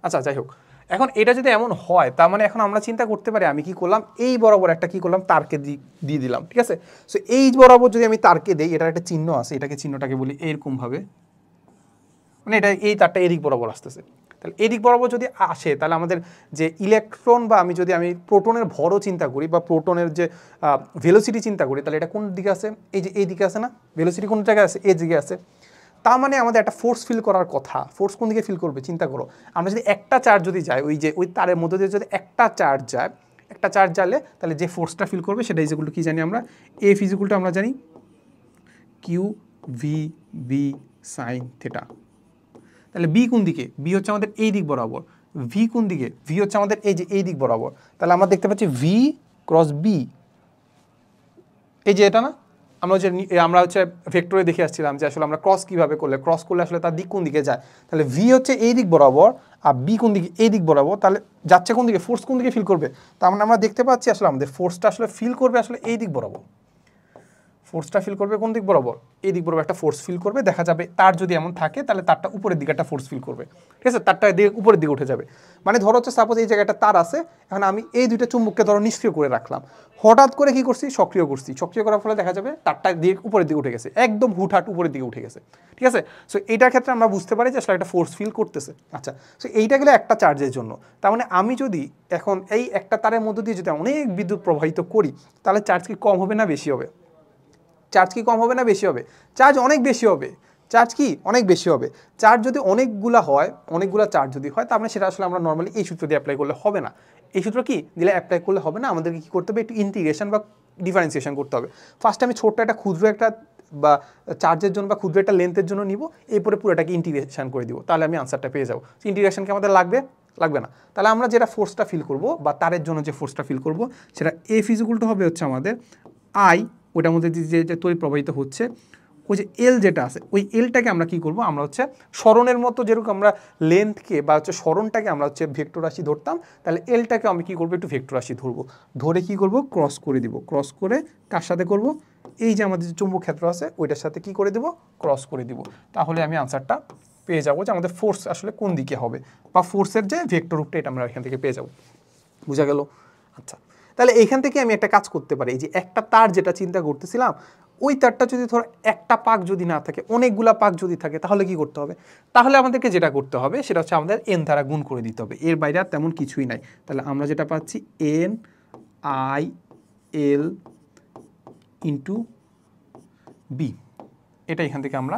Speaker 1: আচ্ছা যাই হোক, এখন এটা যদি এমন হয় তার মানে এখন আমরা চিন্তা করতে পারি আমি কি করলাম, এই বরাবর একটা কি করলাম তারকে দিয়ে দিলাম, ঠিক আছে? সো এই বরাবর যদি আমি তারকে দিই, এটার একটা চিহ্ন আছে, এটাকে চিহ্নটাকে বলি এরকম ভাবে, মানে এটা এই তারটা এদিক বরাবর আসতেছে। তাহলে এদিক বরাবর যদি আসে তাহলে আমাদের যে ইলেকট্রন বা আমি প্রোটনের ভরও চিন্তা করি বা প্রোটনের যে ভেলোসিটি চিন্তা করি, তাহলে এটা কোন দিকে আছে? এই যে এই দিকে আছে না, ভেলোসিটি কোন জায়গায় আছে? এই দিকে আছে। তার মানে আমাদের একটা ফোর্স ফিল করার কথা। ফোর্স কোন দিকে ফিল করবে চিন্তা করো। আমরা যদি একটা চার্জ যদি যায়, ওই তারের মধ্যে দিয়ে যদি একটা চার্জ যায়, একটা চার্জ যালে তাহলে যে ফোর্সটা ফিল করবে সেটা ইজিকুলটা কি জানি আমরা, এফ ইজিকুলটা আমরা জানি Q V B sine theta. তাহলে বি কোন দিকে? বি হচ্ছে আমাদের এই দিক বরাবর। ভি কোন দিকে? ভি হচ্ছে আমাদের এই যে এই দিক বরাবর। তাহলে আমরা দেখতে পাচ্ছি ভি ক্রস বি, এই যে এটা না, আমরা হচ্ছে ভেক্টরে দেখে আসছিলাম যে আসলে আমরা ক্রস কীভাবে করলে, ক্রস করলে আসলে তার দিক কোন দিকে যায়। তাহলে ভি হচ্ছে এই দিক বরাবর আর বি কোন দিকে? এই দিক বরাবর। তাহলে যাচ্ছে কোন দিকে? ফোর্স কোন দিকে ফিল করবে? তার মানে আমরা দেখতে পাচ্ছি আসলে আমাদের ফোর্সটা আসলে ফিল করবে আসলে এই দিক বরাবর। ফোর্সটা ফিল করবে কোন দিক বরাবর? এই দিক বরাবর একটা ফোর্স ফিল করবে। দেখা যাবে তার যদি এমন থাকে তাহলে তারটা উপরের দিকে একটা ফোর্স ফিল করবে, ঠিক আছে? তারটা দিকে উপরের দিকে উঠে যাবে। মানে ধরো হচ্ছে সাপোজ এই জায়গাটা তার আছে, এখন আমি এই দুইটা চুম্বককে ধরো নিষ্ক্রিয় করে রাখলাম, হঠাৎ করে কি করছি? সক্রিয় করছি। সক্রিয় করার ফলে দেখা যাবে তারটা দিক উপরের দিকে উঠে গেছে, একদম হুটহাট উপরের দিকে উঠে গেছে, ঠিক আছে? সো এইটার ক্ষেত্রে আমরা বুঝতে পারি যে আসলে একটা ফোর্স ফিল করতেছে। আচ্ছা, সো এইটা গেলে একটা চার্জের জন্য। তার মানে আমি যদি এখন এই একটা তারের মধ্য দিয়ে যদি অনেক বিদ্যুৎ প্রবাহিত করি, তাহলে চার্জ কি কম হবে না বেশি হবে? চার্জ কি কম হবে না বেশি হবে? চার্জ অনেক বেশি হবে। চার্জ কি অনেক বেশি হবে। চার্জ যদি অনেকগুলা হয়, অনেকগুলা চার্জ যদি হয়, তার মানে সেটা আসলে আমরা নর্মালি এই সূত্র দিয়ে অ্যাপ্লাই করলে হবে না। এই সূত্র কি দিলে অ্যাপ্লাই করলে হবে না, আমাদেরকে কী করতে হবে? একটু ইন্টিগ্রেশন বা ডিফারেন্সিয়েশন করতে হবে। ফার্স্টে আমি ছোট্ট একটা ক্ষুদ্র একটা বা চার্জের জন্য বা ক্ষুদ্র একটা লেন্থের জন্য নিব, এরপরে পুরোটাকে ইন্টিগ্রেশন করে দিব, তাহলে আমি আনসারটা পেয়ে যাবো। ইন্টিগ্রেশনকে আমাদের লাগবে না। তাহলে আমরা যেটা ফোর্সটা ফিল করব বা তারের জন্য যে ফোর্সটা ফিল করব, সেটা এফ ইজিকুলটা হবে হচ্ছে আমাদের আই, ওটার মধ্যে যে তড়িৎ প্রবাহিত হচ্ছে, ওই যে এল যেটা আছে, ওই এলটাকে আমরা কি করব? আমরা হচ্ছে সরণের মতো যেরকম আমরা লেন্থকে বা হচ্ছে সরণটাকে আমরা হচ্ছে ভেক্টর রাশি ধরতাম, তাহলে এলটাকে আমি কি করব? একটু ভেক্টর রাশি ধরবো, ধরে কি করব? ক্রস করে দিব। ক্রস করে কার সাথে করব? এই যে আমাদের যে চুম্বক ক্ষেত্র আছে ওইটার সাথে কি করে দেব? ক্রস করে দিব। তাহলে আমি আনসারটা পেয়ে যাবো যে আমাদের ফোর্স আসলে কোন দিকে হবে বা ফোর্সের যে ভেক্টর রূপটা এটা আমরা এখান থেকে পেয়ে যাবো। বুঝা গেল? আচ্ছা, তাহলে এইখান থেকে আমি একটা কাজ করতে পারি, এই যে একটা তার যেটা চিন্তা করতেছিলাম, ওই তারটা যদি ধরো একটা পাক যদি না থাকে, অনেকগুলা পাক যদি থাকে, তাহলে কি করতে হবে? তাহলে আমাদেরকে যেটা করতে হবে সেটা হচ্ছে আমাদের এন দ্বারা গুণ করে দিতে হবে, এর বাইরে আর তেমন কিছুই নাই। তাহলে আমরা যেটা পাচ্ছি N I L into B, এটা এখান থেকে আমরা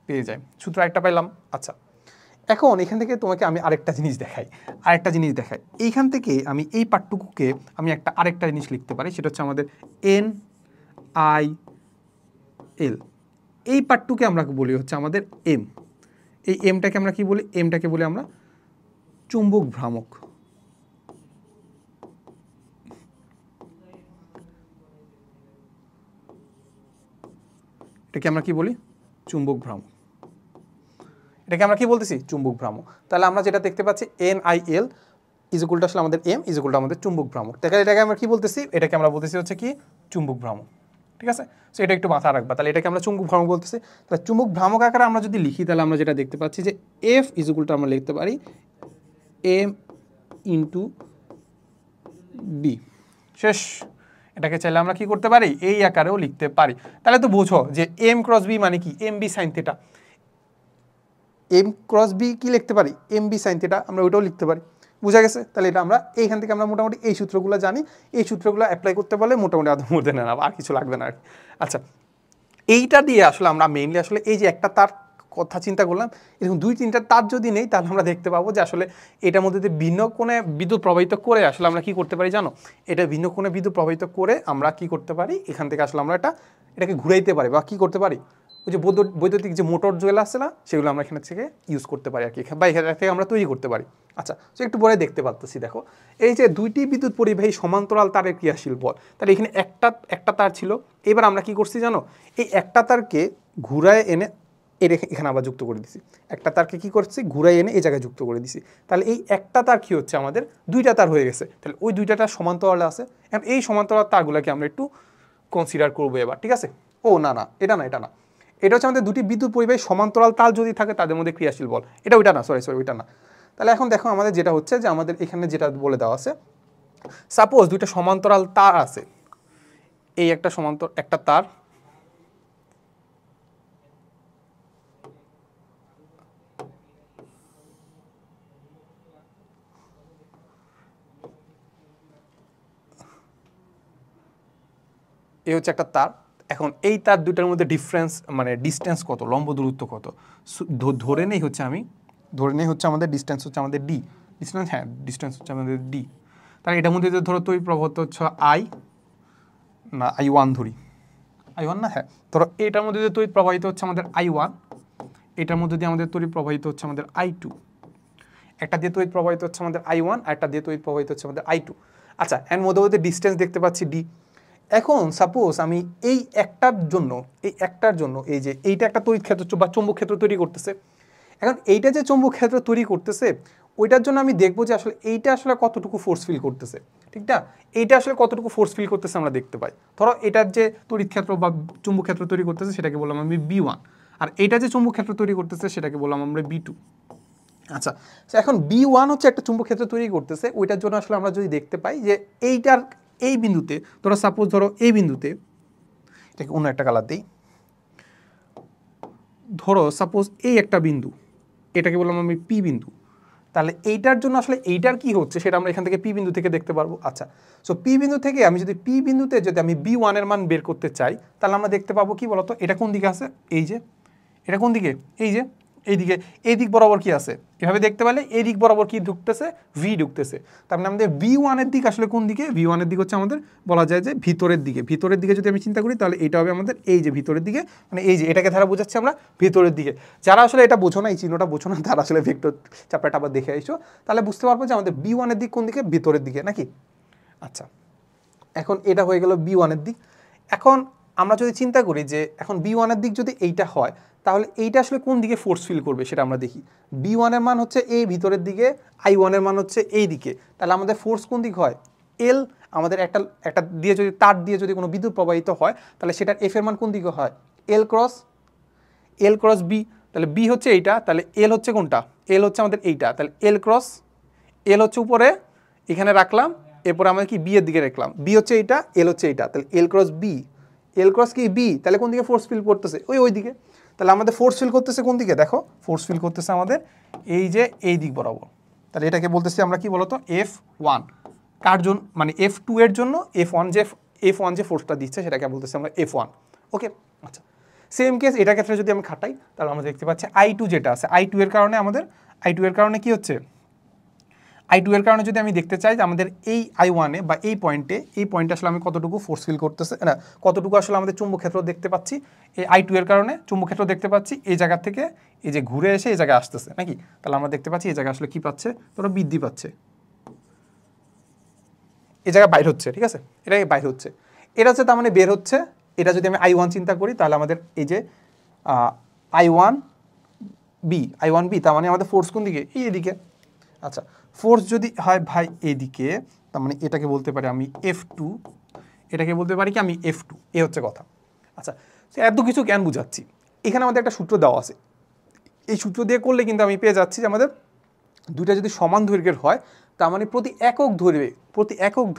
Speaker 1: পেয়ে যাই। সূত্র একটা পাইলাম। আচ্ছা, এখন এখান থেকে তোমাকে আমি আরেকটা জিনিস দেখাই। এইখান থেকে আমি এই পার্টটুকুকে আমি আরেকটা জিনিস লিখতে পারি, সেটা হচ্ছে আমাদের এন আই এল। এই পার্টটুকে আমরা বলি হচ্ছে আমাদের এম। এই এমটাকে আমরা কি বলি? এমটাকে বলি আমরা চুম্বক ভ্রামক। এটাকে আমরা কি বলি? চুম্বক ভ্রামক। এটাকে আমরা কি বলতেছি? চুম্বক ভ্রামক। তাহলে আমরা যেটা দেখতে পাচ্ছি এন আই এল ইজিকুলটা আসলে আমাদের এম, ইজিকুলটা আমাদের চুম্বক ভ্রামক। তাহলে এটাকে আমরা কি বলতেছি? এটাকে আমরা বলতেছি হচ্ছে কি? চুম্বক ভ্রামক, ঠিক আছে? সো এটা একটু মাথা রাখবা। তাহলে এটাকে আমরা চুম্বক ভ্রামক বলতেছি। তাহলে চুম্বক ভ্রামক আকারে আমরা যদি লিখি, তাহলে আমরা যেটা দেখতে পাচ্ছি যে এফ ইজিকুলটা আমরা লিখতে পারি এম ইন্টু বি। শেষ। এটাকে চাইলে আমরা কি করতে পারি? এই আকারেও লিখতে পারি। তাহলে তো বোঝো যে এম ক্রস বি মানে কি? M B sine theta. M cross B কি লিখতে পারি? এম বি সাইন থিটা, আমরা ওইটাও লিখতে পারি। বুঝা গেছে? তাহলে এটা আমরা এইখান থেকে আমরা মোটামুটি এই সূত্রগুলো জানি, এই সূত্রগুলো অ্যাপ্লাই করতে পারলে মোটামুটি আধ মধ্যে নেন, আর কিছু লাগবে না আর কি। আচ্ছা, এইটা দিয়ে আসলে আমরা মেইনলি আসলে এই যে একটা তার কথা চিন্তা করলাম, এরকম দুই তিনটা তার যদি নেই, তাহলে আমরা দেখতে পাবো যে আসলে এটার মধ্যে যে ভিন্ন কোণে বিদ্যুৎ প্রবাহিত করে আসলে আমরা কি করতে পারি জানো? এটা ভিন্ন কোণে বিদ্যুৎ প্রবাহিত করে আমরা কি করতে পারি? এখান থেকে আসলে আমরা এটাকে ঘুরাইতে পারি বা কি করতে পারি? ওই যে বৈদ্যুতিক যে মোটর যেগুলো আছে না, সেগুলো আমরা এখান থেকে ইউজ করতে পারি আর কি, বা এখান থেকে আমরা তৈরি করতে পারি। আচ্ছা, তো একটু পরে দেখতে পাচ্ছি, দেখো এই যে দুইটি বিদ্যুৎ পরিবাহী সমান্তরাল তারের ক্রিয়াশীল বল, তাহলে এখানে একটা তার ছিল। এবার আমরা কি করছি জানো? এই একটা তারকে ঘুরায় এনে এখানে আবার যুক্ত করে দিছি। একটা তারকে কি করছি? ঘুরাই এনে এই জায়গায় যুক্ত করে দিছি। তাহলে এই একটা তার কি হচ্ছে? আমাদের দুইটা তার হয়ে গেছে। তাহলে ওই দুইটা তার সমান্তরাল আছে। এখন এই সমান্তরাল তারগুলোকে আমরা একটু কনসিডার করবো এবার, ঠিক আছে? ও না না, এটা না, এটা হচ্ছে আমাদের দুটি বিদ্যুৎ পরিবাহী সমান্তরাল তার যদি থাকে তাদের মধ্যে ক্রিয়াশীল বল। এটা ওইটা না, সরি ওইটা না। তাহলে এখন দেখো আমাদের যেটা হচ্ছে যে আমাদের এখানে যেটা বলে দেওয়া আছে, সাপোজ দুইটা সমান্তরাল তার আছে, এই একটা একটা তার, এই হচ্ছে একটা তার। এখন এই তার দুইটার মধ্যে ডিফারেন্স মানে ডিস্টেন্স কত, লম্ব দূরত্ব কত, ধরে নেই হচ্ছে আমাদের ডিস্টেন্স হচ্ছে আমাদের ডি, ডিস্টেন্স, হ্যাঁ ডিস্টেন্স হচ্ছে আমাদের ডি। তাহলে এটার মধ্যে ধরো তড়িৎ প্রবাহ হচ্ছে I1 ধরি, I1 না, হ্যাঁ ধরো এটার মধ্যে যে তড়িৎ প্রবাহিত হচ্ছে আমাদের I1, এটার মধ্যে দিয়ে আমাদের তড়িৎ প্রবাহিত হচ্ছে আমাদের I2, একটা দিয়ে তড়িৎ প্রবাহিত হচ্ছে আমাদের I1 আর একটা দিয়ে তড়িৎ প্রবাহিত হচ্ছে আমাদের I2। আচ্ছা, এর মধ্যে ডিস্টেন্স দেখতে পাচ্ছি ডি। এখন সাপোজ আমি এই একটার জন্য এই যে এইটা একটা তড়িৎ ক্ষেত্র বা চৌম্বক ক্ষেত্র তৈরি করতেছে। এখন এইটা যে চৌম্বক ক্ষেত্র তৈরি করতেছে ওইটার জন্য আমি দেখবো যে আসলে এইটা আসলে কতটুকু ফোর্স ফিল করতেছে, ঠিক না? এইটা আসলে কতটুকু ফোর্স ফিল করতেছে আমরা দেখতে পাই। ধরো এটার যে তড়িৎ ক্ষেত্র বা চৌম্বক ক্ষেত্র তৈরি করতেছে সেটাকে বললাম আমি B1, আর এইটা যে চৌম্বক ক্ষেত্র তৈরি করতেছে সেটাকে বললাম আমরা B2। আচ্ছা, এখন B1 হচ্ছে একটা চুম্বক ক্ষেত্র তৈরি করতেছে, ওইটার জন্য আসলে আমরা যদি দেখতে পাই যে এইটার এই বিন্দুতে, ধরো সাপোজ ধরো এই বিন্দুতে, এটাকে অন্য একটা কালার দিই, ধরো সাপোজ এই একটা বিন্দু, এটাকে বললাম আমি পি বিন্দু। তাহলে এইটার জন্য আসলে এইটার কি হচ্ছে সেটা আমরা এখান থেকে পি বিন্দু থেকে দেখতে পারবো। আচ্ছা, সো পি বিন্দু থেকে আমি যদি পি বিন্দুতে যদি আমি B1 এর মান বের করতে চাই তাহলে আমরা দেখতে পাবো কি বলতো, এটা কোন দিকে আছে, এই যে এটা কোন দিকে, এই যে এইদিকে, এই দিক বরাবর কি আছে, এভাবে দেখতে পেলে এই দিক বরাবর কি ঢুকতেছে, ভি ঢুকতেছে। তার মানে আমাদের V1 এর দিক আসলে কোন দিকে, V1 এর দিক হচ্ছে আমাদের বলা যায় যে ভিতরের দিকে যদি আমি চিন্তা করি তাহলে এটা হবে আমাদের এই যে ভিতরের দিকে, মানে এই যে এটাকে ধারা বোঝাচ্ছি আমরা ভিতরের দিকে। যারা আসলে এটা বোঝো না, এই চিহ্নটা বোঝো না, তারা আসলে ভেক্টর চ্যাপ্টারটা আবার দেখে আইসো, তাহলে বুঝতে পারবো যে আমাদের B1 এর দিক কোন দিকে, ভিতরের দিকে নাকি। আচ্ছা, এখন এটা হয়ে গেল B1 এর দিক। এখন আমরা যদি চিন্তা করি যে এখন B1 এর দিক যদি এইটা হয় তাহলে এইটা আসলে কোন দিকে ফোর্স ফিল করবে সেটা আমরা দেখি। B1 এর মান হচ্ছে এই ভিতরের দিকে, I1 এর মান হচ্ছে এই দিকে, তাহলে আমাদের ফোর্স কোন দিক হয়, L। আমাদের একটা দিয়ে যদি তার দিয়ে যদি কোনো বিদ্যুৎ প্রবাহিত হয় তাহলে সেটার F এর মান কোন দিকে হয়, L ক্রস B। তাহলে B হচ্ছে এইটা, তাহলে L হচ্ছে কোনটা, L হচ্ছে আমাদের এইটা, তাহলে L হচ্ছে উপরে এখানে রাখলাম, এরপরে আমরা কি বি এর দিকে রাখলাম, বি হচ্ছে এইটা, এল হচ্ছে এইটা, তাহলে এল ক্রস কি বি, তাহলে কোন দিকে ফোর্স ফিল করতেছে, ওই দিকে। তাহলে আমাদের ফোর্স ফিল করতেছে কোন দিকে, দেখো ফোর্স ফিল করতেছে আমাদের এই যে এই দিক বরাবর। তাহলে এটাকে বলতেছি আমরা কি বলতো F1, কার জন্য মানে F2 এর জন্য F1 যে ফোর্সটা দিচ্ছে সেটাকে বলতেছি আমরা F1। ওকে, আচ্ছা সেম কেস এটার ক্ষেত্রে যদি আমি খাটাই তাহলে আমরা দেখতে পাচ্ছি I2 যেটা আছে, I2 এর কারণে কি হচ্ছে, I2 এর কারণে যদি আমি দেখতে চাই যে আমাদের এই I1-এ বা এই পয়েন্টে আসলে আমি কতটুকু ফোর্স ফিল করতেছে না, কতটুকু আসলে আমাদের চুম্বক ক্ষেত্র দেখতে পাচ্ছি, এই I2 এর কারণে চুম্বক ক্ষেত্র দেখতে পাচ্ছি এই জায়গা থেকে এই যে ঘুরে এসে এই জায়গায় আসতেছে নাকি। তাহলে আমরা দেখতে পাচ্ছি এই জায়গায় আসলে কি পাচ্ছে, ধরো বৃদ্ধি পাচ্ছে, এই জায়গায় বাইর হচ্ছে, ঠিক আছে, এটা বাইর হচ্ছে, এটা হচ্ছে তার মানে বের হচ্ছে। এটা যদি আমি I1 চিন্তা করি তাহলে আমাদের এই যে I1B, তার মানে আমাদের ফোর্স কোন দিকে, এইদিকে। আচ্ছা, ফোর্স যদি হয় ভাই এইদিকে, তার মানে এটাকে বলতে পারি আমি F2, এটাকে বলতে পারি কি আমি F2, এ হচ্ছে কথা। আচ্ছা, এত কিছু জ্ঞান বুঝাচ্ছি, এখানে আমাদের একটা সূত্র দেওয়া আছে, এই সূত্র দিয়ে করলে কিন্তু আমি পেয়ে যাচ্ছি যে আমাদের দুইটা যদি সমান দৈর্ঘ্যের হয় তার মানে প্রতি একক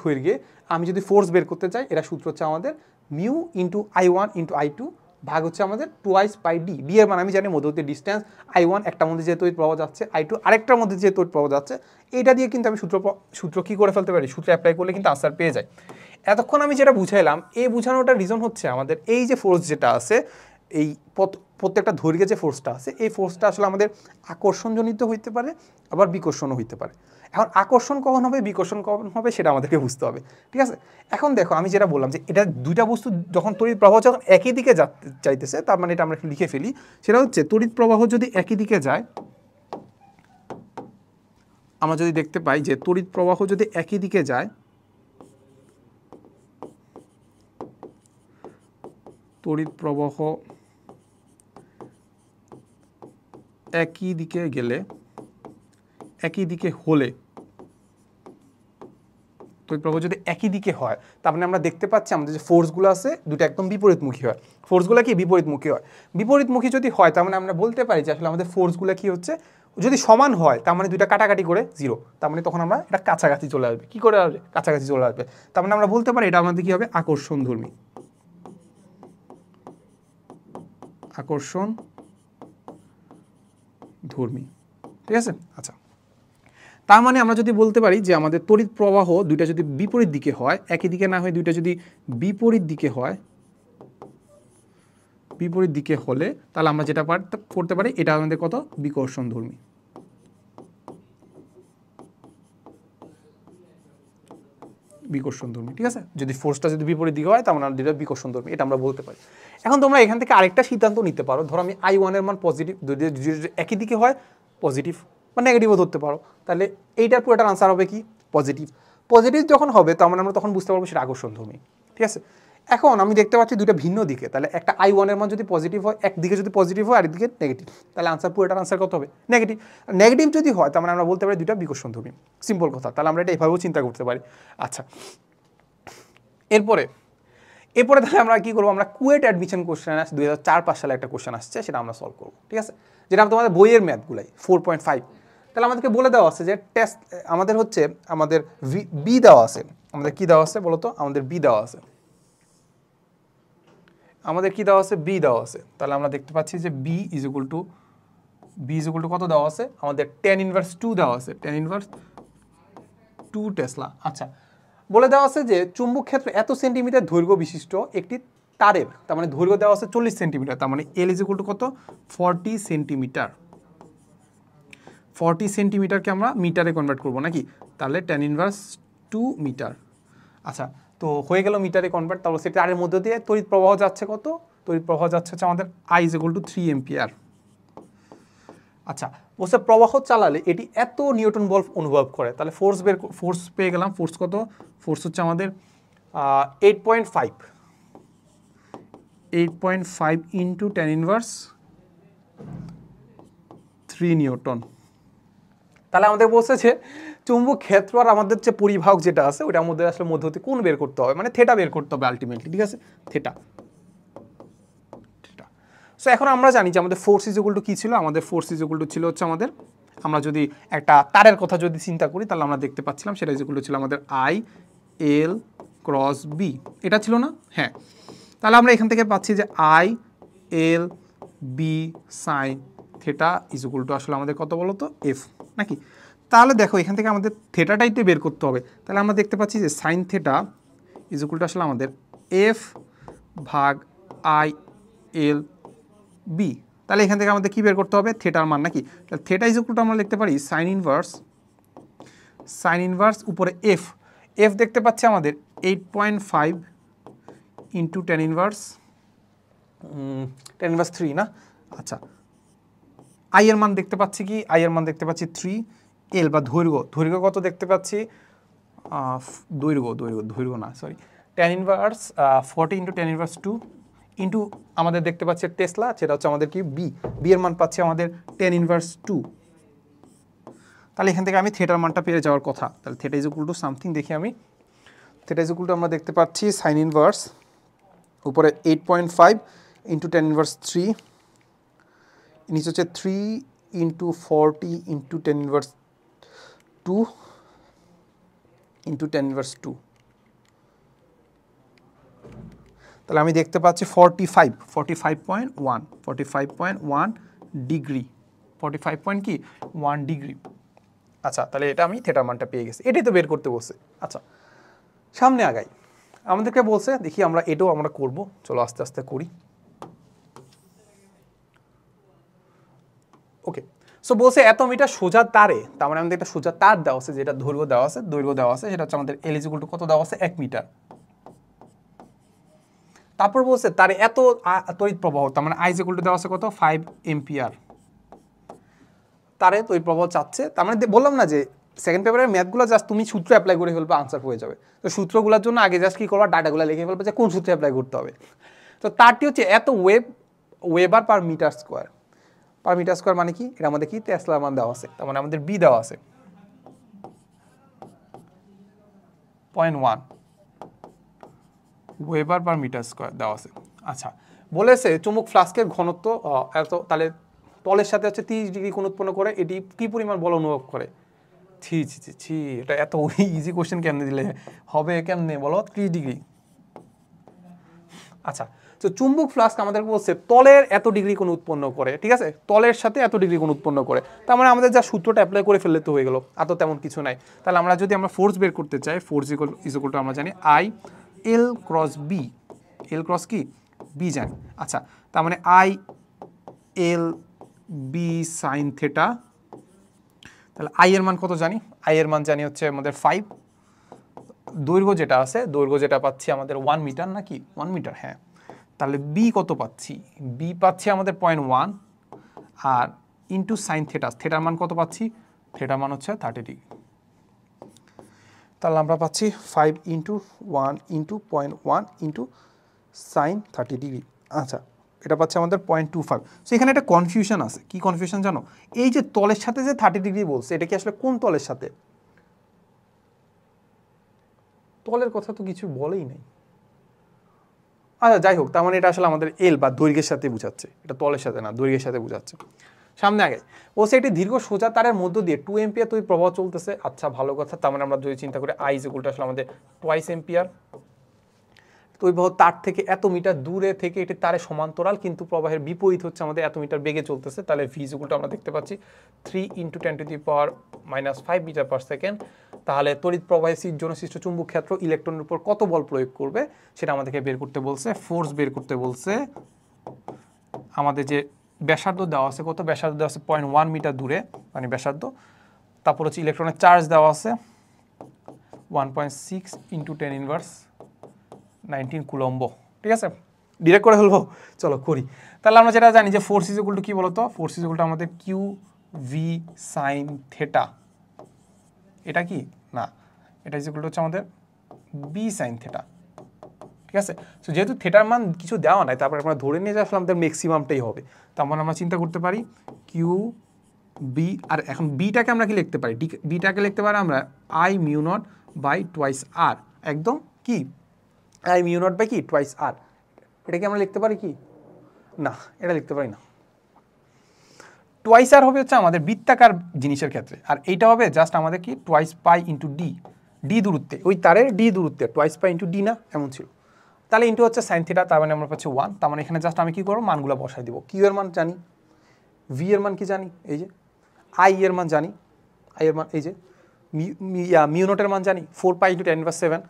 Speaker 1: দৈর্ঘ্যে আমি যদি ফোর্স বের করতে চাই, এটা সূত্র হচ্ছে আমাদের mu into I1 into I2 ভাগ হচ্ছে আমাদের 2/πd। ডি এর মান আমি জানি, মধ্যবর্তী ডিস্টেন্স I1 একটার মধ্যে যে তড়িৎ প্রবাহ যাচ্ছে, I2 আরেকটার মধ্যে যে তড়িৎ প্রবাহ যাচ্ছে, এটা দিয়ে কিন্তু আমি সূত্র কি করে ফেলতে পারি, সূত্র অ্যাপ্লাই করলে কিন্তু আনসার পেয়ে যায়। এতক্ষণ আমি যেটা বুঝাইলাম, এই বুঝানোটার রিজন হচ্ছে আমাদের এই যে ফোর্স যেটা আছে, এই প্রত্যেকটা দৈর্ঘ্যে যে ফোর্সটা আছে এই ফোর্সটা আসলে আমাদের আকর্ষণজনিত হইতে পারে, আবার বিকর্ষণও হইতে পারে। এখন আকর্ষণ কখন হবে, বিকর্ষণ কখন হবে সেটা আমাদেরকে বুঝতে হবে, ঠিক আছে। এখন দেখো আমি যেটা বললাম যে এটা দুইটা বস্তু যখন তড়িৎ প্রবাহ যখন একই দিকে চাইতেছে, তার মানে এটা আমরা লিখে ফেলি, সেটা হচ্ছে তড়িৎ প্রবাহ যদি একই দিকে যায়, আমরা যদি দেখতে পাই যে তড়িৎ প্রবাহ যদি একই দিকে যায়, তড়িৎ প্রবাহ একই দিকে গেলে, একই দিকে হলে তড়িৎ প্রবাহ যদি একই দিকে হয় তার মানে আমরা দেখতে পাচ্ছি আমাদের যে ফোর্সগুলো আছে দুটো একদম বিপরীতমুখী হয়। ফোর্সগুলো কি বিপরীতমুখী হয়, বিপরীতমুখী যদি হয় তার মানে আমরা বলতে পারি যে আসলে আমাদের ফোর্সগুলো কি হচ্ছে, যদি সমান হয় তার মানে দুইটা কাটাকাটি করে জিরো, তার মানে তখন আমরা এটা কাছাকাছি চলে আসবে। কি করে আসবে? কাছাকাছি চলে আসবে। তার মানে আমরা বলতে পারি এটা আমাদের কি হবে, আকর্ষণধর্মী। আকর্ষণ ধর্মী, ঠিক আছে। আচ্ছা, তার মানে আমরা যদি বলতে পারি যে আমাদের তড়িৎ প্রবাহ দুইটা যদি বিপরীত দিকে হয়, একই দিকে না হয় দুইটা যদি বিপরীত দিকে হয়, বিপরীত দিকে হলে তাহলে আমরা যেটা করতে পারি এটা আমাদের কত, বিকর্ষণধর্মী। বিকর্ষণধর্মী, ঠিক আছে। যদি ফোর্সটা যদি বিপরীত দিকে হয় তার মানে দুইটা বিকর্ষণধর্মী, এটা আমরা বলতে পারি। এখন তোমরা এখান থেকে আরেকটা সিদ্ধান্ত নিতে পারো, ধরো আমি I1 এর মান পজিটিভ, যদি একই দিকে হয় পজিটিভ বা নেগেটিভও ধরতে পারো, তাহলে এইটার পুরোটার আনসার হবে কি, পজিটিভ। পজিটিভ যখন হবে তার মানে আমরা তখন বুঝতে পারবো সেটা আকর্ষণধর্মী, ঠিক আছে। এখন আমি দেখতে পাচ্ছি দুইটা ভিন্ন দিকে, তাহলে একটা I1 এর মান যদি পজিটিভ হয়, একদিকে যদি পজিটিভ হয় আরেকদিকে নেগেটিভ, তাহলে আনসার পুরোটার আনসার কত হবে, নেগেটিভ। নেগেটিভ যদি হয় তার মানে আমরা বলতে পারি দুইটা বিকর্ষণধর্মী, সিম্পল কথা। তাহলে আমরা এটা এভাবেও চিন্তা করতে পারি। আচ্ছা, এরপরে তাহলে আমরা কি করবো, আমরা কুয়েট অ্যাডমিশন কোশ্চেন আসছে 2004-05 সালে একটা কোশ্চেন আসছে, সেটা আমরা সলভ করবো, ঠিক আছে। যেটা তোমাদের বইয়ের ম্যাথগুলাই 4.5। তাহলে আমাদেরকে বলে দেওয়া আছে যে টেস্ট আমাদের হচ্ছে আমাদের বি দেওয়া আছে, আমাদের কি দেওয়া আছে বলো তো, আমাদের বি দেওয়া আছে, আমাদের কি দেওয়া আছে, বি দেওয়া আছে। তাহলে আমরা দেখতে পাচ্ছি যে বি ইজ ইকুয়াল টু কত দেওয়া আছে, আমাদের tan−2 দেওয়া আছে, tan−2 টেসলা। আচ্ছা, বলে দেওয়া আছে যে চুম্বক ক্ষেত্র এত সেন্টিমিটার দৈর্ঘ্য বিশিষ্ট একটি তারের, তার মানে দৈর্ঘ্য দেওয়া আছে 40 সেন্টিমিটার, তার মানে এল ইজ ইকুয়াল টু কত, 40 সেন্টিমিটার। 40 সেন্টিমিটারকে আমরা মিটারে কনভার্ট করবো নাকি, তাহলে tan−2 মিটার। আচ্ছা, তো হয়ে গেল মিটারে কনভার্ট। তাহলে সেটা তারের মধ্যে দিয়ে তড়িৎ প্রবাহ যাচ্ছে কত, তড়িৎ প্রবাহ যাচ্ছে হচ্ছে আমাদের I is equal two 3 ampere. আচ্ছা, বলছে প্রবাহ চালালে এটি এত নিউটন বল অনুভব করে, তাহলে ফোর্স পেয়ে গেলাম। ফোর্স কত, ফোর্স হচ্ছে আমাদের 8.5 ইন্টু tan−3 নিউটন। তাহলে আমাদের বলছে যে চুম্বক ক্ষেত্র আর আমাদের যে পরিবাহক যেটা আছে ওটার মধ্যে আসলে মধ্যবর্তী কোণ বের করতে হবে, মানে থেটা বের করতে হবে আলটিমেটলি, ঠিক আছে, থেটা। সো এখন আমরা জানি যে আমাদের ফোর্স ইজ ইকুয়াল টু কি ছিল, আমাদের ফোর্স ইজ ইকুয়াল টু ছিল হচ্ছে আমাদের, আমরা যদি একটা তারের কথা যদি চিন্তা করি তাহলে আমরা দেখতে পাচ্ছিলাম সেটা ইজ ইকুয়াল টু ছিল আমাদের I L × B, এটা ছিল না, হ্যাঁ। তাহলে আমরা এখান থেকে পাচ্ছি যে I L B sin theta is equal to আসলে আমাদের কত বলো তো, F নাকি। তাহলে দেখো এখান থেকে আমাদের থেটাটাই তো বের করতে হবে, তাহলে আমরা দেখতে পাচ্ছি যে sine theta is equal to আসলে আমাদের F/I/L B। তাহলে এখান থেকে আমাদের কি বের করতে হবে, থেটার মান নাকি। তাহলে থেটা ইজ ইকুয়াল টু আমরা লিখতে পারি সাইন ইনভার্স উপরে F দেখতে পাচ্ছি আমাদের 8.5 ইন্টু tan−3 না। আচ্ছা, I এর মান দেখতে পাচ্ছি কি, I এর মান দেখতে পাচ্ছি 3, L বা দৈর্ঘ্য কত দেখতে পাচ্ছি, দৈর্ঘ্য না sorry, tan−40 into tan−2 into আমাদের দেখতে পাচ্ছি টেসলা, সেটা হচ্ছে আমাদের কি বি এর মান পাচ্ছি আমাদের tan−2। তাহলে এখান থেকে আমি থেটার মানটা পেয়ে যাওয়ার কথা। তাহলে theta is equal to something, দেখি আমি, থেটা ইজ ইকুয়াল টু আমরা দেখতে পাচ্ছি সাইন ইনভার্স উপরে 8.5 ইন্টু tan−3, নিচে হচ্ছে 3 into 40 into tan−2 into tan−2। তাহলে আমি দেখতে পাচ্ছি 45.1 ডিগ্রি, 45.1 ডিগ্রি। আচ্ছা, তাহলে এটা আমি থেটার মানটা পেয়ে গেছি, এটাই তো বের করতে বলছে। আচ্ছা, সামনে আগাই, আমাদেরকে বলছে, দেখি আমরা এটাও আমরা করব, চলো আস্তে আস্তে করি। ওকে, সো বলছে এত মিটার সোজা তারে, তার মানে আমাদের একটা সোজা তার দেওয়া আছে, যেটা দৈর্ঘ্য দেওয়া আছে, সেটা হচ্ছে আমাদের L ইজ ইকুয়াল টু কত দেওয়া আছে, 1 মিটার। তারপর বলছে তার এত তড়িৎ প্রবাহ, তার মানে I ইজ ইকুয়াল টু দেওয়া আছে কত, 5 এম্পিয়ার। তারে তড়িৎ প্রবাহ চাচ্ছে, তার মানে বললাম না যে সেকেন্ড পেপারের ম্যাথগুলো জাস্ট তুমি সূত্র অ্যাপ্লাই করে ফেলবে, আনসার হয়ে যাবে। তো সূত্রগুলোর জন্য আগে জাস্ট কী করবা, ডাটাগুলো লিখে ফেলবে যে কোন সূত্রে অ্যাপ্লাই করতে হবে। তো তারটি হচ্ছে এত ওয়েবার পার মিটার স্কোয়ার মানে কি, এটা আমাদের কি টেসলার মান দেওয়া আছে, তার মানে আমাদের বি দেওয়া আছে। 0.1 ওয়েবার পার মিটার স্কয়ার দেওয়া আছে। আচ্ছা, বলেছে চুম্বক ফ্লাস্কের ঘনত্ব এত, তাহলে তলের সাথে হচ্ছে 30 ডিগ্রি কোণ উৎপন্ন করে, এটি কি পরিমাণ বল অনুভব করে? ছি ছি ছি ছি, এটা এত ইজি কোশ্চেন কেমনে দিলে হবে, কেমনে বলো? 30 ডিগ্রি। আচ্ছা, তো চুম্বক ফ্লাস্ক আমাদেরকে বলছে তলের এত ডিগ্রি কোণ উৎপন্ন করে, ঠিক আছে, তলের সাথে এত ডিগ্রি কোণ উৎপন্ন করে। তার মানে আমাদের যা সূত্রটা অ্যাপ্লাই করে ফেললে তো হয়ে গেল, আর তো তেমন কিছু নাই। তাহলে আমরা যদি ফোর্স বের করতে চাই, ফোর্স ইকুয়াল টু আমরা জানি I L cross B, L cross কি বি জানি। আচ্ছা, তার মানে I L B sine theta, তাহলে আই এর মান কত জানি? আই এর মান জানি হচ্ছে আমাদের 5, দৈর্ঘ্য যেটা আছে, দৈর্ঘ্য যেটা পাচ্ছি আমাদের 1 মিটার নাকি 1 মিটার, হ্যাঁ। তাহলে বি কত পাচ্ছি? বি পাচ্ছি আমাদের 0.1, আর ইন্টু সাইন থেটা, থেটার মান কত পাচ্ছি? থেটার মান হচ্ছে 30 ডিগ্রি। তাহলে আমরা পাচ্ছি 5 into 1 into 0.1 into sign 30 degree. আচ্ছা, এটা পাচ্ছে আমাদের 0.25। সো এখানে একটা কনফিউশন আছে। কি কনফিউশন জানো? এই যে তলের সাথে যে 30 ডিগ্রি বলছে, এটা কি আসলে কোন তলের সাথে? তলের কথা তো কিছু বলেই নাই। আচ্ছা, যাই হোক, তার মানে এটা আসলে আমাদের এল বা দৈর্ঘ্যের সাথে বোঝাচ্ছে, এটা তলের সাথে না, দৈর্ঘ্যের সাথে বোঝাচ্ছে। সামনে আগে বলছে এটি দীর্ঘ সোজা তারের মধ্য দিয়ে 2 এম্পিয়ার তড়িৎ প্রবাহ চলতেছে। আচ্ছা, ভালো কথা। তার মানে আমরা যদি চিন্তা করি আই ইকুয়াল আসলে আমাদের 2 এম্পিয়ার, তড়িৎ প্রবাহ তার থেকে এত মিটার দূরে থেকে এটি তারের সমান্তরাল, কিন্তু প্রবাহের বিপরীত হচ্ছে আমাদের এত মিটার বেগে চলতেছে। তাহলে ভি ইকুয়াল আমরা দেখতে পাচ্ছি 3 × 10⁻⁵ মিটার পার সেকেন্ড। তাহলে তড়িৎ প্রবাহের জন্য সৃষ্ট চুম্বক ক্ষেত্র ইলেকট্রনের উপর কত বল প্রয়োগ করবে সেটা আমাদেরকে বের করতে বলছে, ফোর্স বের করতে বলছে। আমাদের যে ব্যাসার্ধ দেওয়া আছে, কত ব্যাসার্ধ দেওয়া আছে? 0.1 মিটার দূরে, মানে ব্যাসার্ধ। তারপর হচ্ছে ইলেকট্রনের চার্জ দেওয়া আছে 1.6 × 10⁻19 কুলম্ব, ঠিক আছে। ডিরেক্ট করে ফেলবো, চলো করি। তাহলে আমরা যেটা জানি যে ফোর্স ইজ ইকুয়াল টু কি বলতো? ফোর্স ইজ ইকুয়াল টু আমাদের কিউ ভি সাইন থেটা। এটা কি না, এটা ইজ ইকুয়াল টু হচ্ছে আমাদের বি সাইন থেটা, ঠিক আছে। সো যেহেতু থেটার মান কিছু দেওয়া নাই, তারপরে আমরা ধরে নিয়ে আসলে আমাদের ম্যাক্সিমামটাই হবে। তারপর আমরা চিন্তা করতে পারি কিউ বি, আর এখন বিটাকে আমরা কি লিখতে পারি? বিটাকে লিখতে পারি আমরা I mu naught by twice R, একদম কি আই মিউ নট বাই কি টুয়াইস আর। এটা কি আমরা লিখতে পারি কি না? এটা লিখতে পারি না। টুয়াইস আর হবে হচ্ছে আমাদের বৃত্তাকার জিনিসের ক্ষেত্রে, আর এইটা হবে জাস্ট আমাদের কি twice pi into D, D দূরত্বে, ওই তারের ডি দূরত্বে টুয়াইস পাই ইন্টু ডি না, এমন ছিল। তাহলে ইন্টু হচ্ছে সাইন থিটা, তার মানে আমরা পাচ্ছি 1। তার মানে এখানে জাস্ট আমি কি করবো? মানগুলো বসাই দিব। কিউ এর মান জানি, ভি এর মান কি জানি, এই যে আই এর মান জানি, আই এর মান এই যে মিউ নটের মান জানি 4 পাই × 10⁻⁷,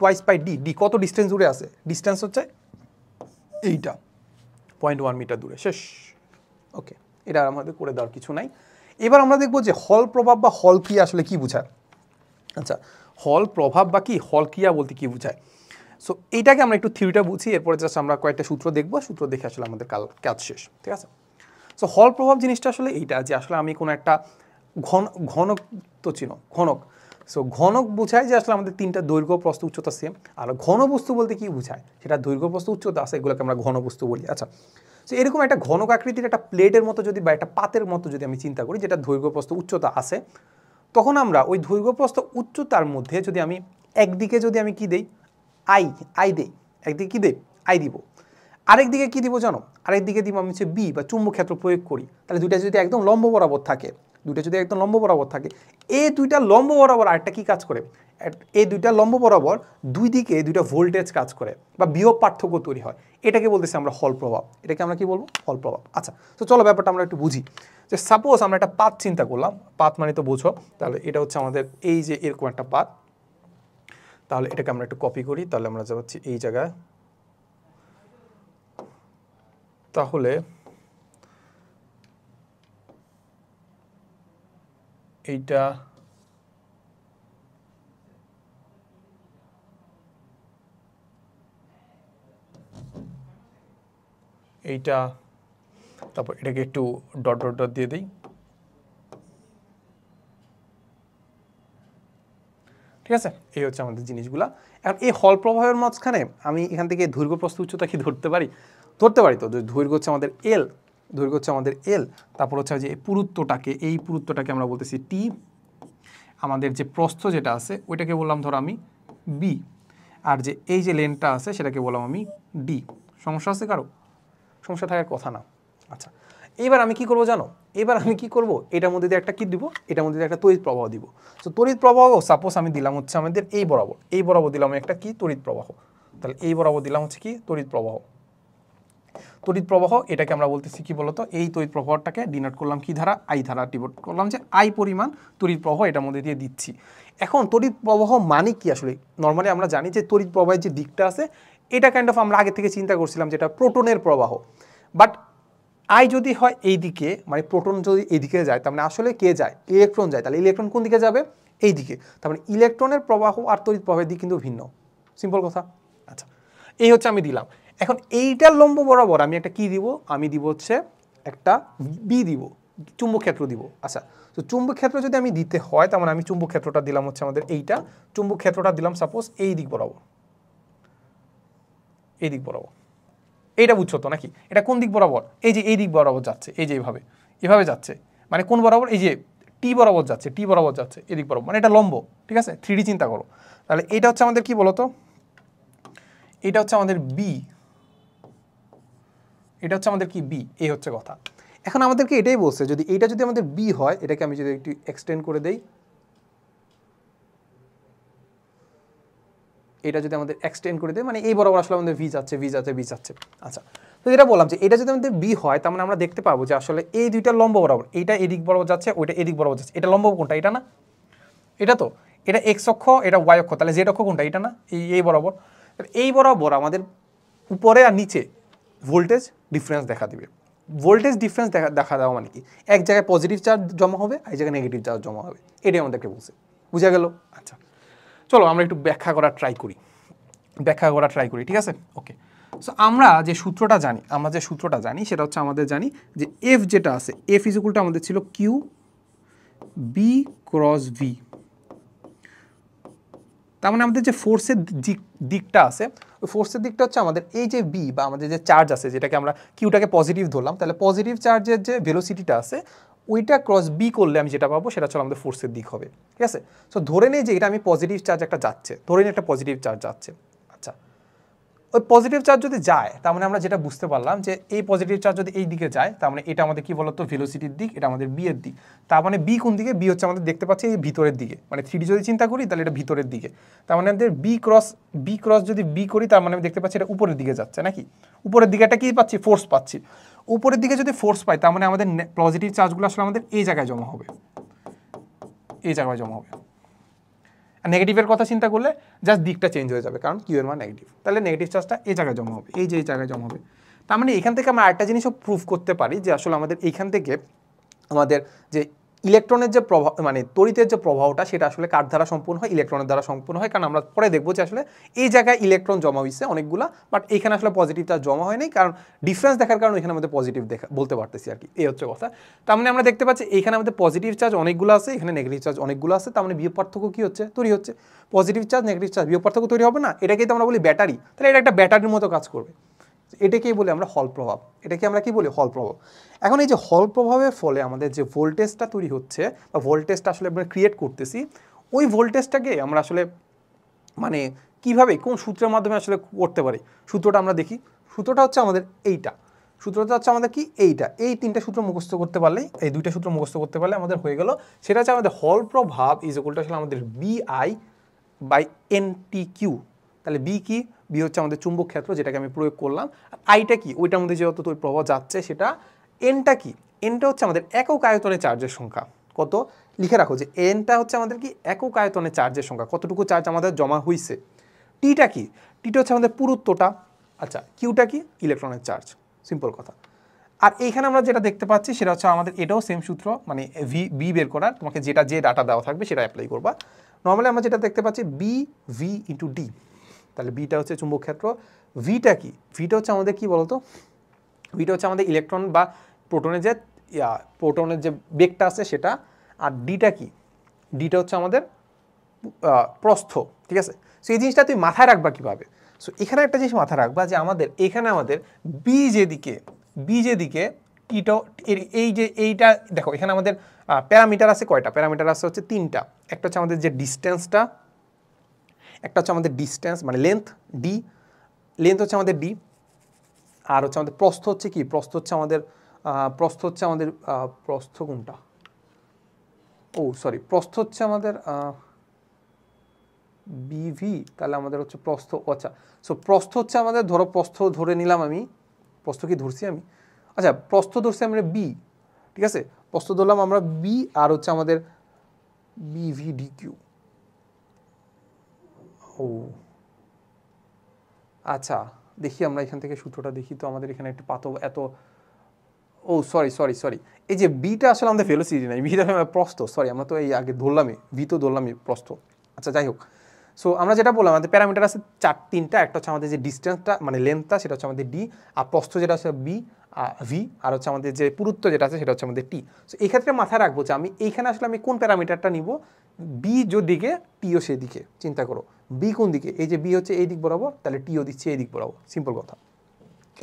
Speaker 1: টুয়াইস পাই ডি, ডি কত ডিস্টেন্স দূরে আছে? ডিস্টেন্স হচ্ছে এইটা 0.1 মিটার দূরে, শেষ। ওকে, এটা আমাদের করে দেওয়ার কিছু নাই। এবার আমরা দেখবো যে হল প্রভাব বা হল ক্রিয়া আসলে কি বোঝায়। আচ্ছা, হল প্রভাব বা কি হল ক্রিয়া বলতে কি বোঝায়? সো এইটাকে আমরা একটু থিওরিটা বুঝি, এরপরে জাস্ট আমরা কয়েকটা সূত্র দেখবো, সূত্র দেখে আসলে আমাদের কাজ শেষ, ঠিক আছে। সো হল প্রভাব জিনিসটা আসলে এইটা যে আসলে আমি কোনো একটা ঘনক তো চিনো, ঘনক। সো ঘনক বোঝায় যে আসলে আমাদের 3টা দৈর্ঘ্য প্রস্থ উচ্চতা সেম। আর ঘনবস্তু বলতে কি বোঝায়? সেটা দৈর্ঘ্য প্রস্থ উচ্চতা আছে, এগুলোকে আমরা ঘনবস্তু বলি। আচ্ছা, সো এরকম একটা ঘনক আকৃতির একটা প্লেটের মতো যদি বা একটা পাতের মতো যদি আমি চিন্তা করি, যেটা দৈর্ঘ্য প্রস্থ উচ্চতা আছে, তখন আমরা ওই দৈর্ঘ্য প্রস্থ উচ্চতার মধ্যে যদি আমি একদিকে যদি আমি কি দেই আই দেই, একদিকে কি দেই আই দিব, আরেকদিকে কি দিব জানো? আরেকদিকে দিব আমি হচ্ছে বি বা চুম্বক ক্ষেত্র প্রয়োগ করি। তাহলে দুইটা যদি একদম লম্ব বরাবর থাকে, এই দুইটা লম্ব বরাবর আরেকটা কি কাজ করে? এই দুইটা লম্ব বরাবর দুই দিকে দুইটা ভোল্টেজ কাজ করে বা বিভব পার্থক্য তৈরি হয়, এটাকে বলতেছি আমরা হল প্রভাব। এটাকে আমরা কি বলবো? হল প্রভাব। আচ্ছা, তো চলো ব্যাপারটা আমরা একটু বুঝি। যে সাপোজ আমরা একটা পাত চিন্তা করলাম, পাত মানে তো বোঝো, তাহলে এটা হচ্ছে আমাদের এই যে এরকম একটা পাত। তাহলে এটাকে আমরা একটু কপি করি, তাহলে আমরা যাচ্ছি এই জায়গায়। তাহলে এইটা এইটা, তারপর এটাকে একটু ডট ডট ডট দিয়ে দিই, ঠিক আছে। এই হচ্ছে আমাদের জিনিসগুলা। এখন এই হল প্রভাবের মাঝখানে আমি এখান থেকে দৈর্ঘ্য প্রস্থ উচ্চতা কি ধরতে পারি? ধরতে পারি। তো দৈর্ঘ্য হচ্ছে আমাদের এল, দৈর্ঘ্য হচ্ছে আমাদের এল, তারপর হচ্ছে যে এই পুরুত্বটাকে আমরা বলতেছি টি। আমাদের যে প্রস্থ যেটা আছে ওইটাকে বললাম ধরো আমি বি, আর যে এই যে লেনটা আছে সেটাকে বললাম আমি ডি। সমস্যা আছে কারো? সমস্যা থাকার কথা না। আচ্ছা, এবার আমি কি করব জানো? এবার আমি কি করব, এটার মধ্যে দিয়ে একটা কি দিব, এটার মধ্যে দিয়ে একটা তড়িৎ প্রবাহ দিব। তো তড়িৎ প্রবাহ সাপোজ আমি দিলাম হচ্ছে আমাদের এই বরাবর দিলাম একটা কি তড়িৎ প্রবাহ। তাহলে এই বরাবর দিলাম হচ্ছে কি তড়িৎ প্রবাহ। তড়িৎ প্রবাহ এটাকে আমরা বলতেছি কি বলতো, এই তড়িৎ প্রবাহটাকে ডিনোট করলাম কি ধারা, আই ধারা ডিনোট করলাম, যে আই পরিমাণ তড়িৎ প্রবাহ এটার মধ্যে দিয়ে দিচ্ছি। এখন তড়িৎ প্রবাহ মানে কি আসলে? নর্মালি আমরা জানি যে তড়িৎ প্রবাহের যে দিকটা আছে এটা কাইন্ড অফ আমরা আগে থেকে চিন্তা করছিলাম যেটা প্রোটনের প্রবাহ। বাট আই যদি হয় এই দিকে, মানে প্রোটন যদি এইদিকে যায়, তার মানে আসলে কে যায়? ইলেকট্রন যায়। তাহলে ইলেকট্রন কোন দিকে যাবে? এই দিকে। তার মানে ইলেকট্রনের প্রবাহ আর তড়িৎ প্রবাহের দিক কিন্তু ভিন্ন। সিম্পল কথা। আচ্ছা, এই হচ্ছে আমি দিলাম। এখন এইটার লম্ব বরাবর আমি একটা কি দিব? আমি দিব হচ্ছে একটা বি দিব, চুম্বক ক্ষেত্র দিব। আচ্ছা, তো চুম্বক ক্ষেত্র যদি আমি দিতে হয়, তার মানে আমি চুম্বক ক্ষেত্রটা দিলাম হচ্ছে আমাদের এইটা, চুম্বক ক্ষেত্রটা দিলাম সাপোজ এই দিক বরাবর, এই দিক বরাবর। এইটা বুঝছো তো নাকি? এটা কোন দিক বরাবর? এই যে এই দিক বরাবর যাচ্ছে, এই যে এভাবে যাচ্ছে। মানে কোন বরাবর? এই যে টি বরাবর যাচ্ছে, টি বরাবর যাচ্ছে এদিক বরাবর, মানে এটা লম্ব। ঠিক আছে, 3D চিন্তা করো। তাহলে এটা হচ্ছে আমাদের কি বলতো, এটা হচ্ছে আমাদের বি, এটা হচ্ছে আমাদের কি বি, এই হচ্ছে কথা। এখন আমাদেরকে এটাই বলছে, যদি এইটা যদি আমাদের বি হয়, এটাকে আমি যদি একটু এক্সটেন্ড করে দেই, এটা যদি আমাদের এক্সটেন্ড করে দেয়, মানে এই বরাবর আসলে আমাদের ভি যাচ্ছে, ভি যাচ্ছে, ভি যাচ্ছে। আচ্ছা, তো এটা বললাম যে এটা যদি আমাদের বি হয়, তার মানে আমরা দেখতে পাবো যে আসলে এই দুইটা লম্ব বরাবর, এইটা এদিক বরাবর যাচ্ছে, ওইটা এদিক বরাবর যাচ্ছে। এটা লম্ব কোনটা? এটা না? এটা তো, এটা এক্স অক্ষ, এটা ওয়াই অক্ষ। তাহলে জেড অক্ষ কোনটা? এটা না? এই বরাবর। এই বরাবর আমাদের উপরে আর নিচে ভোল্টেজ ডিফারেন্স দেখা দিবে। ভোল্টেজ ডিফারেন্স দেখা দেওয়া মানে কি? এক জায়গায় পজিটিভ চার্জ জমা হবে, এক জায়গায় নেগেটিভ চার্জ জমা হবে। এটাই আমাদেরকে বলছে। বুঝা গেল? আচ্ছা, চলো আমরা একটু ব্যাখ্যা করার ট্রাই করি, ঠিক আছে? ওকে, সো আমরা যে সূত্রটা জানি, সেটা হচ্ছে আমাদের জানি যে এফ যেটা আছে, এফ ইজ ইকুয়াল টু আমাদের ছিল কিউ বি ক্রস ভি। তার মানে আমাদের যে ফোর্সের দিকটা আছে, ওই ফোর্সের দিকটা হচ্ছে আমাদের এই যে বি বা আমাদের যে চার্জ আছে, যেটাকে আমরা কিউটাকে পজিটিভ ধরলাম, তাহলে পজিটিভ চার্জের যে ভেলোসিটিটা আছে ওইটা ক্রস বি করলে আমি যেটা পাবো সেটা হচ্ছে আমাদের ফোর্সের দিক হবে। ঠিক আছে, সো ধরে নেই যে এটা আমি পজিটিভ চার্জ একটা যাচ্ছে, ধরে নিই একটা পজিটিভ চার্জ যাচ্ছে। আচ্ছা, ওই পজিটিভ চার্জ যদি যায়, তার মানে আমরা যেটা বুঝতে পারলাম যে এই পজিটিভ চার্জ যদি এই দিকে যায়, তার মানে এটা আমাদের কি বলতো ভেলোসিটির দিক, এটা আমাদের বি এর দিক। তার মানে বি কোন দিকে? বি হচ্ছে আমাদের দেখতে পাচ্ছি এই ভিতরের দিকে, মানে 3D যদি চিন্তা করি তাহলে এটা ভিতরের দিকে। তার মানে আমাদের বি ক্রস যদি বি করি, তার মানে আমি দেখতে পাচ্ছি এটা উপরের দিকে যাচ্ছে নাকি? উপরের দিকে একটা কি পাচ্ছি? ফোর্স পাচ্ছি। উপরের দিকে যদি ফোর্স পাই, তার মানে আমাদের পজিটিভ চার্জগুলো আসলে আমাদের এই জায়গায় জমা হবে, এই জায়গায় জমা হবে। আর নেগেটিভের কথা চিন্তা করলে জাস্ট দিকটা চেঞ্জ হয়ে যাবে, কারণ কিউ এর মান নেগেটিভ। তাহলে নেগেটিভ চার্জটা এই জায়গায় জমা হবে, এই যে এই জায়গায় জমা হবে। তার মানে এখান থেকে আমরা আরেকটা জিনিসও প্রুফ করতে পারি যে আসলে আমাদের এইখান থেকে আমাদের যে ইলেকট্রনের যে প্রভাব, মানে তড়িতের যে প্রভাবটা, সেটা আসলে কার দ্বারা সম্পূর্ণ হয়? ইলেকট্রনের দ্বারা সম্পূর্ণ হয়। কারণ আমরা পরে দেখবো যে আসলে এই জায়গায় ইলেকট্রন জমা হয়েছে অনেকগুলা, বাট এইখানে আসলে পজিটিভ চার্জ জমা হয়নি, কারণ ডিফারেন্স দেখার কারণে এখানে আমাদের পজিটিভ বলতে পারতেছি আর কি। এই হচ্ছে কথা। তার মানে আমরা দেখতে পাচ্ছি এইখানে আমাদের পজিটিভ চার্জ অনেকগুলো আছে, এখানে নেগেটিভ চার্জ অনেকগুলো আছে। তার মানে বিয়োগ পার্থক্য কি হচ্ছে? তৈরি হচ্ছে। পজিটিভ চার্জ নেগেটিভ চার্জ বিয়োগ পার্থক্য তৈরি হবে না? এটাকেই তো আমরা বলি ব্যাটারি। তাহলে এটা একটা ব্যাটারির মতো কাজ করবে। এটাকেই বলি আমরা হল প্রভাব। এটাকে আমরা কি বলি? হল প্রভাব। এখন এই যে হল প্রভাবের ফলে আমাদের যে ভোল্টেজটা তৈরি হচ্ছে বা ভোল্টেজটা আসলে আমরা ক্রিয়েট করতেছি, ওই ভোল্টেজটাকে আমরা আসলে মানে কিভাবে, কোন সূত্রের মাধ্যমে আসলে করতে পারি? সূত্রটা আমরা দেখি। সূত্রটা হচ্ছে আমাদের এইটা, সূত্রটা হচ্ছে আমাদের কি এইটা। এই তিনটা সূত্র মুখস্থ করতে পারলেই, এই দুইটা সূত্র মুখস্থ করতে পারলে আমাদের হয়ে গেল। সেটা হচ্ছে আমাদের হল প্রভাব ইজ ইকুয়াল টু আসলে আমাদের বিআই বাই এনটি কিউ। তাহলে বি কি? বি হচ্ছে আমাদের চুম্বক ক্ষেত্র, যেটাকে আমি প্রয়োগ করলাম। আর আইটা কি? ওইটার মধ্যে যেহেতু তোর প্রভাব যাচ্ছে সেটা। এনটা কি? এনটা হচ্ছে আমাদের একক আয়তনে চার্জের সংখ্যা। কত? লিখে রাখো যে এনটা হচ্ছে আমাদের কি? একক আয়তনে চার্জের সংখ্যা, কতটুকু চার্জ আমাদের জমা হয়েছে। টিটা কি? টিটা হচ্ছে আমাদের পুরুত্বটা। আচ্ছা, কিউটা কি? ইলেকট্রনের চার্জ। সিম্পল কথা। আর এইখানে আমরা যেটা দেখতে পাচ্ছি সেটা হচ্ছে আমাদের এটাও সেম সূত্র, মানে বি বের করার, তোমাকে যেটা যে ডাটা দেওয়া থাকবে সেটা অ্যাপ্লাই করবা। নর্মালি আমরা যেটা দেখতে পাচ্ছি বি ভি ইন্টু ডি। তাহলে বিটা হচ্ছে চুম্বক ক্ষেত্র, ভিটা কি? ভিটা হচ্ছে আমাদের কি বলতো? ভিটা হচ্ছে আমাদের ইলেকট্রন বা প্রোটনের যে বেগটা আছে সেটা। আর ডিটা কি? ডিটা হচ্ছে আমাদের প্রস্থ। ঠিক আছে, সো এই জিনিসটা তুই মাথায় রাখবা কিভাবে? সো এখানে একটা জিনিস মাথায় রাখবা যে এখানে আমাদের বি যেদিকে টিটো, এই যে এইটা দেখো, এখানে আমাদের প্যারামিটার আছে কয়টা? প্যারামিটার আছে হচ্ছে তিনটা। একটা হচ্ছে আমাদের যে ডিস্টেন্সটা, একটা হচ্ছে আমাদের ডিস্টেন্স মানে লেন্থ ডি, লেন্থ হচ্ছে আমাদের ডি, আর হচ্ছে আমাদের প্রস্থ হচ্ছে কি, প্রস্থ হচ্ছে আমাদের প্রস্থ কোনটা, ও সরি প্রস্থ হচ্ছে আমাদের বিভি, তাহলে আমাদের হচ্ছে প্রস্থ, আচ্ছা সো প্রস্থ হচ্ছে আমাদের, ধরো প্রস্থ ধরে নিলাম আমি, প্রস্থ কি ধরছি আমি, আচ্ছা প্রস্থ ধরছি আমরা বি, ঠিক আছে, প্রস্থ ধরলাম আমরা বি, আর হচ্ছে আমাদের বিভি ডি কিউ, ও আচ্ছা দেখি আমরা এখান থেকে সূত্রটা দেখি তো, আমাদের এখানে একটু এত, ও সরি এই যে বিটা আসলে আমাদের ভেলোসিটি নাই, বিটা প্রস্থ, সরি আমরা তো এই আগে ধরলামই, ভি তো ধরলামই প্রস্থ, আচ্ছা যাই হোক। সো আমরা যেটা বললাম আমাদের প্যারামিটার আছে তিনটা, একটা হচ্ছে আমাদের যে ডিস্টেন্সটা মানে লেন্থটা সেটা হচ্ছে আমাদের ডি, আর প্রস্থ যেটা হচ্ছে বি ভি, আর হচ্ছে আমাদের যে পুরুত্ব যেটা আছে সেটা হচ্ছে আমাদের টি। সো এই ক্ষেত্রে মাথায় রাখবো যে আমি এইখানে আসলে আমি কোন প্যারামিটারটা নিব, বি দিকে টিও সেদিকে, চিন্তা করো বি কোন দিকে, এই যে বি হচ্ছে এই দিক বরাবর, তাহলে টিও দিচ্ছে এই দিক বরাবর, সিম্পল কথা।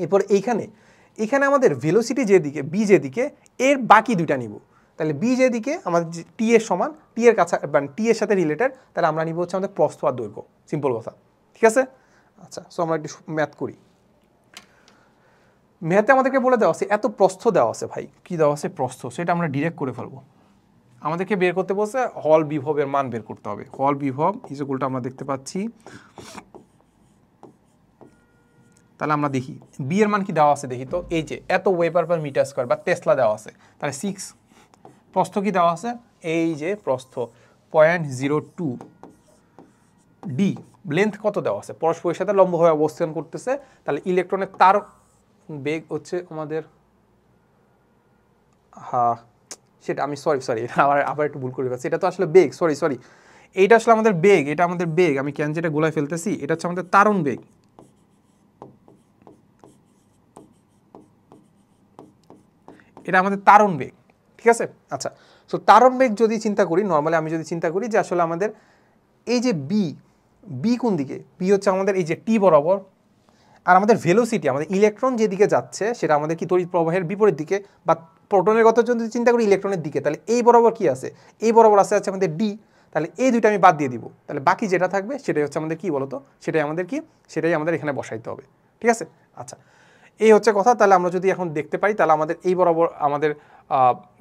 Speaker 1: এরপর এখানে আমাদের ভেলোসিটি যেদিকে বি যেদিকে, এর বাকি দুইটা নিব, তাহলে বি যেদিকে আমাদের টি এর সমান, টি এর কাছে মানে টি এর সাথে রিলেটেড, তাহলে আমরা নিব হচ্ছে আমাদের প্রস্থ আর দৈর্ঘ্য, সিম্পল কথা, ঠিক আছে। আচ্ছা সো আমরা একটু ম্যাথ করি। ম্যাথে আমাদেরকে বলে দেওয়া আছে এত প্রস্থ দেওয়া আছে, ভাই কি দেওয়া আছে প্রস্থ, সেটা আমরা ডিরেক্ট করে ফেলবো। আমাদেরকে বের করতে বলছে হল বিভবের মান বের করতে হবে, হল বিভব ইকুয়ালটা আমরা দেখতে পাচ্ছি, তাহলে আমরা দেখি বি এর মান কি দেওয়া আছে দেখি তো, এই যে এত ওয়েবার পার মিটার স্কয়ার বা টেসলা দেওয়া আছে, তাহলে 6, প্রস্থ কি দেওয়া আছে, এই যে প্রস্থ 0.02 ডি, লেন্থ কত দেওয়া আছে, পরস্পরের সাথে লম্বভাবে অবস্থান করতেছে, তাহলে ইলেকট্রনের তার বেগ হচ্ছে আমাদের, সেটা আমি সরি আবার একটু ভুল করে ফেলছি, এটা তো আসলে বেগ, সরি এইটা আসলে আমাদের বেগ, এটা আমাদের বেগ, আমি কেন যেটা গোলায় ফেলতেছি, এটা হচ্ছে আমাদের তারণ বেগ, এটা আমাদের তারণ বেগ, ঠিক আছে। আচ্ছা সো তারণ বেগ যদি চিন্তা করি, নর্মালি আমি যদি চিন্তা করি যে আসলে আমাদের এই যে বি কোন দিকে, বি হচ্ছে আমাদের এই যে টি বরাবর, আর আমাদের ভেলোসিটি আমাদের ইলেকট্রন যেদিকে যাচ্ছে সেটা আমাদের কি তড়িৎ প্রবাহের বিপরীত দিকে, বা প্রোটনের কথা যদি চিন্তা করি ইলেকট্রনের দিকে, তাহলে এই বরাবর কি আছে, এই বরাবর আছে আমাদের ডি, তাহলে এই দুইটা আমি বাদ দিয়ে দিব, তাহলে বাকি যেটা থাকবে সেটাই হচ্ছে আমাদের কি বলতো, সেটাই আমাদের এখানে বসাইতে হবে, ঠিক আছে। আচ্ছা এই হচ্ছে কথা, তাহলে আমরা যদি এখন দেখতে পাই তাহলে আমাদের এই বরাবর আমাদের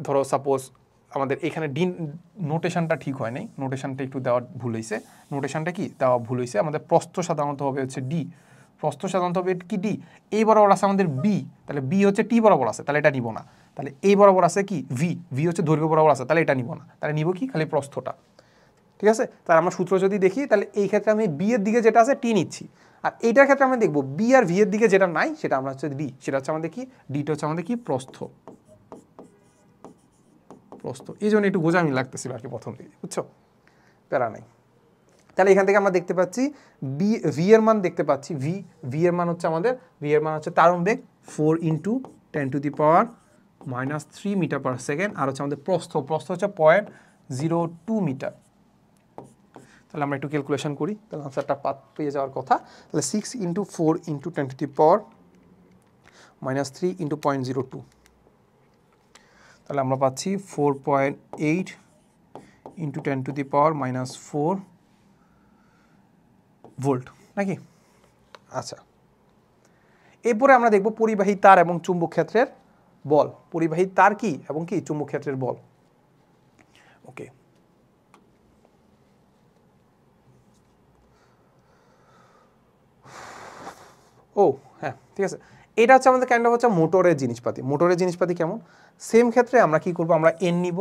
Speaker 1: ধরো সাপোজ আমাদের এখানে ডি নোটেশনটা ঠিক হয় নাই, নোটেশনটা একটু দেওয়া ভুল হয়েছে, নোটেশনটা কি দেওয়া ভুল হয়েছে, আমাদের প্রস্থ সাধারণত হবে হচ্ছে ডি, প্রস্থ সাধারণত হবে কি ডি, এই বরাবর আছে আমাদের বি, তাহলে বি হচ্ছে টি বরাবর আছে, তাহলে এটা নিব না, তাহলে এই বরাবর আছে কি ভি হচ্ছে দৈর্ঘ্য বরাবর আছে, তাহলে এটা নিব না, তাহলে নিব কি খালি প্রস্থটা, ঠিক আছে। তাহলে আমরা সূত্র যদি দেখি তাহলে এই ক্ষেত্রে আমি বি এর দিকে যেটা আছে টি নিচ্ছি, আর এইটার ক্ষেত্রে আমরা দেখবো বি আর ভি এর দিকে যেটা নাই সেটা আমরা হচ্ছে ডি, সেটা হচ্ছে আমাদের কি ডিটা হচ্ছে আমাদের কি প্রস্থ, এই জন্য একটু গোজামি লাগতেছিল আর কি প্রথম দিকে, বুঝছো, প্যারা নাই। তাহলে এখান থেকে আমরা দেখতে পাচ্ছি ভি এর মান দেখতে পাচ্ছি, ভি এর মান হচ্ছে আমাদের, ভি এর মান হচ্ছে তারণ বেগ 4 × 10⁻³ মিটার পার সেকেন্ড, আর হচ্ছে আমাদের প্রস্থ হচ্ছে 0.02 মিটার। তাহলে আমরা একটু ক্যালকুলেশন করি, তাহলে আনসারটা পেয়ে যাওয়ার কথা, তাহলে 6 × 4 × 10⁻³ × 0.02, তাহলে আমরা পাচ্ছি 4.8 × 10⁻⁻4 ভোল্ট নাকি। আচ্ছা এরপরে আমরা দেখব পরিবাহী তার এবং চুম্বক ক্ষেত্রের বল, পরিবাহী তার কি এবং কি চুম্বক ক্ষেত্রের বল, ওকে। ও হ্যাঁ ঠিক আছে, এটা হচ্ছে আমাদের কাইন্ড অফ হচ্ছে মোটরের জিনিসপাতি কেমন, সেম ক্ষেত্রে আমরা কি করব, আমরা এন নিব,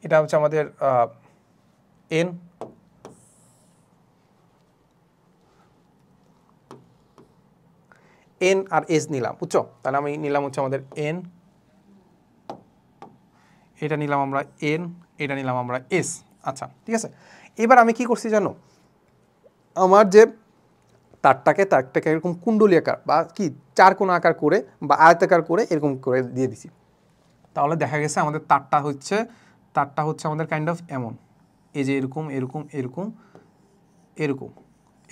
Speaker 1: এটা হচ্ছে আমাদের এন, আর এস নিলাম, বুঝছো, তাহলে আমি নিলাম হচ্ছে আমাদের এন, এটা নিলাম আমরা এন, এটা নিলাম আমরা এস। আচ্ছা ঠিক আছে, এবার আমি কি করছি জানো, আমার যে তারটাকে এরকম কুণ্ডলী আকার বা কি চার কোণ আকার করে বা আয়তাকার করে এরকম করে দিয়ে দিছি, তাহলে দেখা গেছে আমাদের তারটা হচ্ছে আমাদের কাইন্ড অফ এমন, এই যে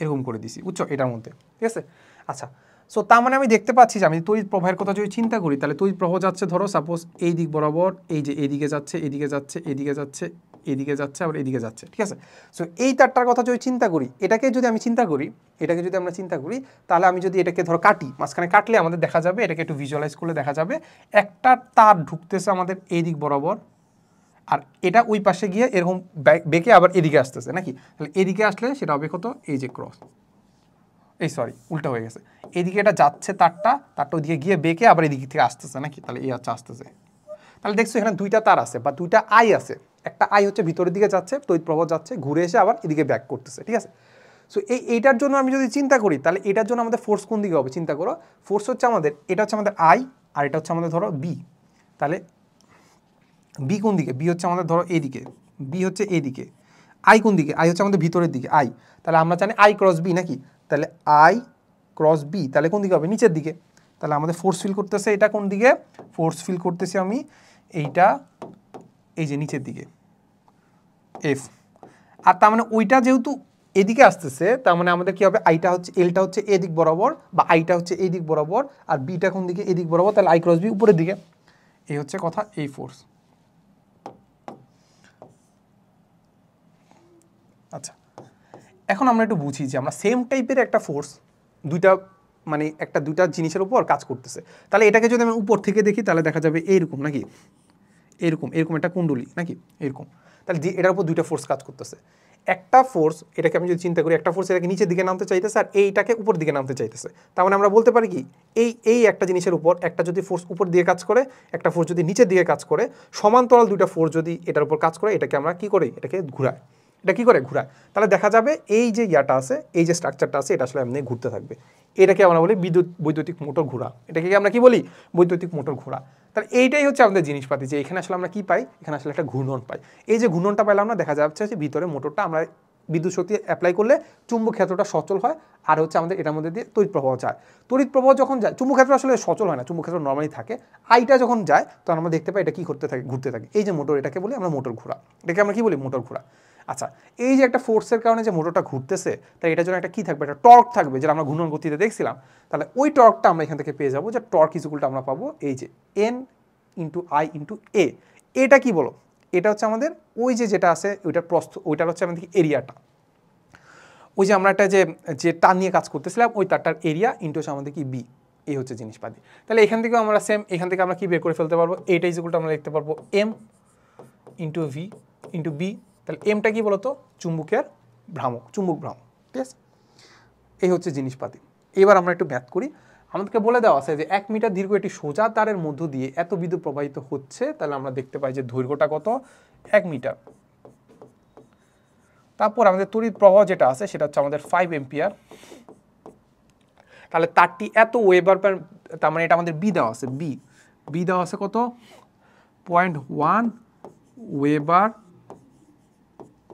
Speaker 1: এরকম করে দিছি, বুঝছো, এটার মধ্যে, ঠিক আছে। আচ্ছা সো তার মানে আমি দেখতে পাচ্ছি যে আমি তড়িৎ প্রবাহের কথা যদি চিন্তা করি তাহলে তড়িৎ প্রবাহ যাচ্ছে ধরো সাপোজ এই দিক বরাবর, এই যে এদিকে যাচ্ছে, এদিকে যাচ্ছে, এদিকে যাচ্ছে, এদিকে যাচ্ছে, আবার এদিকে যাচ্ছে, ঠিক আছে। সো এই তারটার কথা যদি চিন্তা করি, এটাকে যদি আমি চিন্তা করি, এটাকে যদি আমরা চিন্তা করি, তাহলে আমি যদি এটাকে ধরো কাটি, মাঝখানে কাটলে আমাদের দেখা যাবে, এটাকে একটু ভিজুয়ালাইজ করলে দেখা যাবে একটা তার ঢুকতেছে আমাদের এই দিক বরাবর, আর এটা ওই পাশে গিয়ে এরকম বেঁকে আবার এদিকে আসতেছে নাকি, তাহলে এদিকে আসলে সেটা হবে কত, এই যে ক্রস, এই সরি উল্টা হয়ে গেছে, এদিকে এটা যাচ্ছে তারটা ওদিকে গিয়ে বেঁকে আবার এদিক থেকে আসতেছে নাকি, তাহলে এই হচ্ছে আসতেছে। তাহলে দেখছো এখানে দুইটা তার আছে বা দুইটা আই আছে, একটা আই হচ্ছে ভিতরের দিকে যাচ্ছে, তড়িৎ প্রবাহ যাচ্ছে, ঘুরে এসে আবার এদিকে ব্যাক করতেছে, ঠিক আছে। সো এইটার জন্য আমি যদি চিন্তা করি তাহলে এটার জন্য আমাদের ফোর্স কোন দিকে হবে, চিন্তা করো, ফোর্স হচ্ছে আমাদের, এটা হচ্ছে আমাদের আই, আর এটা হচ্ছে আমাদের ধরো বি, তাহলে বি কোন দিকে, বি হচ্ছে আমাদের ধরো এইদিকে, বি হচ্ছে এইদিকে, আই কোন দিকে, আই হচ্ছে আমাদের ভিতরের দিকে আই, তাহলে আমরা জানি আই ক্রস বি নাকি, তাহলে আই ক্রস বি তাহলে কোন দিকে হবে, নিচের দিকে। তাহলে আমাদের ফোর্স ফিল করতেছে এটা কোন দিকে, ফোর্স ফিল করতেছি আমি এইটা এই যে নিচের দিকে এফ, আর তার মানে ওইটা যেহেতু এদিকে আসতেছে তার মানে আমাদের কি হবে, আইটা হচ্ছে, এলটা হচ্ছে এদিক বরাবর বা আইটা হচ্ছে এই দিক বরাবর, আর বিটা কোন দিকে, এদিক বরাবর, তাহলে আই ক্রস বি উপরের দিকে, এই হচ্ছে কথা, এই ফোর্স। আচ্ছা, এখন আমরা একটু বুঝি যে আমরা সেম টাইপের একটা ফোর্স দুইটা মানে দুইটা জিনিসের উপর কাজ করতেছে, তাহলে এটাকে যদি আমি উপর থেকে দেখি তাহলে দেখা যাবে এইরকম নাকি, এরকম এরকম একটা কুণ্ডলী নাকি এরকম, তাহলে এটার উপর দুইটা ফোর্স কাজ করতেছে। একটা ফোর্স, এটাকে আমি যদি চিন্তা করি, একটা ফোর্স এটাকে নিচের দিকে নামতে চাইতেছে আর এইটাকে উপর দিকে নামতে চাইতেছে, তার মানে আমরা বলতে পারি কি, এই একটা জিনিসের উপর একটা যদি ফোর্স উপর দিকে কাজ করে, একটা ফোর্স যদি নিচের দিকে কাজ করে, সমান্তরাল দুইটা ফোর্স যদি এটার উপর কাজ করে, এটাকে আমরা কি করি, এটাকে ঘুরাই, এটা কি করে ঘুরায়, তাহলে দেখা যাবে এই যে ইয়াটা আছে, এই যে স্ট্রাকচারটা আছে, এটা আসলে এমনি ঘুরতে থাকবে, এটাকে আমরা বলি বৈদ্যুতিক মোটর ঘোরা, এটাকে আমরা কি বলি, বৈদ্যুতিক মোটর ঘোরা। তাহলে এইটাই হচ্ছে আমাদের জিনিসপাতি, যে এখানে আসলে আমরা কি পাই, এখানে আসলে একটা ঘূর্ণন পাই, এই যে ঘূর্ণনটা পাইলাম না, দেখা যাচ্ছে যে ভিতরে মোটরটা আমরা বিদ্যুৎ শক্তি অ্যাপ্লাই করলে চুম্বক ক্ষেত্রটা সচল হয়, আর হচ্ছে আমাদের এটার মধ্যে দিয়ে তড়িৎ প্রবাহ যায়, তড়িৎ প্রবাহ যখন যায়, চুম্বক ক্ষেত্র আসলে সচল হয় না, চুম্বক ক্ষেত্র নর্মালি থাকে, আইটা যখন যায় তখন আমরা দেখতে পাই এটা কি করতে থাকে, ঘুরতে থাকে, এই যে মোটর, এটাকে বলি আমরা মোটর ঘোরা, এটাকে আমরা কি বলি, মোটর ঘোরা। আচ্ছা, এই যে একটা ফোর্সের কারণে যে মোটরটা ঘুরতেছে, তাই এটার জন্য একটা কি থাকবে, একটা টর্ক থাকবে, যেটা আমরা ঘূর্ণন গতিতে দেখছিলাম, তাহলে ওই টর্কটা আমরা এখান থেকে পেয়ে যাবো, যে টর্ক ইকুয়ালটা আমরা পাবো এই যে N into I into A. এটা কি বলো, এটা হচ্ছে আমাদের ওই যে যেটা আছে ওইটার প্রস্থ, ওইটার হচ্ছে আমাদের এরিয়াটা, ওই যে আমরা একটা যে তার নিয়ে কাজ করতেছিলাম ওই তারটার এরিয়া ইন্টু হচ্ছে আমাদের কি বি, এই হচ্ছে জিনিসপাতি। তাহলে এখান থেকেও আমরা সেম, এখান থেকে আমরা কি বের করে ফেলতে পারবো, এইটা ইকুয়ালটা আমরা লিখতে পারবো M into V into B, তাহলে এমটা কি বলতো, চুম্বকের ভ্রামক, চুম্বক ভ্রামক, ঠিক আছে, এই হচ্ছে জিনিসপাতি। এবার আমরা একটু ম্যাথ করি, আমাদেরকে বলে দেওয়া আছে যে 1 মিটার দীর্ঘ একটি সোজা তারের মধ্য দিয়ে এত বিদ্যুৎ প্রবাহিত হচ্ছে, তাহলে আমরা দেখতে পাই যে দৈর্ঘ্যটা কত, 1 মিটার। তারপর আমাদের তড়িৎ প্রবাহ যেটা আছে সেটা হচ্ছে আমাদের 5 এম্পিয়ার, তাহলে তারটি এত ওয়েবার পার, তার মানে এটা আমাদের বি দেওয়া আছে, বি দেওয়া আছে কত, 0.1 weber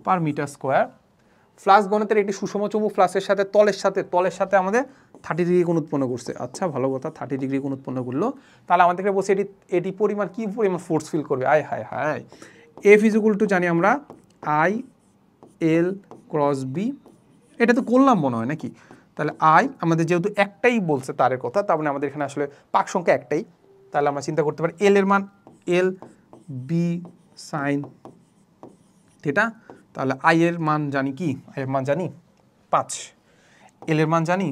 Speaker 1: per metre square. Flux ঘনত্বের একটি সুষম চুম্বক ফ্লাক্সের সাথে তলের সাথে আমাদের 30 ডিগ্রি কোণ উৎপন্ন করছে। আচ্ছা, ভালো কথা, 30 ডিগ্রি কোণ উৎপন্ন করলো, তাহলে আমাদেরকে বলছে এটি পরিমাণ কি পরিমাণ ফোর্স ফিল করবে, আয় হায় হায়, এফ ইজ ইকুয়াল টু জানি আমরা আই এল ক্রস বি, এটা তো করলাম মনে হয় নাকি, তাহলে আই আমাদের যেহেতু একটাই বলছে তারের কথা, তার মানে আমাদের এখানে আসলে পাক সংখ্যা একটাই, তাহলে আমরা চিন্তা করতে পারি এল এর মান এল বি সাইন থিটা, তাহলে আই এর মান জানি কি, আই এর মান জানি 5, এল এর মান জানি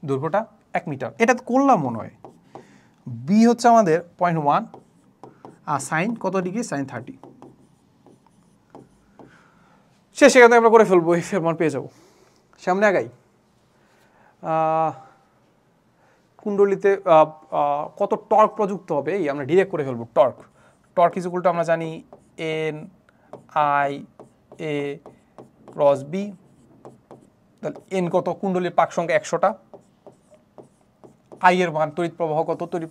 Speaker 1: দৈর্ঘ্যটা 1 মিটার, এটা তো করলাম মনে হয়, বি হচ্ছে আমাদের 0.1 আর সাইন কত ডিগ্রি, সাইন 30, সেখান থেকে আমরা করে ফেলবো, এফ এর মান পেয়ে যাবো। সামনে আগাই, কুণ্ডলিতে কত টর্ক প্রযুক্ত হবে, এই আমরা ডিরেক্ট করে ফেলবো, টর্ক ইজ ইকুয়াল টু আমরা জানি N I A cross B, তাহলে এন কত, কুণ্ডলীর পাক সংখ্যা 100টা, আই এর মান তড়িৎ প্রবাহ কত, তড়িৎ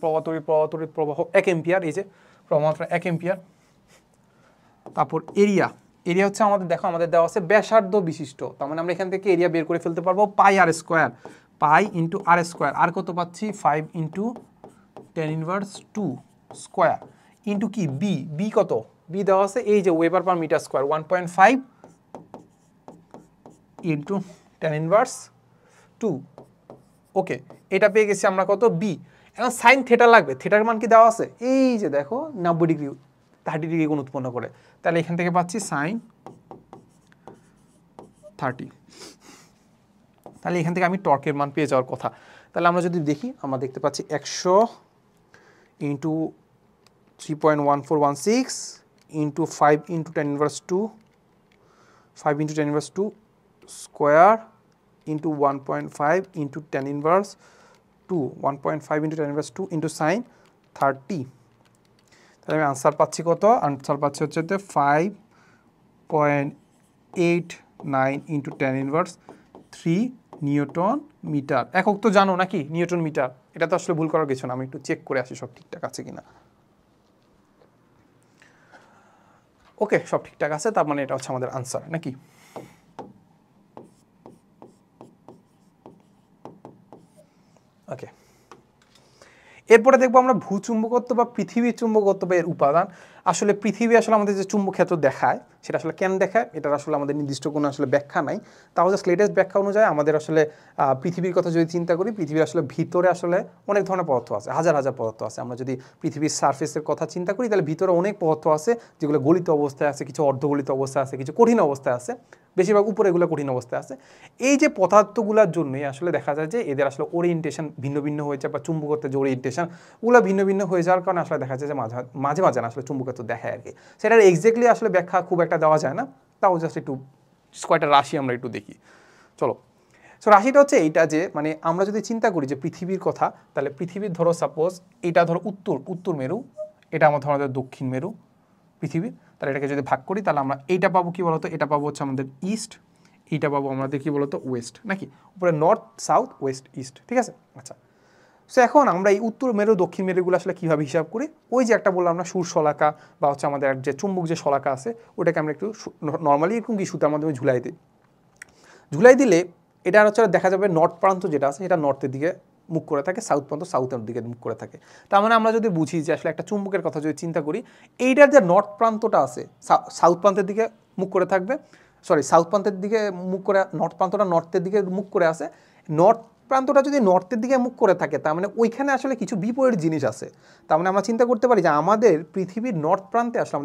Speaker 1: প্রবাহ 1 এম্পিয়ার, এই যে প্রবাহমাত্রা 1 এম্পিয়ার। তারপর এরিয়া হচ্ছে আমাদের, দেখো আমাদের দেওয়া আছে ব্যাসার্ধ বিশিষ্ট, তার মানে আমরা এখান থেকে এরিয়া বের করে ফেলতে পারবো pi R square, pi into R square, R কত পাচ্ছি 5 ইন্টু 10⁻² স্কোয়ার ইন্টু কি বি কত, বি দেওয়া আছে এই যে weber per metre square 1.5 into 10⁻², okay, এটা পেয়ে গেছি আমরা কত বি। এখন সাইন থিটা লাগবে, থিটার মান কি দেওয়া আছে, এই যে দেখো 90 ডিগ্রি 30 ডিগ্রি কোণ উৎপন্ন করে, তাহলে এখান থেকে পাচ্ছি সাইন 30। তাহলে এখান থেকে আমি টর্কের মান পেয়ে যাওয়ার কথা। তাহলে আমরা যদি দেখি আমরা দেখতে পাচ্ছি 100 into 3.1416 into 5 into 10 inverse 2, 5 into 10 inverse 2 square into 1.5 into 10 inverse 2, 1.5 into 10 inverse 2 into sign 30। তাহলে আমি আনসার পাচ্ছি কত, আনসার পাচ্ছি হচ্ছে 5.89 ইন্টু 10 ইনভার্স 3 নিউটন মিটার। একক তো জানো নাকি, নিউটন মিটার, এটা তো আসলে ভুল করার কিছু না, আমি একটু চেক করে আসি সব ঠিকঠাক আছে কিনা। ওকে, সব ঠিকঠাক আছে, তার মানে এটা হচ্ছে আমাদের আনসার নাকি। ওকে, এরপরে দেখবো আমরা ভূচুম্বকত্ব বা পৃথিবীর চুম্বকত্ব বা এর উপাদান। আসলে পৃথিবী আসলে আমাদের যে চুম্বক ক্ষেত্র দেখায় সেটা আসলে কেন দেখায়, এটার আসলে আমাদের নির্দিষ্ট কোনো আসলে ব্যাখ্যা নাই। তাহলে জাস্ট লেটেস্ট ব্যাখ্যা অনুযায়ী আমাদের আসলে পৃথিবীর কথা যদি চিন্তা করি, পৃথিবীর আসলে ভিতরে আসলে অনেক ধরনের পদার্থ আছে, হাজার হাজার পদার্থ আছে। আমরা যদি পৃথিবীর সারফেসের কথা চিন্তা করি তাহলে ভিতরে অনেক পদার্থ আছে যেগুলো গলিত অবস্থায় আছে, কিছু অর্ধগলিত অবস্থায় আছে, কিছু কঠিন অবস্থায় আছে, বেশিরভাগ উপরে এগুলো কঠিন অবস্থায় আছে। এই যে পদার্থগুলোর জন্যই আসলে দেখা যায় যে এদের আসলে ওরিয়েন্টেশন ভিন্ন ভিন্ন হয়েছে, বা চুম্বকত্বের যে ওরিয়েন্টেশন ওগুলো ভিন্ন ভিন্ন হয়ে যাওয়ার কারণে আসলে দেখা যায় যে মাঝে মাঝে আসলে চুম্বকত্ব দেখায় আর কি। সেটার এক্স্যাক্টলি আসলে ব্যাখ্যা খুব একটা দেওয়া যায় না, তাও জাস্ট একটু কয়টা রাশি আমরা একটু দেখি, চলো। সো রাশিটা হচ্ছে এইটা যে মানে আমরা যদি চিন্তা করি যে পৃথিবীর কথা, তাহলে পৃথিবীর ধরো সাপোজ এটা ধরো উত্তর মেরু, এটা আমার ধরো দক্ষিণ মেরু পৃথিবীর, তাহলে এটাকে যদি ভাগ করি তাহলে আমরা এইটা পাবো কি বলতো, এটা পাবো হচ্ছে আমাদের ইস্ট, এইটা পাবো আমাদের কি বলতো ওয়েস্ট নাকি, উপরে নর্থ সাউথ ওয়েস্ট ইস্ট, ঠিক আছে। আচ্ছা, সো এখন আমরা এই উত্তর মেরু দক্ষিণ মেরুগুলো আসলে কীভাবে হিসাব করি, ওই যে একটা বললাম আমরা সুর শলাকা বা হচ্ছে আমাদের যে চুম্বক যে শলাকা আছে ওটাকে আমরা একটু নর্মালি এরকম কি সুতার মাধ্যমে ঝুলাই দিই, ঝুলাই দিলে এটা হচ্ছে দেখা যাবে নর্থ প্রান্ত যেটা আছে সেটা নর্থের দিকে মুখ করে থাকে, সাউথ প্রান্ত সাউথের দিকে মুখ করে থাকে। তার মানে আমরা যদি বুঝি যে আসলে একটা চুম্বকের কথা যদি চিন্তা করি, এইটার যে নর্থ প্রান্তটা আছে সাউথ প্রান্তের দিকে মুখ করে থাকবে, সরি সাউথ প্রান্তের দিকে মুখ করে, নর্থ প্রান্তটা নর্থের দিকে মুখ করে আছে, নর্থ প্রান্তটা যদি নর্থের দিকে মুখ করে থাকে তার মানে ওইখানে আসলে কিছু বিপরীত জিনিস আছে। তার মানে আমরা চিন্তা করতে পারি যে আমাদের পৃথিবীর নর্থ প্রান্তে আসলে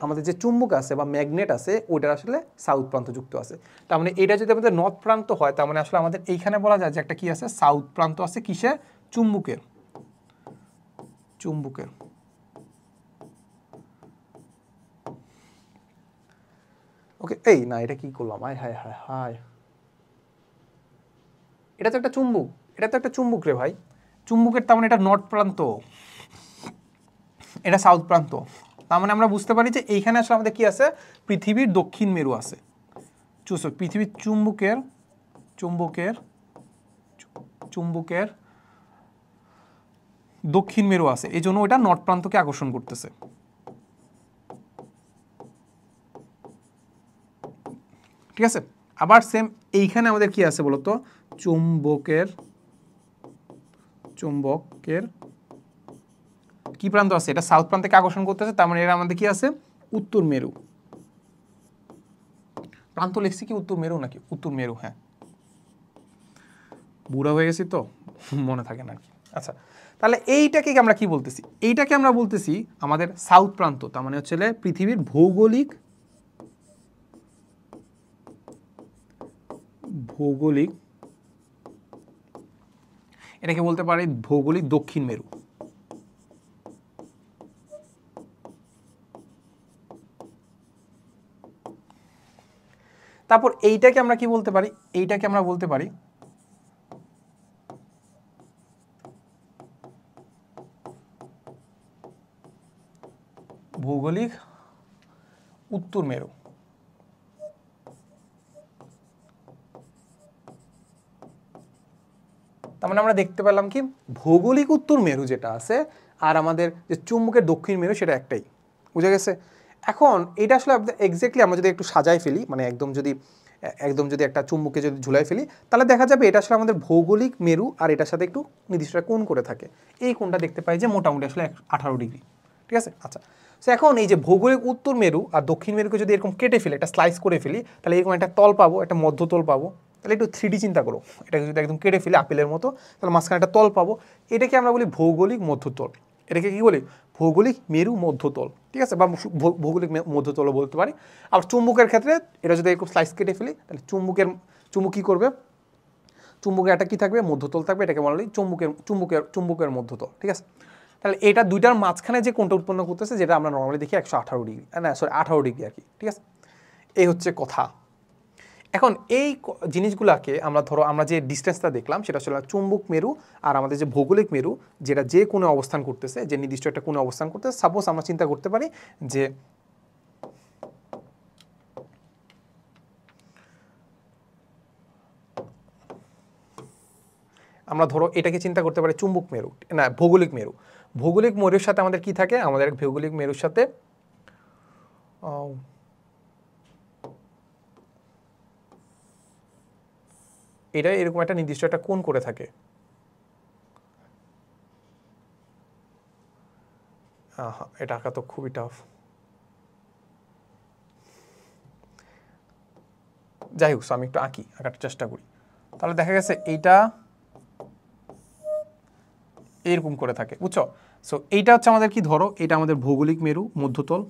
Speaker 1: আমাদের যে চুম্বক আছে বা ম্যাগনেট আছে ওইটার আসলে সাউথ প্রান্ত যুক্ত আছে। তার মানে এটা যদি আমাদের নর্থ প্রান্ত হয় তার মানে আসলে আমাদের এইখানে বলা যায় যে একটা কি আছে, সাউথ প্রান্ত আছে কিসে, চুম্বকের। ওকে, এই না এটা কি করলাম, হায় হায় হায় হায়, এটা তো একটা চুম্বক, এটা তো একটা চুম্বক রে ভাই, চুম্বকের তার মানে এটা নর্থ প্রান্ত, এটা সাউথ প্রান্ত। তার মানে আমরা বুঝতে পারি যে এইখানে আসলে আমাদের কি আছে, পৃথিবীর দক্ষিণ মেরু আছে, পৃথিবীর চুম্বকের দক্ষিণ মেরু আছে, এই জন্য ওটা নর্থ প্রান্তকে আকর্ষণ করতেছে। ঠিক আছে, আবার সেম এইখানে আমাদের কি আছে বলতো, চুম্বকের কি প্রান্ত আছে, এটা সাউথ প্রান্তকে আকর্ষণ করতেছে, তার মানে এর আমাদের কি আছে, উত্তর মেরু প্রান্ত লিখছি কি উত্তর মেরু নাকি, উত্তর মেরু, হ্যাঁ বুড়া হয়ে গেছি তো মনে থাকে না আর কি। আচ্ছা, তাহলে এইটাকে আমরা কি বলতেছি, এইটাকে আমরা বলতেছি আমাদের সাউথ প্রান্ত, তার মানে হচ্ছে পৃথিবীর ভৌগোলিক এটাকে বলতে পারি ভৌগোলিক দক্ষিণ মেরু। তারপর এইটাকে আমরা কি বলতে পারি, এইটাকে আমরা বলতে পারি ভৌগোলিক উত্তর মেরু। তার মানে আমরা দেখতে পেলাম কি ভৌগোলিক উত্তর মেরু যেটা আছে আর আমাদের যে চুম্বকের দক্ষিণ মেরু সেটা একটাই, বুঝা গেছে। এখন এটা আসলে এক্স্যাক্টলি আমরা যদি একটু সাজাই ফেলি, মানে একদম যদি একটা চুম্বকে যদি ঝুলাই ফেলি তাহলে দেখা যাবে এটা আসলে আমাদের ভৌগোলিক মেরু আর এটার সাথে একটু নির্দিষ্ট কোণ করে থাকে, এই কোণটা দেখতে পাই যে মোটামুটি আসলে 18 ডিগ্রি, ঠিক আছে। আচ্ছা, সো এখন এই যে ভৌগোলিক উত্তর মেরু আর দক্ষিণ মেরুকে যদি এরকম কেটে ফেলি, একটা স্লাইস করে ফেলি, তাহলে এরকম একটা তল পাবো, একটা মধ্যতল পাবো, তাহলে একটু 3D চিন্তা করো, এটাকে যদি একদম কেটে ফেলে আপেলের মতো, তাহলে মাঝখানে একটা তল পাবো। এটাকে আমরা বলি ভৌগোলিক মধ্যতল। এটাকে কি বলি? ভৌগোলিক মেরু মধ্যতল, ঠিক আছে, বা ভৌগোলিক মধ্যতলও বলতে পারি। আবার চুম্বকের ক্ষেত্রে এটা যদি এরকম স্লাইস কেটে ফেলি, তাহলে চুম্বক কী করবে? চুম্বকের একটা কী থাকবে? মধ্যতল থাকবে, এটাকে বলা হয় চুম্বকের মধ্যতল, ঠিক আছে। তাহলে এটা দুইটার মাঝখানে যে কোণটা উৎপন্ন করতেছে, যেটা আমরা নর্মালি দেখি 118 ডিগ্রি, না সরি 18 ডিগ্রি আর কি, ঠিক আছে। এই হচ্ছে কথা। এখন এই জিনিসগুলোকে আমরা যে ডিস্টেন্সটা দেখলাম সেটা হচ্ছে চুম্বক মেরু আর আমাদের যে ভৌগোলিক মেরু, যেটা যে কোণে অবস্থান করতেছে, যে নির্দিষ্ট একটা কোণে অবস্থান করতেছে। সাপোজ আমরা চিন্তা করতে পারি যে আমরা ধরো এটাকে চিন্তা করতে পারি চুম্বক মেরু, না ভৌগোলিক মেরু। ভৌগোলিক মেরুর সাথে আমাদের কি থাকে? আমাদের ভৌগোলিক মেরুর সাথে এটা এরকম একটা নির্দিষ্ট একটা কোণ করে থাকে। এটা আঁকা তো খুবই টাফ। যাই হোক, আমি একটু আঁকার চেষ্টা করি। তাহলে দেখা গেছে এইটা এরকম করে থাকে, বুঝছো? সো এইটা হচ্ছে আমাদের কি, ধরো এটা আমাদের ভৌগোলিক মেরু মধ্যতল,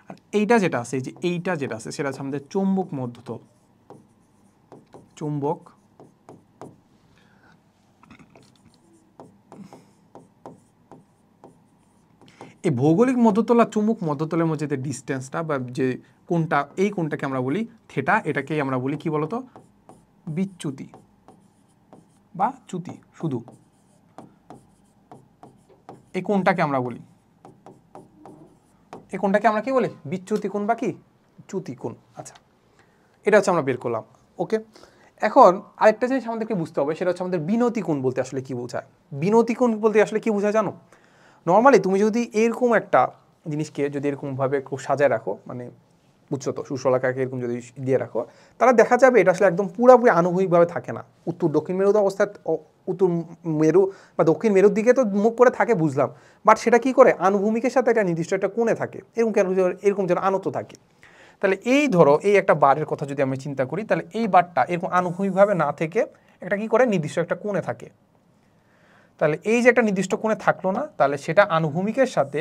Speaker 1: আর এইটা যেটা আছে, এই যে এইটা যেটা আছে সেটা হচ্ছে আমাদের চুম্বক মধ্যতল। চুম্বক এই ভৌগোলিক মধ্যতল আর চুম্বক মধ্যতলের মধ্যে যে ডিস্টেন্সটা বা যে কোণটা, এই কোণটাকে আমরা বলি থিটা। এটাকেই আমরা বলি কি বলতো? বিচ্যুতি বা চ্যুতি। শুধু এই কোণটাকে আমরা বলি, এই কোণটাকে আমরা কি বলি? বিচ্যুতি কোণ বা কি চ্যুতি কোণ। আচ্ছা, এটা হচ্ছে আমরা বের করলাম। ওকে, এখন আরেকটা জিনিস আমাদেরকে বুঝতে হবে, সেটা হচ্ছে আমাদের বিনতি কোণ বলতে আসলে কি বোঝায়। বিনতি কোণ বলতে আসলে কি বোঝায় জানো? নর্মালি তুমি যদি এরকম একটা জিনিসকে যদি এরকমভাবে খুব সাজায় রাখো, মানে বুঝছো তো, সুশলাকাকে এরকম যদি দিয়ে রাখো, তাহলে দেখা যাবে এটা আসলে একদম পুরোপুরি আনুভূমিকভাবে থাকে না। উত্তর দক্ষিণ মেরুতে অবস্থা, উত্তর মেরু বা দক্ষিণ মেরুর দিকে তো মুখ করে থাকে বুঝলাম, বাট সেটা কি করে? আনুভূমিকের সাথে একটা নির্দিষ্ট একটা কোণে থাকে, এরকম কেন? এরকম যেন আনত থাকে। তাহলে এই ধরো এই একটা বারের কথা যদি আমি চিন্তা করি, তাহলে এই বারটা এরকম আনুভূমিকভাবে না থেকে একটা কি করে? নির্দিষ্ট একটা কোণে থাকে। তাহলে এই যে একটা নির্দিষ্ট কোণে থাকলো না, তাহলে সেটা আনুভূমিকের সাথে,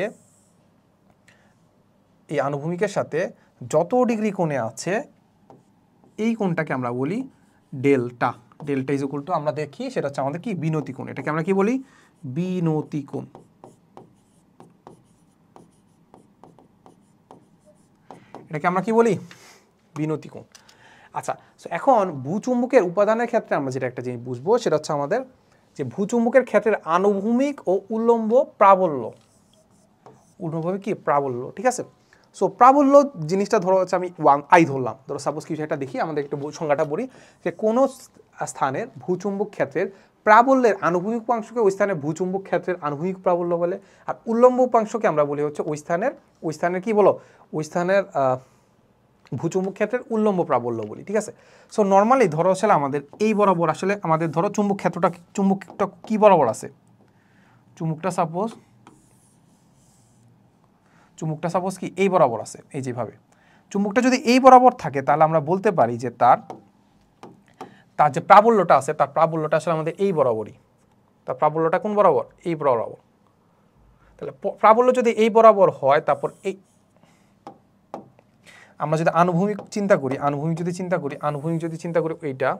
Speaker 1: এই আনুভূমিকের সাথে যত ডিগ্রি কোণে আছে এই কোণটাকে আমরা বলি delta. Delta is equal to, আমরা দেখি সেটা হচ্ছে আমাদের কি? বিনতি কোণ। এটাকে আমরা কি বলি? বিনতি কোণ। এটাকে আমরা কি বলি? বিনতি কোণ। আচ্ছা, এখন ভূচুম্বকের উপাদানের ক্ষেত্রে আমরা যেটা একটা জিনিস বুঝবো, সেটা হচ্ছে আমাদের যে ভূচুম্বকের ক্ষেত্রে আনুভূমিক ও উল্লম্ব প্রাবল্য। উল্লম্ব কি? প্রাবল্য, ঠিক আছে। সো প্রাবল্য জিনিসটা ধরো হচ্ছে আমি আই ধরলাম, ধরো সাপোজ কিছু একটা দেখি, আমাদের একটু সংজ্ঞাটা বলি যে কোনো স্থানের ভূচুম্বক ক্ষেত্রের প্রাবল্যের আনুভূমিক উপাংশকে ওই স্থানের ভূচুম্বক ক্ষেত্রের আনুভূমিক প্রাবল্য বলে, আর উল্লম্ব উপাংশকে আমরা বলি হচ্ছে ওই স্থানের কি বলো? ওই স্থানের ভূচুম্বক ক্ষেত্রের উল্লম্ব প্রাবল্য বলি, ঠিক আছে। সো নর্মালি ধরো আসলে আমাদের এই বরাবর আসলে আমাদের ধরো চুম্বকটা কি বরাবর আছে? চুম্বকটা সাপোজ কি এই বরাবর আছে, এই যেভাবে চুম্বকটা যদি এই বরাবর থাকে, তাহলে আমরা বলতে পারি যে তার যে প্রাবল্যটা আছে, তার প্রাবল্যটা আসলে আমাদের এই বরাবরই। তার প্রাবল্যটা কোন বরাবর? এই বরাবর। তাহলে প্রাবল্য যদি এই বরাবর হয়, তারপর এই আমরা যদি আনুভূমিক চিন্তা করি, আনুভূমিক যদি চিন্তা করি এইটা,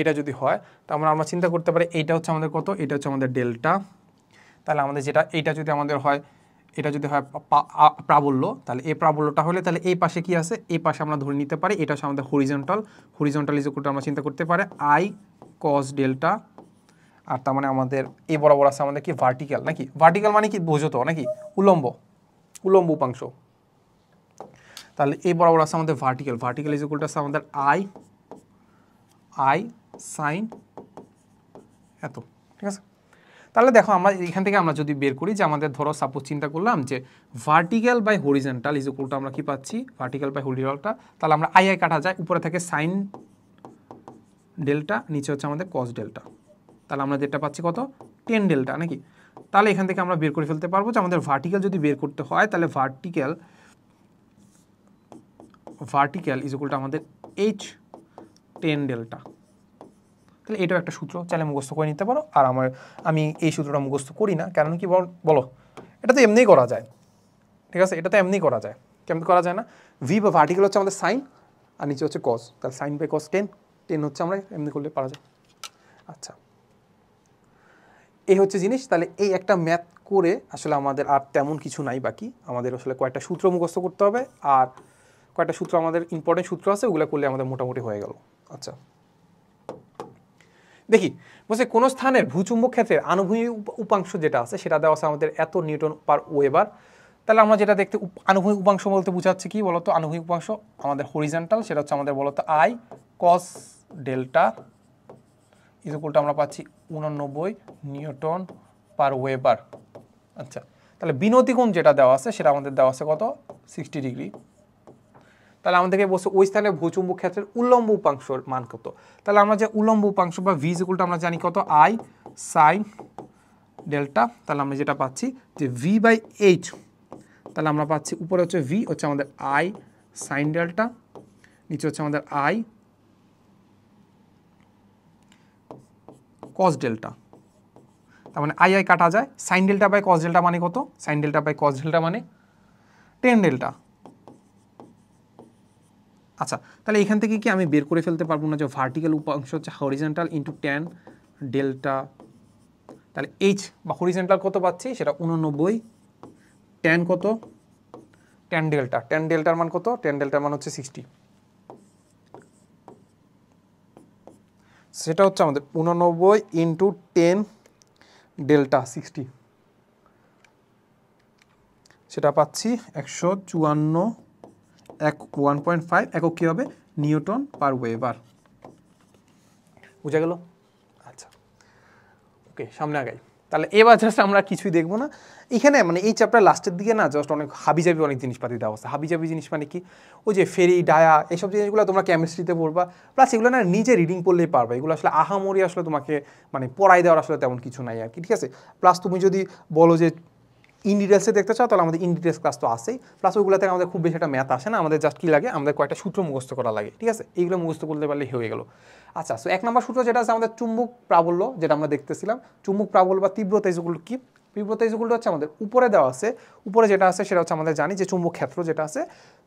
Speaker 1: এটা যদি হয়, তাহলে আমরা চিন্তা করতে পারি এইটা হচ্ছে আমাদের কত? এটা হচ্ছে আমাদের ডেল্টা। তাহলে আমাদের যেটা এইটা যদি আমাদের হয়, এটা যদি হয় প্রাবল্য, তাহলে এই প্রাবল্যটা হলে তাহলে এই পাশে কি আছে? এই পাশে আমরা ধরে নিতে পারি এটা হচ্ছে আমাদের হরিজন্টাল ইজ ইকুয়াল টু, আমরা চিন্তা করতে পারি আই কস ডেল্টা। আর তার মানে আমাদের এই বরাবর আছে আমাদের কি? ভার্টিক্যাল, নাকি? ভার্টিক্যাল মানে কি বোঝো তো, নাকি? উল্লম্ব উপাংশ। তাহলে এই বরাবর আছে আমাদের ভার্টিক্যাল ইজ ইকুয়াল টু আছে আমাদের আই সাইন এত, ঠিক আছে। তাহলে দেখো আমরা এখান থেকে আমরা যদি বের করি যে আমাদের ধরো সাপোজ চিন্তা করলাম যে vertical by horizontal is equal to আমরা কি পাচ্ছি ভার্টিক্যাল বাই হরিজন্টালটা, তাহলে আমরা আই কাটা যায়, উপরে থাকে সাইন ডেল্টা, নিচে হচ্ছে আমাদের কস ডেল্টা, তাহলে আমরা যেটা পাচ্ছি কত 10 ডেল্টা নাকি। তাহলে এখান থেকে আমরা বের করে ফেলতে পারবো যে আমাদের ভার্টিক্যাল যদি বের করতে হয় তাহলে ভার্টিক্যাল ইজ ইকুয়াল টু আমাদের এইচ 10 ডেল্টা। তাহলে এটাও একটা সূত্র, চাইলে মুখস্থ করে নিতে পারো। আর আমি এই সূত্রটা মুখস্থ করি না, কারণ কি বলো, এটা তো এমনিই করা যায়, ঠিক আছে, এটা তো এমনিই করা যায়। কেমন করা যায় না, ভি বা ভার্টিক্যাল হচ্ছে আমাদের সাইন আর নিচে হচ্ছে কস, তাহলে সাইন বাই কস 10 হচ্ছে আমরা এমনি করলে পারা যায়। আচ্ছা, এই হচ্ছে জিনিস। তাহলে এই একটা ম্যাথ করে আসলে আমাদের আর তেমন কিছু নাই বাকি, আমাদের আসলে কয়েকটা সূত্র মুখস্থ করতে হবে, আর কয়েকটা সূত্র আমাদের ইম্পর্টেন্ট সূত্র আছে, ওগুলো করলে আমাদের মোটামুটি হয়ে গেল। আচ্ছা দেখি, বলছে কোন স্থানের ভূচুম্বক ক্ষেত্রের আনুভূমিক উপাংশ যেটা আছে সেটা দেওয়া আছে আমাদের এত নিউটন পার ওয়েবার। তাহলে আমরা যেটা দেখতে আনুভূমিক উপাংশ বলতে বোঝাচ্ছে কি বলতো, আনুভূমিক উপাংশ আমাদের হরিজন্টাল, সেটা হচ্ছে আমাদের বলতো I cos delta is equal to আমরা পাচ্ছি 89 নিউটন পার ওয়েবার। আচ্ছা, তাহলে বিনতি কোণ যেটা দেওয়া আছে সেটা আমাদের দেওয়া আছে কত 60 ডিগ্রি। তাহলে আমাদেরকে বলছে ওই স্থানে ভূচুম্বক ক্ষেত্রের উল্লম্ব উপাংশের মান কত। তাহলে আমরা যে উল্লম্ব উপাংশ বা ভি ইজ ইকুয়াল টু আমরা জানি কত আই সাইন ডেল্টা, তাহলে আমরা যেটা পাচ্ছি যে ভি বাই এইচ, তাহলে আমরা পাচ্ছি উপরে হচ্ছে ভি হচ্ছে আমাদের আই সাইন ডেল্টা, নিচে হচ্ছে আমাদের আই কস ডেল্টা। তার মানে আই কাটা যায়, sine delta by cos delta মানে কত, sine delta by cos delta মানে 10 ডেল্টা। আচ্ছা, তাহলে এখান থেকে কি আমি বের করে ফেলতে পারবো না যে ভার্টিক্যাল উপাংশ হচ্ছে হরিজন্টাল ইন্টু 10 ডেল্টা, তাহলে এইচ বা হরিজন্টাল কত পাচ্ছি সেটা 89, 10 কত 10 ডেল্টা, 10 ডেল্টার মান কত, 10 ডেল্টার মান হচ্ছে 60, সেটা হচ্ছে আমাদের 89 ইন্টু 10 ডেল্টা 60, সেটা পাচ্ছি 154 1.5 একক কী হবে নিউটন পার ওয়েবার। বুঝা গেল? আচ্ছা ওকে, সামনে আগাই। তাহলে এবার জাস্ট আমরা কিছুই দেখবো না এখানে, মানে এই চ্যাপ্টার লাস্টের দিকে না জাস্ট অনেক হাবিজাবি অনেক জিনিসপাতি দেওয়া আছে। হাবিজাবি জিনিস মানে কি, ওই যে ফেরি ডায়া এইসব জিনিসগুলো তোমরা কেমিস্ট্রিতে পড়বা, প্লাস এগুলো না নিজে রিডিং পড়লেই পারবে, এগুলো আসলে আহামরি আসলে তোমাকে মানে পড়াই দেওয়ার আসলে তেমন কিছু নাই আর কি, ঠিক আছে। প্লাস তুমি যদি বলো যে ইন ডিটেলসে দেখতে চাও তাহলে আমাদের ইন ডিটেলস ক্লাস তো আসেই, প্লাস ওইগুলো থেকে আমাদের খুব বেশি একটা ম্যাথ আসে না, আমাদের জাস্ট কী লাগে, আমাদের কয়েকটা সূত্র মুখস্থ করা লাগে, ঠিক আছে, এইগুলো মুখস্থ করতে পারলে হয়ে গেল। আচ্ছা, সো 1 নম্বর সূত্র যেটা আছে আমাদের চুম্বক প্রাবল্য, যেটা আমরা দেখতেছিলাম, চুম্বক প্রাবল্য বা তীব্রতা ইজুকুল কি, তীব্রতা ইজুকুল হচ্ছে আমাদের উপরে দেওয়া আছে, উপরে যেটা আছে সেটা হচ্ছে আমাদের জানি যে চুম্বক ক্ষেত্র যেটা আছে,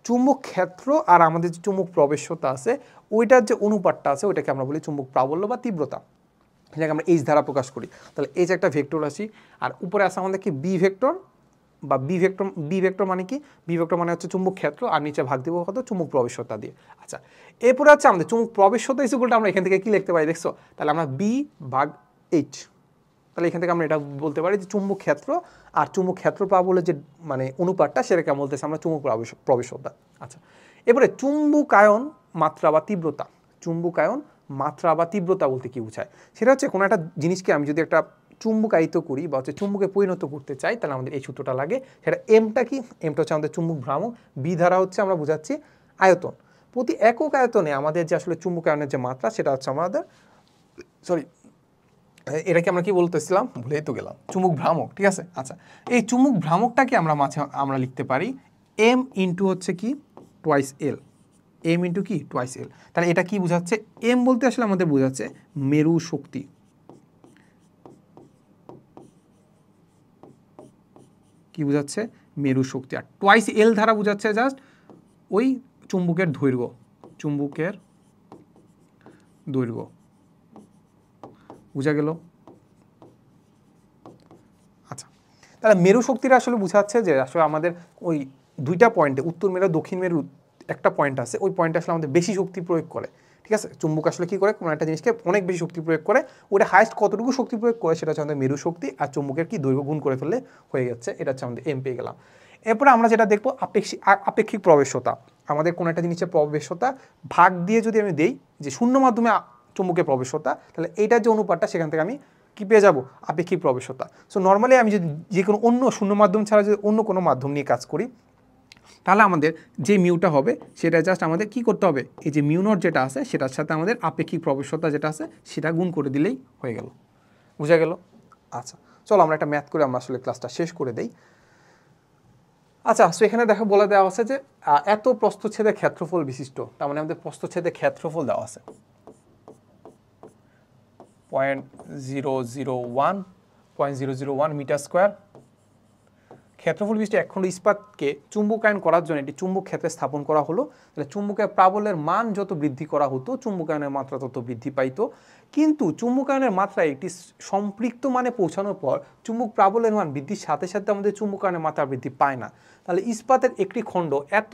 Speaker 1: চুম্বক ক্ষেত্র আর আমাদের যে চুম্বক প্রবেশ্যতা আছে ওইটার যে অনুপাতটা আছে ওইটাকে আমরা বলি চুম্বক প্রাবল্য বা তীব্রতা, যেটাকে আমরা এইচ দ্বারা প্রকাশ করি। তাহলে এই যে একটা ভেক্টর রাশি, আর উপরে আছে আমাদের কি বি ভেক্টর বা বি ভেক্টর মানে কি, বি ভেক্টর মানে হচ্ছে চুম্বক ক্ষেত্র, আর নিচে ভাগ দিব কত চুম্বক প্রবেশ্যতা দিয়ে। আচ্ছা, এরপরে হচ্ছে আমাদের চুম্বক প্রবেশ্যতা ইকুয়ালটা আমরা এখান থেকে কি লিখতে পারি দেখছো, তাহলে আমরা বি ভাগ এইচ, তাহলে এখান থেকে আমরা এটা বলতে পারি যে চুম্বক ক্ষেত্র আর চুম্বক ক্ষেত্র প্রাবল্য যে মানে অনুপাতটা সেটাকে বলতেছে আমরা চুম্বক প্রবেশ্যতা। আচ্ছা, এরপরে চুম্বকায়ন মাত্রা বা তীব্রতা, চুম্বকায়ন মাত্রা বা তীব্রতা বলতে কি বোঝায়, সেটা হচ্ছে কোনো একটা জিনিসকে আমি যদি একটা চুম্বকায়িত করি বা হচ্ছে চুম্বকে পরিণত করতে চাই তাহলে আমাদের এই সূত্রটা লাগে, সেটা এমটা কি, এমটা হচ্ছে আমাদের চুম্বক ভ্রামক, বি ধারা হচ্ছে আমরা বুঝাচ্ছি আয়তন, প্রতি একক আয়তনে আমাদের যে আসলে চুম্বকায়নের যে মাত্রা সেটা হচ্ছে আমাদের এটাকে আমরা কি বলতেছিলাম ভুলেই তো গেলাম, চুম্বক ভ্রামক, ঠিক আছে। আচ্ছা, এই চুম্বক ভ্রামকটাকে আমরা লিখতে পারি এম ইন্টু হচ্ছে কি টোয়াইস এল, এম ইন্টু কি টোয়াইস এল। তাহলে এটা কি বোঝাচ্ছে, এম বলতে আসলে আমাদের বোঝাচ্ছে মেরু শক্তি, কি বোঝাচ্ছে মেরু শক্তি, আর টোয়াইস এল ধারা বোঝাচ্ছে জাস্ট ওই চুম্বকের দৈর্ঘ্য, চুম্বকের দৈর্ঘ্য, বুঝা গেল। আচ্ছা, তাহলে মেরু শক্তিটা আসলে বোঝাচ্ছে যে আসলে আমাদের ওই দুইটা পয়েন্টে উত্তর মেরু দক্ষিণ মেরু একটা পয়েন্ট আছে, ওই পয়েন্টে আসলে আমাদের বেশি শক্তি প্রয়োগ করে, ঠিক আছে। চুম্বক আসলে কি করে, কোনো একটা জিনিসকে অনেক বেশি শক্তি প্রয়োগ করে, ওটা হাইস্ট কতটুকু শক্তি প্রয়োগ করে সেটা হচ্ছে আমাদের মেরু শক্তি, আর চুম্বকের কি দৈর্ঘ্য গুণ করে ফেললে হয়ে যাচ্ছে, এটা হচ্ছে আমাদের এম পেয়ে গেলাম। এরপরে আমরা যেটা দেখবো আপেক্ষিক প্রবেশ্যতা, আমাদের কোনো একটা জিনিসের প্রবেশ্যতা ভাগ দিয়ে যদি আমি দেই যে শূন্য মাধ্যমে চুম্বকের প্রবেশ্যতা, তাহলে এইটার যে অনুপাতটা সেখান থেকে আমি কি পেয়ে যাব আপেক্ষিক প্রবেশতা সো নর্মালি আমি যদি যে কোনো অন্য শূন্য মাধ্যম ছাড়া যদি অন্য কোনো মাধ্যম নিয়ে কাজ করি তাহলে আমাদের যে মিউটা হবে সেটা জাস্ট আমাদের কি করতে হবে এই যে মিউ নট যেটা আছে সেটার সাথে আমাদের আপেক্ষিক প্রবেশতা যেটা আছে সেটা গুণ করে দিলেই হয়ে গেল বুঝা গেল আচ্ছা চলো আমরা একটা ম্যাথ করে আমরা আসলে ক্লাসটা শেষ করে দেই আচ্ছা সো এখানে দেখো বলে দেওয়া আছে যে এত প্রস্থচ্ছেদের ক্ষেত্রফল বিশিষ্ট তার মানে আমাদের প্রস্থচ্ছেদের ক্ষেত্রফল দেওয়া আছে 0.001 মিটার স্কোয়ার ক্ষেত্রফল বিশিষ্ট একখণ্ড ইস্পাতকে চুম্বকায়ন করার জন্য একটি চুম্বক ক্ষেত্রে স্থাপন করা হলো তাহলে চুম্বকের প্রাবল্যের মান যত বৃদ্ধি করা হতো চুম্বকায়নের মাত্রা তত বৃদ্ধি পাইতো কিন্তু চুম্বকায়নের মাত্রা একটি সম্পৃক্ত মানে পৌঁছানোর পর চুম্বক প্রাবল্যের মান বৃদ্ধির সাথে সাথে আমাদের চুম্বকায়নের মাত্রা বৃদ্ধি পায় না তাহলে ইস্পাতের একটি খণ্ড এত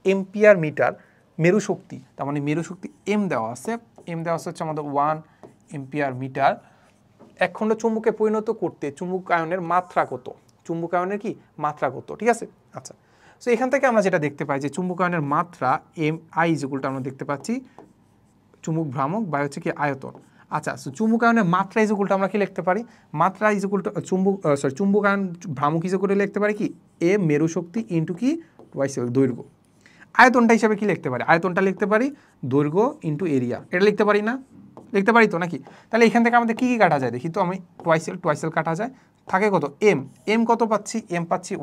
Speaker 1: এম্পিয়ার মিটার মেরু শক্তি তার মানে মেরু শক্তি এম দেওয়া আছে হচ্ছে আমাদের 1 এম্পিয়ার মিটার এক খণ্ড চুম্বকে পরিণত করতে চুম্বকায়নের মাত্রা কত চুম্বকায়নের কি মাত্রা কত ঠিক আছে আচ্ছা সো এখান থেকে আমরা যেটা দেখতে পাই যে চুম্বকায়নের মাত্রা এম আই ইকুয়ালটা আমরা দেখতে পাচ্ছি চুম্বক ভ্রামক বা হচ্ছে কি আয়তন আচ্ছা সো চুম্বকায়নের মাত্রা ইকুয়ালটা আমরা কি লিখতে পারি মাত্রা ইকুয়ালটা চুম্বকায়ন ভ্রামক ইকুয়ালটা লিখতে পারি কি এ মেরু শক্তি ইনটু কি টুয়াইস দৈর্ঘ্য আয়তনটা হিসাবে কি লিখতে পারি আয়তনটা লিখতে পারি দৈর্ঘ্য ইনটু এরিয়া এটা লিখতে পারি না লিখতে পারি তো নাকি তাহলে এখান থেকে আমাদের কি কি কাটা যায় দেখি তো আমি টুয়াইসেল কাটা যায় থাকে কত এম কত পাচ্ছি এম পাচ্ছি 1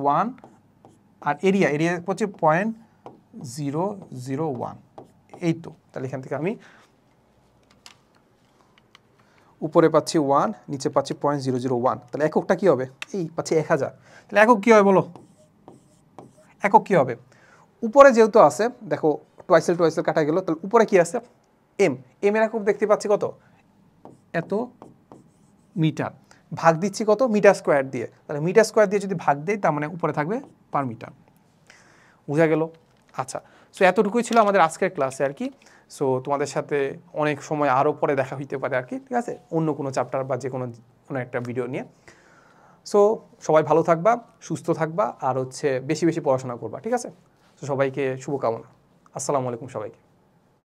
Speaker 1: আর এরিয়া পাচ্ছি 0.001 এই তো তাহলে এখান থেকে আমি উপরে পাচ্ছি 1 নিচে পাচ্ছি 0.001 তাহলে এককটা কি হবে এই পাচ্ছি 1000 তাহলে একক কি হবে বলো একক কি হবে উপরে যেহেতু আছে দেখো টুয়াইসেল কাটা গেল তাহলে উপরে কি আছে এম এর একক দেখতে পাচ্ছি কত এত মিটার ভাগ দিচ্ছি কত মিটার স্কোয়ার দিয়ে তাহলে মিটার স্কোয়ার দিয়ে যদি ভাগ দেই তার মানে উপরে থাকবে পার মিটার বোঝা গেল আচ্ছা সো এতটুকুই ছিল আমাদের আজকের ক্লাসে আর কি সো তোমাদের সাথে অনেক সময় আরও পরে দেখা হইতে পারে আর কি ঠিক আছে অন্য কোনো চ্যাপ্টার বা যে কোনো একটা ভিডিও নিয়ে সো সবাই ভালো থাকবা সুস্থ থাকবা আর হচ্ছে বেশি বেশি পড়াশোনা করবা ঠিক আছে সো সবাইকে শুভকামনা আসসালামু আলাইকুম সবাইকে